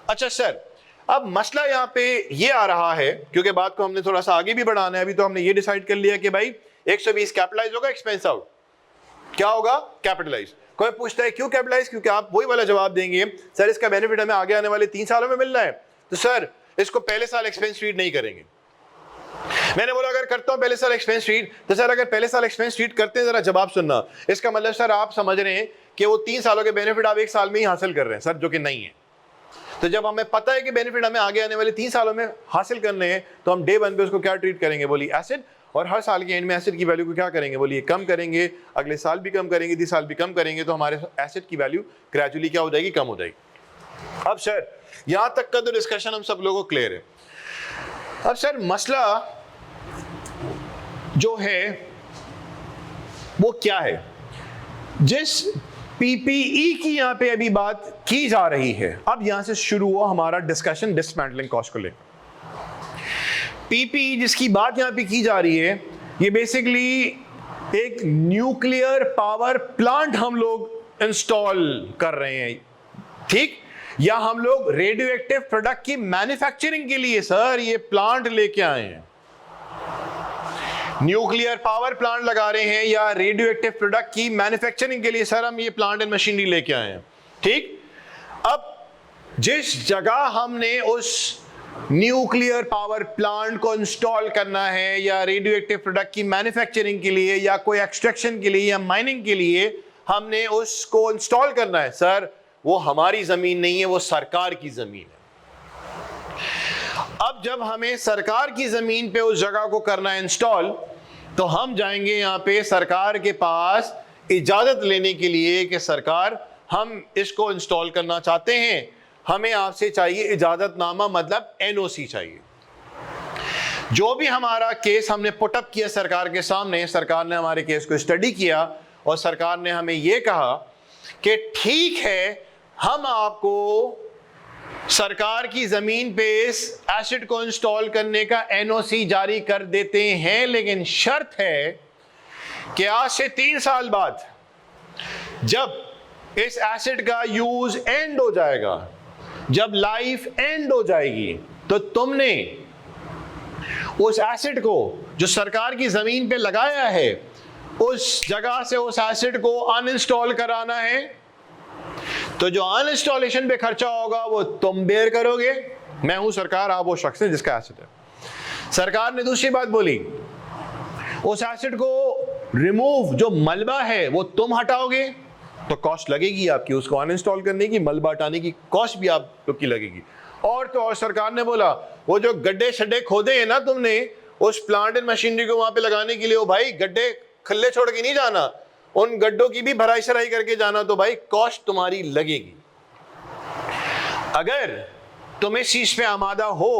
अच्छा सर, अब मसला यहाँ पे ये आ रहा है, क्योंकि बात को हमने थोड़ा सा आगे भी बढ़ाना है। अभी तो हमने ये डिसाइड कर लिया कि भाई 120 कैपिटलाइज होगा, एक्सपेंस आउट क्या होगा? कैपिटलाइज। कोई पूछता है क्यों कैपिटलाइज? क्योंकि आप वही वाला जवाब देंगे, सर इसका बेनिफिट हमें आगे आने वाले 3 सालों में मिल रहा है, तो सर इसको पहले साल एक्सपेंस ट्रीट नहीं करेंगे। मैंने बोला अगर करता हूं पहले साल एक्सपेंस ट्रीट, तो सर अगर पहले साल एक्सपेंस ट्रीट करते हैं, जरा जवाब सुनना, इसका मतलब सर आप समझ रहे हैं कि वो 3 सालों के बेनिफिट आप 1 साल में ही हासिल कर रहे हैं सर, जो कि नहीं है। तो जब हमें पता है कि बेनिफिट हमें आगे आने वाले 3 सालों में हासिल करने हैं, तो हम डे 1 पे उसको क्या ट्रीट करेंगे? बोलिए एसेट। और हर साल के एंड में एसेट की वैल्यू को क्या करेंगे? बोलिए कम करेंगे, अगले साल भी कम करेंगे, 2 साल भी कम करेंगे, तो हमारे एसेट की वैल्यू ग्रेजुअली क्या हो जाएगी? कम हो जाएगी। अब सर यहां तक का तो डिस्कशन हम सब लोगों को क्लियर है। अब सर मसला जो है वो क्या है? जिस पीपीई की यहां पे अभी बात की जा रही है, अब यहां से शुरू हुआ हमारा डिस्कशन डिसमेंटलिंग कॉस्ट को लेकर। पीपीई जिसकी बात यहां पे की जा रही है, ये बेसिकली एक न्यूक्लियर पावर प्लांट हम लोग इंस्टॉल कर रहे हैं, ठीक? या हम लोग रेडियो एक्टिव प्रोडक्ट की मैन्युफैक्चरिंग के लिए सर ये प्लांट लेके आए हैं। न्यूक्लियर पावर प्लांट लगा रहे हैं या रेडियो एक्टिव प्रोडक्ट की मैन्युफैक्चरिंग के लिए सर हम ये प्लांट एंड मशीनरी लेके आए हैं, ठीक? अब जिस जगह हमने उस न्यूक्लियर पावर प्लांट को इंस्टॉल करना है, या रेडियो एक्टिव प्रोडक्ट की मैन्युफैक्चरिंग के लिए, या कोई एक्सट्रैक्शन के लिए, या माइनिंग के लिए हमने उसको इंस्टॉल करना है, सर वो हमारी जमीन नहीं है, वो सरकार की जमीन है। अब जब हमें सरकार की जमीन पे उस जगह को करना है इंस्टॉल, तो हम जाएंगे यहां पे सरकार के पास इजाजत लेने के लिए कि सरकार हम इसको इंस्टॉल करना चाहते हैं, हमें आपसे चाहिए इजाजतनामा, मतलब एनओसी चाहिए। जो भी हमारा केस हमने पुटअप किया सरकार के सामने, सरकार ने हमारे केस को स्टडी किया और सरकार ने हमें यह कहा कि ठीक है, हम आपको सरकार की जमीन पे इस एसिड को इंस्टॉल करने का एनओसी जारी कर देते हैं, लेकिन शर्त है कि आज से 3 साल बाद जब इस एसिड का यूज एंड हो जाएगा, जब लाइफ एंड हो जाएगी, तो तुमने उस एसिड को जो सरकार की जमीन पे लगाया है, उस जगह से उस एसिड को अनइंस्टॉल कराना है। तो जो अनइंस्टॉलेशन पे खर्चा होगा वो तुम बेयर करोगे। मैं हूं सरकार, आप वो शख्स है जिसका एसिड है। सरकार ने दूसरी बात बोली, उस एसिड को रिमूव, जो मलबा है वो तुम हटाओगे, तो कॉस्ट लगेगी आपकी उसको अनइंस्टॉल करने की, मलबा हटाने की कॉस्ट भी आप लोग की लगेगी। और तो और सरकार ने बोला, वो जो गड्ढे शड्डे खोदे हैं ना तुमने उस प्लांट एंड मशीनरी को वहां पे लगाने के लिए, वो भाई गड्ढे खुले छोड़ के नहीं जाना, उन गड्ढों की भी भराई शराई करके जाना, तो भाई कॉस्ट तुम्हारी लगेगी। अगर तुम इस चीज पे आमादा हो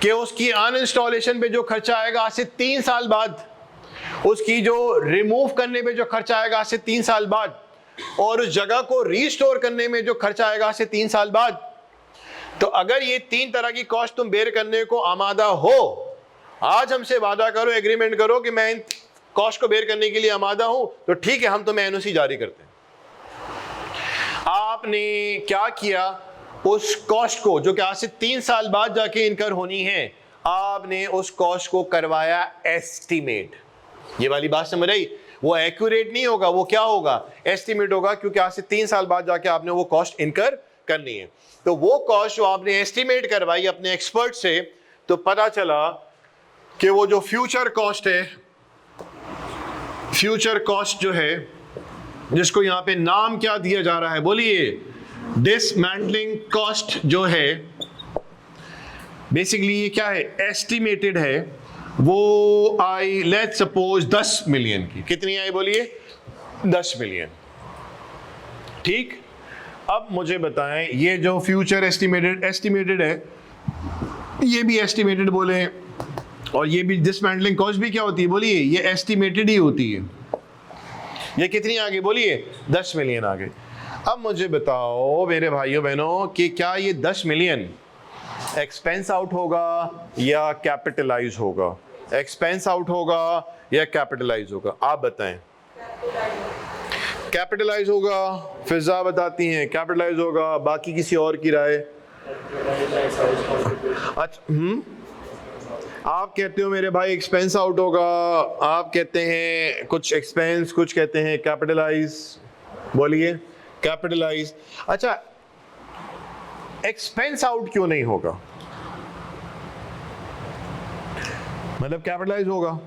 कि उसकी अनइंस्टॉलेशन पे जो खर्चा आएगा आज से 3 साल बाद, उसकी जो रिमूव करने पे जो खर्चा आएगा आज से 3 साल बाद, और उस जगह को रीस्टोर करने में जो खर्चा आएगा आज से 3 साल बाद, तो अगर ये 3 तरह की कॉस्ट तुम बेयर करने को आमादा हो, आज हमसे वादा करो, एग्रीमेंट करो कि मैं इन कॉस्ट को बेयर करने के लिए आमादा हूं, तो ठीक है, हम तुम्हें एनओसी जारी करते हैं। आपने क्या किया? उस कॉस्ट को जो कि आज से 3 साल बाद जाके इनकर होनी है, आपने उस कॉस्ट को करवाया एस्टीमेट। ये वाली बात समझ आई? वो एक्यूरेट नहीं होगा, वो क्या होगा? एस्टीमेट होगा, क्योंकि आज से 3 साल बाद जाके आपने वो कॉस्ट इनकर करनी है। तो वो कॉस्ट जो आपने एस्टीमेट करवाई अपने एक्सपर्ट से, तो पता चला कि वो जो फ्यूचर कॉस्ट है फ्यूचर कॉस्ट जो है, जिसको यहां पे नाम क्या दिया जा रहा है, बोलिए डिसमेंटलिंग कॉस्ट जो है, बेसिकली ये क्या है, एस्टिमेटेड है, वो आई लेट्स सपोज 10 मिलियन की। कितनी आई बोलिए? 10 मिलियन। ठीक, अब मुझे बताएं, ये जो फ्यूचर एस्टिमेटेड है, ये भी एस्टिमेटेड बोले, और ये भी डिसमेंटलिंग कॉस्ट भी क्या होती है बोलिए, ये एस्टिमेटेड ही होती है। ये कितनी आ गई बोलिए? 10 मिलियन आ गई। अब मुझे बताओ मेरे भाइयों बहनों कि क्या ये 10 मिलियन एक्सपेंस आउट होगा या कैपिटलाइज होगा? एक्सपेंस आउट होगा या कैपिटलाइज होगा? आप बताएं। कैपिटलाइज होगा, फिजा बताती हैं कैपिटलाइज होगा, बाकी किसी और की राय? अच्छा, आप कहते हो मेरे भाई एक्सपेंस आउट होगा, आप कहते हैं कुछ एक्सपेंस, कुछ कहते हैं कैपिटलाइज। बोलिए कैपिटलाइज। अच्छा, एक्सपेंस आउट क्यों नहीं होगा? मतलब कैपिटलाइज होगा,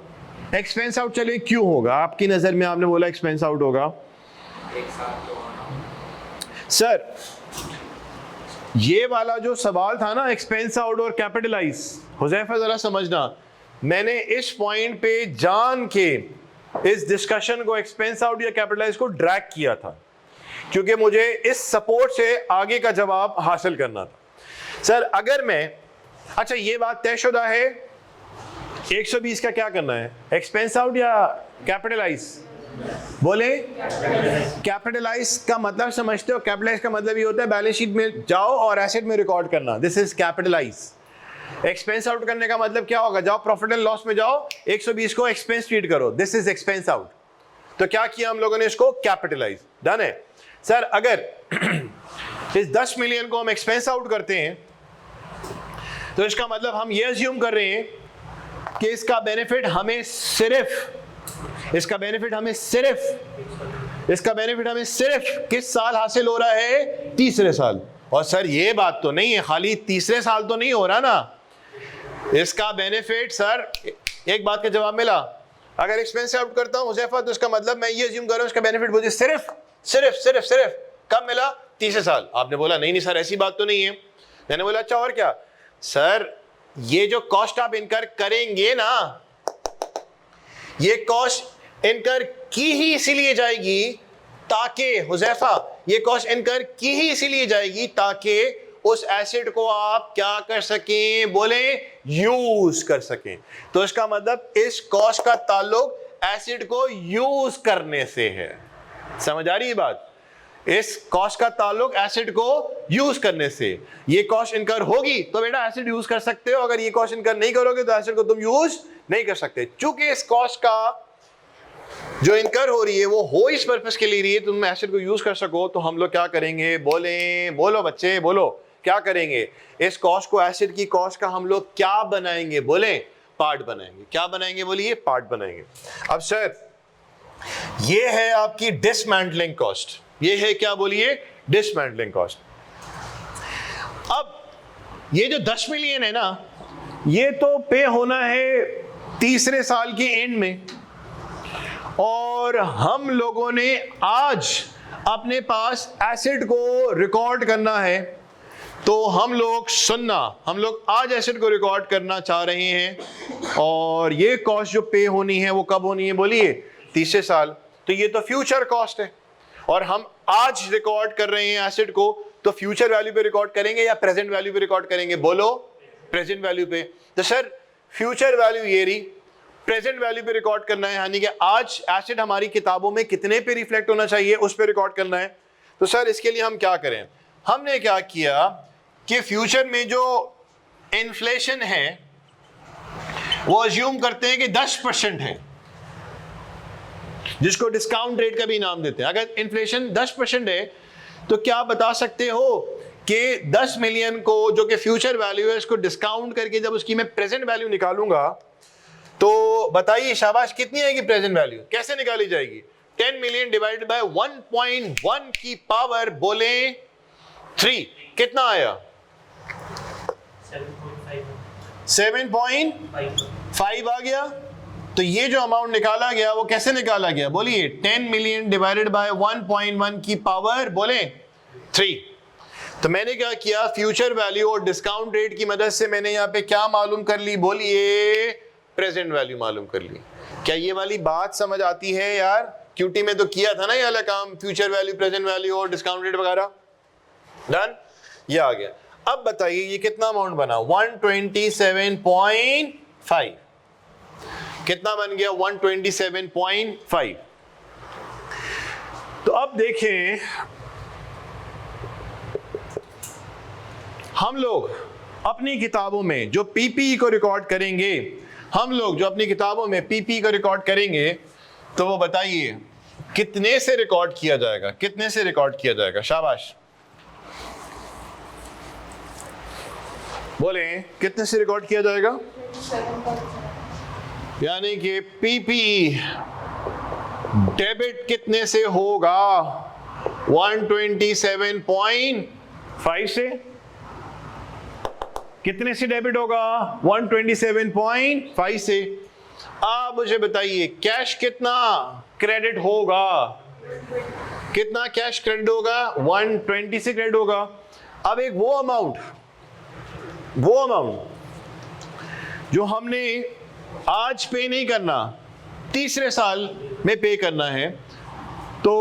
एक्सपेंस आउट चले क्यों होगा? आपकी नजर में आपने बोला एक्सपेंस आउट होगा। सर ये वाला जो सवाल था ना, एक्सपेंस आउट और कैपिटलाइज, हुज़ैफा जरा समझना, मैंने इस पॉइंट पे जान के इस डिस्कशन को एक्सपेंस आउट या कैपिटलाइज को ड्रैग किया था, क्योंकि मुझे इस सपोर्ट से आगे का जवाब हासिल करना था। सर अगर मैं, अच्छा ये बात तयशुदा है 120 का क्या करना है, एक्सपेंस आउट या कैपिटलाइज? बोले कैपिटलाइज का मतलब समझते हो? कैपिटलाइज का मतलब ये होता है बैलेंस शीट में जाओ और एसेट में रिकॉर्ड करना, this is capitalize. Expense out करने का मतलब क्या होगा? जाओ प्रॉफिट एंड लॉस में जाओ, 120 को एक्सपेंस ट्रीट करो, दिस इज एक्सपेंस आउट। तो क्या किया हम लोगों ने? इसको कैपिटलाइज। डन है। सर अगर इस 10 मिलियन को हम एक्सपेंस आउट करते हैं तो इसका मतलब हम ये अज्यूम कर रहे हैं कि इसका बेनिफिट हमें सिर्फ किस साल हासिल हो रहा है? तीसरे साल। और सर ये बात तो नहीं है, खाली तीसरे साल तो नहीं हो रहा ना, इसका बेनिफिट सर, एक बात का जवाब मिला, अगर एक्सपेंस आउट करता हूं हुज़ैफा तो इसका मतलब मैं ये अज्यूम कर रहा हूं इसका बेनिफिट मुझे सिर्फ कब मिला? तीसरे साल। आपने बोला नहीं सर ऐसी बात तो नहीं है। मैंने बोला अच्छा और क्या? सर ये जो कॉस्ट आप इनकर करेंगे ना, ये कॉस्ट इनकर की ही इसीलिए जाएगी ताकि, हुज़ैफा ये कॉस्ट इनकर की ही इसीलिए जाएगी ताकि उस एसेट को आप क्या कर सकें? बोले यूज कर सकें। तो इसका मतलब इस कॉस्ट का ताल्लुक एसेट को यूज करने से है। समझ आ रही है बात? इस कॉस्ट का ताल्लुक एसेट को यूज करने से। ये कॉस्ट इनकर होगी तो बेटा एसेट यूज कर सकते हो, अगर ये कॉस्ट इनकर नहीं करोगे तो एसेट को तुम यूज नहीं कर सकते। चूंकि इस कॉस्ट का जो इनकर हो रही है वो हो इस पर्पस के लिए रही है तुम एसेट को यूज कर सको, तो हम लोग क्या करेंगे? बोलो बच्चे बोलो, क्या करेंगे? इस कॉस्ट को, एसेट की कॉस्ट का हम लोग क्या बनाएंगे? बोले पार्ट बनाएंगे। क्या बनाएंगे? बोलिए पार्ट बनाएंगे। अब सर ये है आपकी डिसमेंटलिंग कॉस्ट, ये है क्या? बोलिए डिसमेंटलिंग कॉस्ट। अब ये जो 10 मिलियन है ना, ये तो पे होना है तीसरे साल के एंड में, और हम लोगों ने आज अपने पास एसेट को रिकॉर्ड करना है, तो हम लोग आज एसेट को रिकॉर्ड करना चाह रहे हैं, और ये कॉस्ट जो पे होनी है वो कब होनी है? बोलिए तीसरे साल। तो ये तो फ्यूचर कॉस्ट है, और हम आज रिकॉर्ड कर रहे हैं एसेट को, तो फ्यूचर वैल्यू पे रिकॉर्ड करेंगे या प्रेजेंट वैल्यू पे रिकॉर्ड करेंगे? बोलो प्रेजेंट वैल्यू पे। तो सर फ्यूचर वैल्यू ये रही, प्रेजेंट वैल्यू पे रिकॉर्ड करना है, यानी कि आज एसेट हमारी किताबों में कितने पे रिफ्लेक्ट होना चाहिए उस पे रिकॉर्ड करना है। तो सर इसके लिए हम क्या करें? हमने क्या किया कि फ्यूचर में जो इन्फ्लेशन है वो अज्यूम करते हैं कि 10% है, जिसको डिस्काउंट रेट का भी नाम देते हैं। अगर इन्फ्लेशन 10% है तो क्या बता सकते हो कि 10 मिलियन को जो कि फ्यूचर वैल्यू है इसको डिस्काउंट करके जब उसकी मैं प्रेजेंट वैल्यू निकालूंगा तो बताइए शाबाश कितनी आएगी प्रेजेंट वैल्यू? कैसे निकाली जाएगी? 10 मिलियन डिवाइडेड बाय 1.1 की पावर बोले 3, कितना आया? 7.5 आ गया। तो ये जो अमाउंट निकाला गया वो कैसे निकाला गया बोलिए, 10 मिलियन डिवाइडेड बाय 1.1 की पावर बोले 3। तो मैंने क्या किया, फ्यूचर वैल्यू और डिस्काउंट रेट की मदद से मैंने यहाँ पे क्या मालूम कर ली बोलिए, प्रेजेंट वैल्यू मालूम कर ली। क्या ये वाली बात समझ आती है यार? क्यूटी में तो किया था ना ये वाला काम, फ्यूचर वैल्यू, प्रेजेंट वैल्यू और डिस्काउंट रेट वगैरह। डन, ये आ गया। अब बताइए ये कितना अमाउंट बना, 127.5। कितना बन गया, 127.5। तो अब देखें, हम लोग अपनी किताबों में जो पीपीई को रिकॉर्ड करेंगे, हम लोग जो अपनी किताबों में पीपीई को रिकॉर्ड करेंगे, तो वो बताइए कितने से रिकॉर्ड किया जाएगा, कितने से रिकॉर्ड किया जाएगा? शाबाश, बोले कितने से रिकॉर्ड किया जाएगा? यानी कि पीपीई डेबिट कितने से होगा? 127.5 से। कितने से डेबिट होगा? 127.5 से। आप मुझे बताइए कैश कितना क्रेडिट होगा? कितना कैश क्रेडिट होगा? 120 से क्रेडिट होगा। अब एक वो अमाउंट जो हमने आज पे नहीं करना, तीसरे साल में पे करना है, तो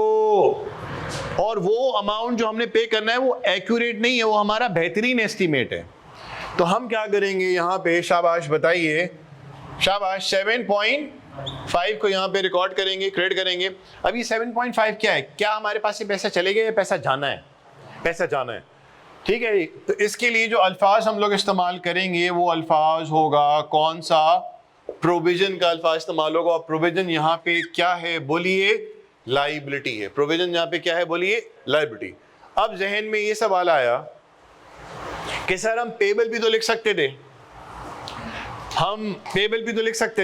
और वो अमाउंट जो हमने पे करना है वो एक्यूरेट नहीं है, वो हमारा बेहतरीन एस्टीमेट है। तो हम क्या करेंगे यहाँ पे? शाबाश बताइए, शाबाश, 7.5 को यहाँ पे रिकॉर्ड करेंगे, क्रेडिट करेंगे। अभी 7.5 क्या है? क्या हमारे पास से पैसा चले गया या पैसा जाना है? पैसा जाना है, ठीक है। तो इसके लिए जो अल्फाज हम लोग इस्तेमाल करेंगे वो अल्फाज होगा, कौन सा? प्रोविजन का अल्फाज इस्तेमाल होगा। और प्रोविजन यहाँ पे क्या है बोलिए? लाइबिलिटी है। प्रोविजन यहाँ पे क्या है बोलिए? लाइबिलिटी। अब जहन में ये सवाल आया कि सर हम पेबल भी तो लिख सकते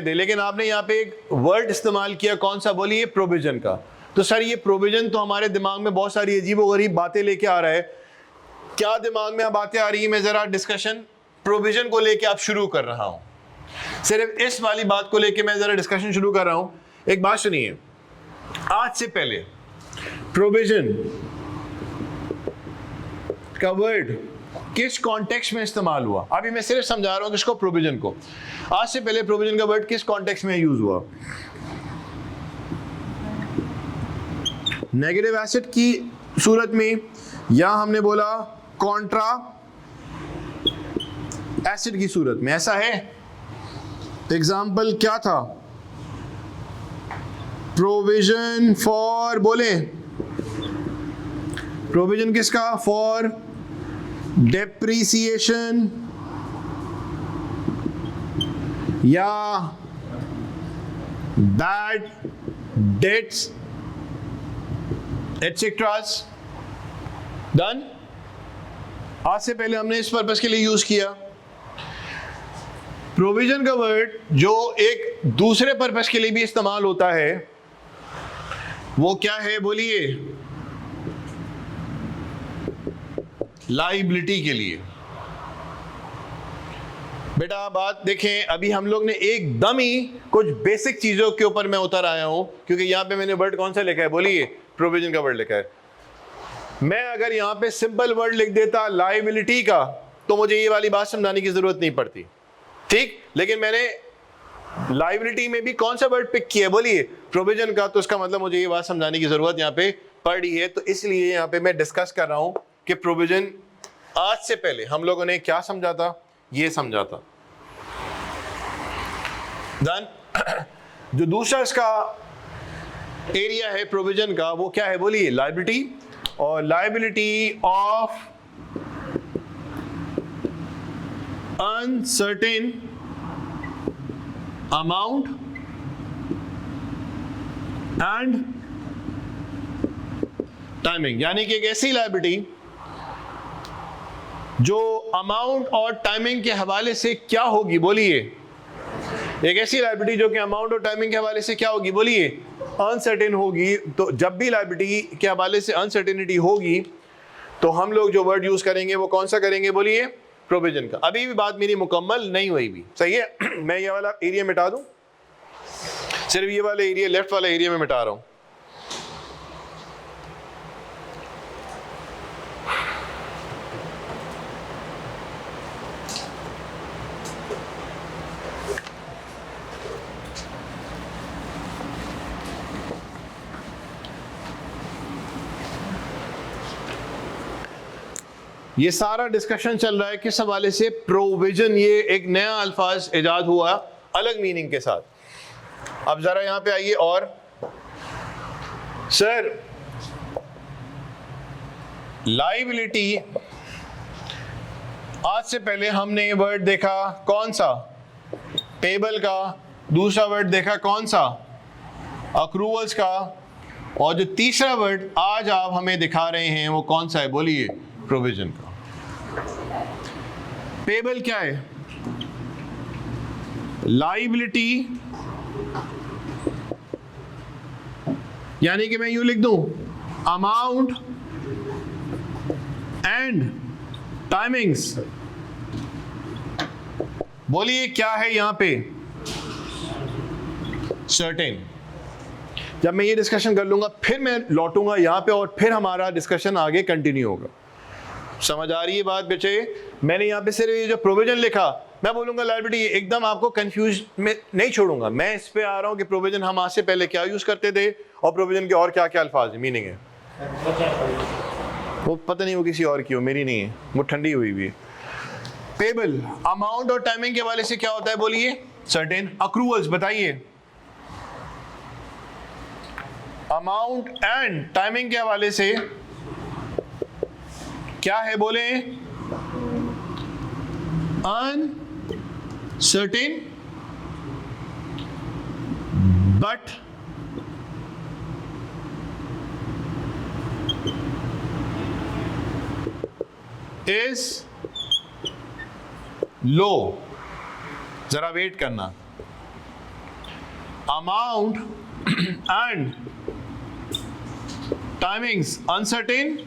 थे, लेकिन आपने यहाँ पे एक वर्ड इस्तेमाल किया, कौन सा बोलिए? प्रोविजन का। तो सर ये प्रोविजन तो हमारे दिमाग में बहुत सारी अजीबोगरीब बातें लेके आ रहा है। क्या दिमाग में बातें आ रही है? मैं जरा डिस्कशन प्रोविजन को लेके आप शुरू कर रहा हूं, सिर्फ इस वाली बात को लेके मैं जरा डिस्कशन शुरू कर रहा हूं। एक बात सुनिए, आज से पहले प्रोविजन का वर्ड किस कॉन्टेक्स्ट में इस्तेमाल हुआ? अभी मैं सिर्फ समझा रहा हूं किसको? प्रोविजन को। आज से पहले प्रोविजन का वर्ड किस कॉन्टेक्स्ट में यूज हुआ? नेगेटिव एसेट की सूरत में, या हमने बोला कॉन्ट्रा एसिड की सूरत में। ऐसा है, एग्जाम्पल क्या था? प्रोविजन फॉर, बोले प्रोविजन किसका? फॉर डेप्रिसिएशन या बैड डेट्स एटसेट्रास। डन। आज से पहले हमने इस पर्पस के लिए यूज किया। प्रोविजन का वर्ड जो एक दूसरे पर्पस के लिए भी इस्तेमाल होता है वो क्या है बोलिए? लाइबिलिटी के लिए। बेटा बात देखें, अभी हम लोग ने एकदम ही कुछ बेसिक चीजों के ऊपर मैं उतर आया हूं, क्योंकि यहां पे मैंने वर्ड कौन सा लिखा है बोलिए? प्रोविजन का वर्ड लिखा है। मैं अगर यहां पे सिंपल वर्ड लिख देता लायबिलिटी का, तो मुझे ये वाली बात समझाने की जरूरत नहीं पड़ती, ठीक। लेकिन मैंने लायबिलिटी में भी कौन सा वर्ड पिक किया बोलिए? प्रोविजन का। तो इसका मतलब मुझे ये बात समझाने की जरूरत यहाँ पे पड़ी है। तो इसलिए यहाँ पे मैं डिस्कस कर रहा हूं कि प्रोविजन आज से पहले हम लोगों ने क्या समझा था? ये समझा था। Done? जो दूसरा इसका एरिया है प्रोविजन का, वो क्या है बोलिए? लायबिलिटी। और liability of uncertain amount and timing, यानी कि एक ऐसी लायबिलिटी जो अमाउंट और टाइमिंग के हवाले से क्या होगी बोलिए? एक ऐसी लायबिलिटी जो कि अमाउंट और टाइमिंग के हवाले से क्या होगी बोलिए? अनसर्टेन होगी। तो जब भी लायबिलिटी के हवाले से अनसर्टेनिटी होगी तो हम लोग जो वर्ड यूज करेंगे वो कौन सा करेंगे बोलिए? प्रोविजन का। अभी भी बात मेरी मुकम्मल नहीं हुई भी, सही है। मैं ये वाला एरिया मिटा दूं। सिर्फ ये वाला एरिया, लेफ्ट वाला एरिया में मिटा रहा हूं। ये सारा डिस्कशन चल रहा है किस हवाले से? प्रोविजन। ये एक नया अल्फाज इजाद हुआ अलग मीनिंग के साथ। अब जरा यहां पे आइए। और सर लायबिलिटी, आज से पहले हमने ये वर्ड देखा कौन सा? पेबल का। दूसरा वर्ड देखा कौन सा? अक्रूवल्स का। और जो तीसरा वर्ड आज आप हमें दिखा रहे हैं वो कौन सा है? बोलिए। प्रोविजन का। पेबल क्या है? लायबिलिटी, यानी कि मैं यूं लिख दूं अमाउंट एंड टाइमिंग्स। बोलिए क्या है यहां पे? सर्टेन। जब मैं ये डिस्कशन कर लूंगा फिर मैं लौटूंगा यहां पे और फिर हमारा डिस्कशन आगे कंटिन्यू होगा। समझ आ रही है बात बच्चे? मैंने यहाँ पे सिर्फ ये जो प्रोविजन लिखा, मैं बोलूंगा लायबिलिटी, एकदम आपको कंफ्यूज में नहीं छोड़ूंगा। मैं इस पे आ रहा हूँ कि प्रोविजन हम आज से पहले क्या यूज करते थे और प्रोविजन के और क्या क्या अल्फाज मीनिंग है। वो पता नहीं वो किसी और की हो, मेरी नहीं है, वो ठंडी हुई भी है। पेबल अमाउंट और टाइमिंग के हवाले से क्या होता है? बोलिए। सर्टेन। अक्रूवल्स बताइए। अमाउंट एंड टाइमिंग के हवाले से क्या है? बोले। Uncertain but is low. जरा वेट करना। Amount and timings uncertain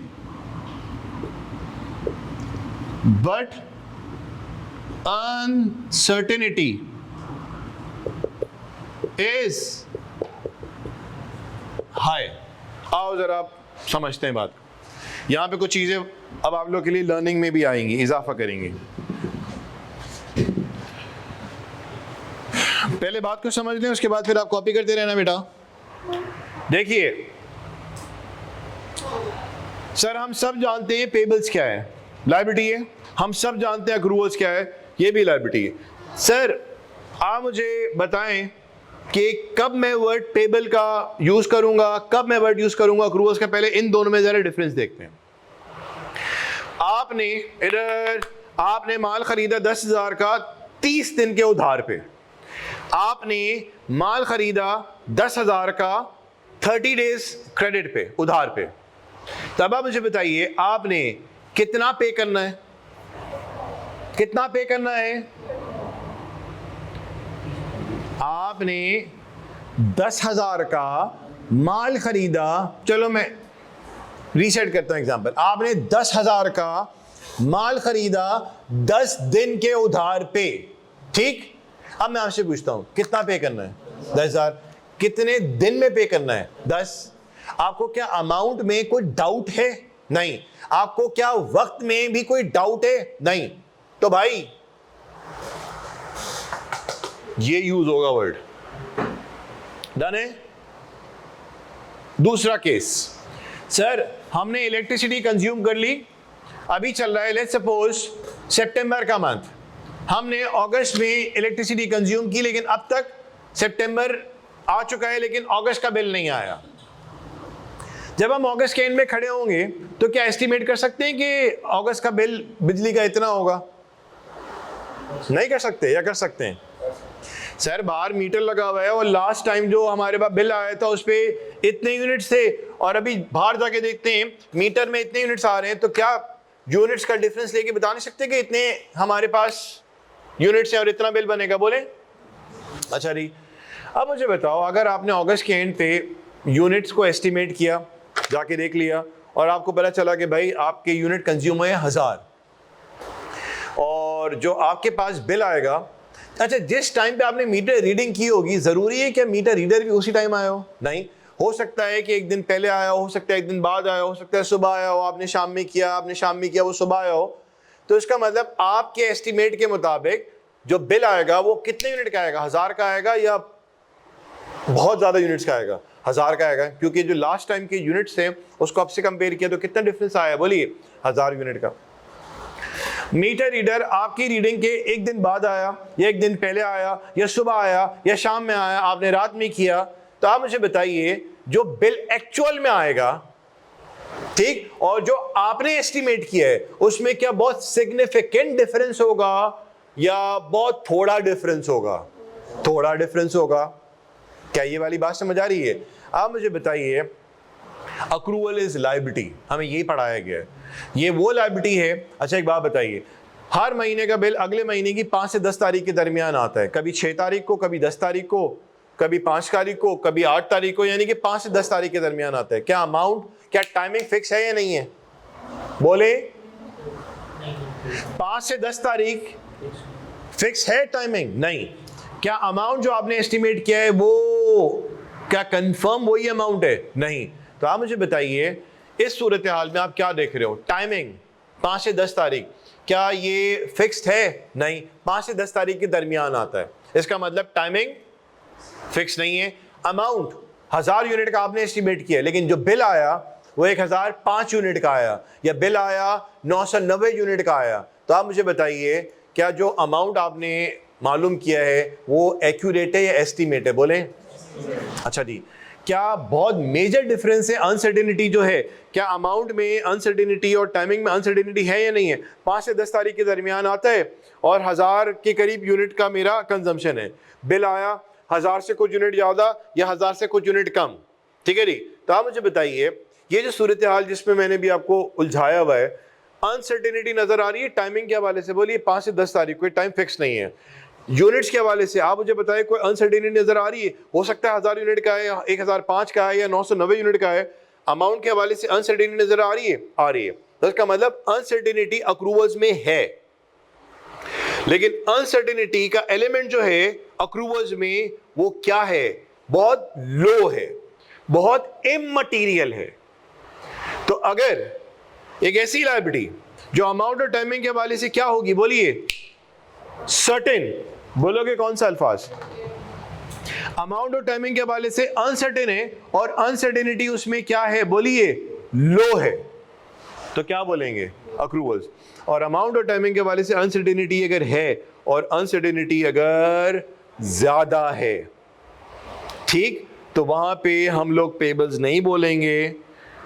but uncertainty is high। आओ जरा आप समझते हैं बात। यहां पे कुछ चीजें अब आप लोग के लिए लर्निंग में भी आएंगी, इजाफा करेंगी। पहले बात को समझ लें, उसके बाद फिर आप कॉपी करते रहना बेटा। देखिए सर, हम सब जानते हैं पेबल्स क्या है, लायबिलिटी है। हम सब जानते हैं अक्रूवल्स क्या है, ये भी लायबिलिटी है। सर आप मुझे बताएं कि कब मैं वर्ड पेबल का यूज करूंगा, कब मैं वर्ड यूज करूंगा अक्रूवल्स का। पहले इन दोनों में जरा डिफरेंस देखते हैं। आपने माल खरीदा 10,000 का 30 दिन के उधार पे। आपने माल खरीदा 10,000 का 30 डेज क्रेडिट पे, उधार पे। तब आप मुझे बताइए आपने कितना पे करना है? कितना पे करना है? आपने 10,000 का माल खरीदा, चलो मैं रीसेट करता हूं एग्जांपल। आपने 10,000 का माल खरीदा 10 दिन के उधार पे, ठीक? अब मैं आपसे पूछता हूं कितना पे करना है? 10,000। कितने दिन में पे करना है? 10। आपको क्या अमाउंट में कोई डाउट है? नहीं। आपको क्या वक्त में भी कोई डाउट है? नहीं। तो भाई ये यूज होगा वर्ड। डन है? दूसरा केस, सर हमने इलेक्ट्रिसिटी कंज्यूम कर ली, अभी चल रहा है लेट्स सपोज सितंबर का मंथ। हमने अगस्त में इलेक्ट्रिसिटी कंज्यूम की, लेकिन अब तक सितंबर आ चुका है लेकिन अगस्त का बिल नहीं आया। जब हम अगस्त के एंड में खड़े होंगे तो क्या एस्टिमेट कर सकते हैं कि अगस्त का बिल बिजली का इतना होगा? नहीं कर सकते, या कर सकते हैं? सर बाहर मीटर लगा हुआ है और लास्ट टाइम जो हमारे पास बिल आया था उस पर इतने यूनिट्स थे, और अभी बाहर जाके देखते हैं मीटर में इतने यूनिट्स आ रहे हैं, तो क्या यूनिट्स का डिफरेंस लेके बता नहीं सकते कि इतने हमारे पास यूनिट्स हैं और इतना बिल बनेगा? बोले। अच्छा जी, अब मुझे बताओ अगर आपने अगस्त के एंड पे यूनिट्स को एस्टिमेट किया, जाके देख लिया, और आपको पता चला कि भाई आपके यूनिट कंज्यूम हुए 1000, और जो आपके पास बिल आएगा अच्छा, जिस टाइम पे आपने मीटर रीडिंग की होगी, जरूरी है कि मीटर रीडर भी उसी टाइम आया हो? नहीं, हो सकता है कि एक दिन पहले आया हो सकता है एक दिन बाद आया हो सकता है सुबह आया हो, आपने शाम में किया, आपने शाम में किया, वो सुबह आया हो। तो इसका मतलब आपके एस्टिमेट के मुताबिक जो बिल आएगा वो कितने यूनिट का आएगा? 1000 का आएगा या बहुत ज्यादा यूनिट्स का आएगा? 1000 का आएगा, क्योंकि जो लास्ट टाइम के यूनिट्स थे उसको अब से कंपेयर किया तो कितना डिफरेंस आया? बोलिए, 1000 यूनिट का। मीटर रीडर आपकी रीडिंग के एक दिन बाद आया या एक दिन पहले आया या सुबह आया या शाम में आया, आपने रात में किया, तो आप मुझे बताइए जो बिल एक्चुअल में आएगा, ठीक, और जो आपने एस्टिमेट किया है उसमें क्या बहुत सिग्निफिकेंट डिफरेंस होगा या बहुत थोड़ा डिफरेंस होगा? थोड़ा डिफरेंस होगा। क्या ये वाली बात समझ आ रही है? आप मुझे बताइए, अक्रूवल इज लायबिलिटी, हमें यही पढ़ाया गया है, ये वो लायबिलिटी है। अच्छा एक बात बताइए, हर महीने का बिल अगले महीने की 5 से 10 तारीख के दरमियान आता है, कभी 6 तारीख को, कभी 10 तारीख को, कभी 5 तारीख को, कभी 8 तारीख को, यानी कि 5 से 10 तारीख के दरमियान आता है। क्या अमाउंट, क्या टाइमिंग फिक्स है या नहीं है? बोले, 5 से 10 तारीख फिक्स है टाइमिंग? नहीं। क्या अमाउंट जो आपने एस्टिमेट किया है वो क्या कंफर्म वही अमाउंट है? नहीं। तो आप मुझे बताइए इस सूरत हाल में आप क्या देख रहे हो? टाइमिंग 5 से 10 तारीख, क्या ये फिक्स्ड है? नहीं, 5 से 10 तारीख के दरमियान आता है, इसका मतलब टाइमिंग फिक्स नहीं है। अमाउंट 1000 यूनिट का आपने एस्टिमेट किया, लेकिन जो बिल आया वो 1005 यूनिट का आया, या बिल आया 990 यूनिट का आया। तो आप मुझे बताइए क्या जो अमाउंट आपने मालूम किया है वो एक्यूरेट है या एस्टिमेट है? बोले। अच्छा जी, क्या बहुत मेजर डिफरेंस है? अनसर्टेनिटी जो है, क्या अमाउंट में अनसर्टेनिटी और टाइमिंग में अनसर्टेनिटी है या नहीं है? 5 से 10 तारीख के दरमियान आता है और 1000 के करीब यूनिट का मेरा कंजम्पशन है, बिल आया 1000 से कुछ यूनिट ज्यादा या 1000 से कुछ यूनिट कम, ठीक है जी। तो आप मुझे बताइए ये जो सूरत हाल जिसमें मैंने भी आपको उलझाया हुआ है, अनसर्टेनिटी नजर आ रही है टाइमिंग के हवाले से? बोलिए, 5 से 10 तारीख, कोई टाइम फिक्स नहीं है। यूनिट्स के हवाले से आप मुझे बताइए कोई अनसर्टेनिटी नजर आ रही है? हो सकता है 1000 यूनिट का है, 1005 का है या 990 यूनिट का है। अमाउंट के हवाले से अनसर्टेनिटी नजर आ रही है? आ रही है। तो इसका मतलब अनसर्टेनिटी अक्रूवल्स में है, लेकिन अनसर्टेनिटी का एलिमेंट जो है अक्रूवल्स में वो क्या है? बहुत लो है, बहुत इममटीरियल है। तो अगर एक ऐसी लायबिलिटी जो अमाउंट और टाइमिंग के हवाले से क्या होगी? बोलिए, सर्टेन। बोलोगे कौन सा अल्फाज? अमाउंट और टाइमिंग के हवाले से अनसर्टेन है और अनसर्टेनिटी उसमें क्या है? बोलिए, लो है। तो क्या बोलेंगे? अक्रूवल्स। और अमाउंट और टाइमिंग के हवाले से अनसर्टेनिटी अगर है और अनसर्टेनिटी अगर ज्यादा है, ठीक, तो वहां पे हम लोग पेबल्स नहीं बोलेंगे,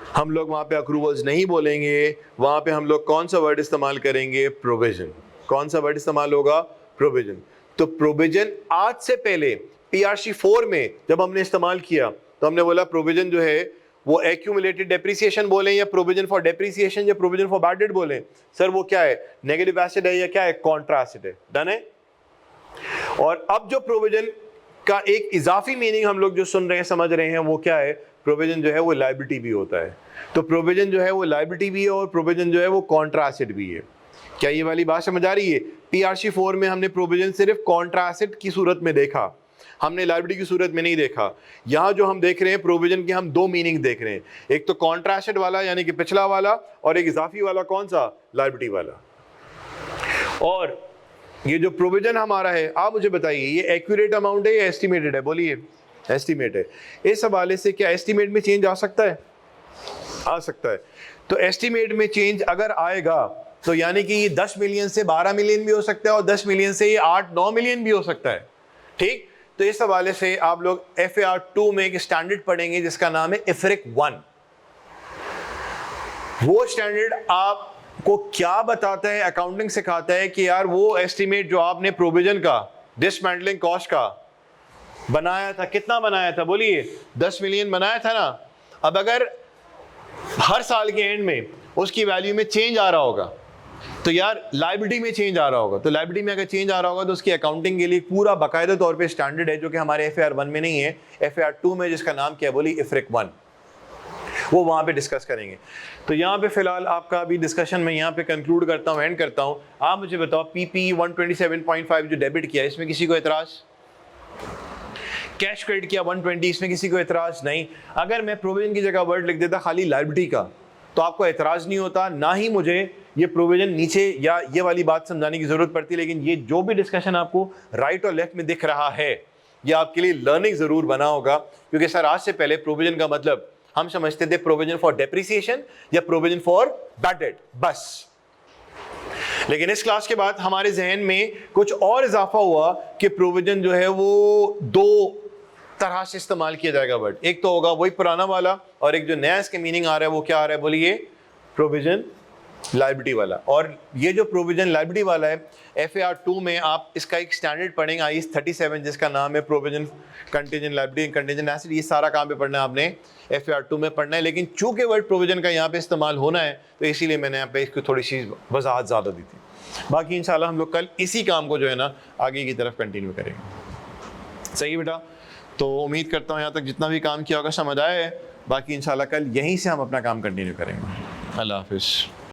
हम लोग वहां पे अक्रूवल्स नहीं बोलेंगे, वहां पे हम लोग कौन सा वर्ड इस्तेमाल करेंगे? प्रोविजन। कौन सा वर्ड इस्तेमाल होगा? प्रोविजन। तो प्रोविजन आज से पहले PRC 4 में जब हमने इस्तेमाल किया तो हमने बोला प्रोविजन जो है वो एक्यूमुलेटेड डेप्रिसिएशन बोलें या प्रोविजन फॉर डेप्रिसिएशन या प्रोविजन फॉर बैड डेट बोलें? सर वो क्या है? नेगेटिव एसिड है या क्या है? कॉन्ट्रा एसिड है। डन है। और अब जो प्रोविजन का एक इजाफी मीनिंग हम लोग जो सुन रहे हैं, समझ रहे हैं, वो क्या है? प्रोविजन जो है वो लायबिलिटी भी होता है। तो प्रोविजन जो है वो लायबिलिटी भी है और प्रोविजन जो है वो कॉन्ट्रा एसिड भी है। क्या ये वाली बात समझ आ रही है? PRC 4 में हमने प्रोविजन सिर्फ कॉन्ट्रा एसिड की सूरत में देखा, हमने लायबिलिटी की सूरत में नहीं देखा। यहां जो हम देख रहे हैं प्रोविजन के, हम दो मीनिंग देख रहे हैं, एक तो कॉन्ट्रा एसिड वाला यानी कि पिछला वाला, और एक इजाफी वाला कौन सा? लायबिलिटी वाला। और ये जो प्रोविजन हमारा है, आप मुझे बताइए ये एक्यूरेट अमाउंट है या एस्टिमेटेड है? बोलिए, एस्टिमेट है। इस हवाले से क्या एस्टिमेट में चेंज आ सकता है? आ सकता है। तो एस्टिमेट में चेंज अगर आएगा तो यानी कि ये 10 मिलियन से 12 मिलियन भी हो सकता है और 10 मिलियन से ये 8-9 मिलियन भी हो सकता है, ठीक। तो इस हवाले से आप लोग FAR 2 में एक स्टैंडर्ड पढ़ेंगे जिसका नाम है IFRIC 1। वो स्टैंडर्ड आपको क्या बताता है? अकाउंटिंग सिखाता है कि यार वो एस्टिमेट जो आपने प्रोविजन का, डिसमेंटलिंग कॉस्ट का बनाया था, कितना बनाया था? बोलिए, 10 मिलियन बनाया था ना। अब अगर हर साल के एंड में उसकी वैल्यू में चेंज आ रहा होगा तो यार लायबिलिटी में चेंज आ रहा होगा, तो लायबिलिटी में अगर चेंज आ रहा होगा तो उसकी अकाउंटिंग के लिए पूरा बाकायदा तौर पे स्टैंडर्ड है जो कि हमारे FAR 1 में नहीं है, FAR 2 में, जिसका नाम क्या है? बोली, IFRIC 1। वो वहाँ पे डिस्कस करेंगे। तो यहाँ पे फिलहाल आपका अभी डिस्कशन मैं यहाँ पे कंक्लूड करता हूँ, एंड करता हूँ। आप मुझे बताओ पीपी 127.5 जो डेबिट किया इसमें किसी को एतराज़? कैश क्रेडिट किया 120, इसमें किसी को एतराज़ नहीं। अगर मैं प्रोविजन की जगह वर्ड लिख देता खाली लायबिलिटी का तो आपको एतराज़ नहीं होता, ना ही मुझे ये प्रोविजन नीचे या ये वाली बात समझाने की ज़रूरत पड़ती। लेकिन ये जो भी डिस्कशन आपको राइट और लेफ्ट में दिख रहा है ये आपके लिए लर्निंग ज़रूर बना होगा, क्योंकि सर आज से पहले प्रोविजन का मतलब हम समझते थे प्रोविजन फॉर डेप्रिसिएशन या प्रोविजन फॉर बैड डेट बस। लेकिन इस क्लास के बाद हमारे जहन में कुछ और इजाफा हुआ कि प्रोविजन जो है वो दो तरह से इस्तेमाल किया जाएगा वर्ड। एक तो होगा वही पुराना वाला, और एक जो नया इसके मीनिंग आ रहा है वो क्या आ रहा है बोलिए? प्रोविजन लायबिलिटी वाला। और ये जो प्रोविजन लायबिलिटी वाला है FAR 2 में आप इसका एक स्टैंडर्ड पढ़ेंगे IS 37 जिसका नाम है provision contingent liability contingent asset. ये सारा काम पे पढ़ना है आपने, FAR 2 में पढ़ना है। लेकिन चूंकि वर्ड प्रोविजन का यहाँ पे इस्तेमाल होना है तो इसीलिए मैंने यहाँ पे इसको थोड़ी सी वजाहत ज़्यादा दी थी। बाकी इंशाल्लाह हम लोग कल इसी काम को जो है ना आगे की तरफ कंटिन्यू करेंगे। सही बेटा? तो उम्मीद करता हूँ यहाँ तक जितना भी काम किया होगा समझ आया है। बाकी इंशाल्लाह कल यहीं से हम अपना काम कंटिन्यू करेंगे। अल्लाह हाफिज़।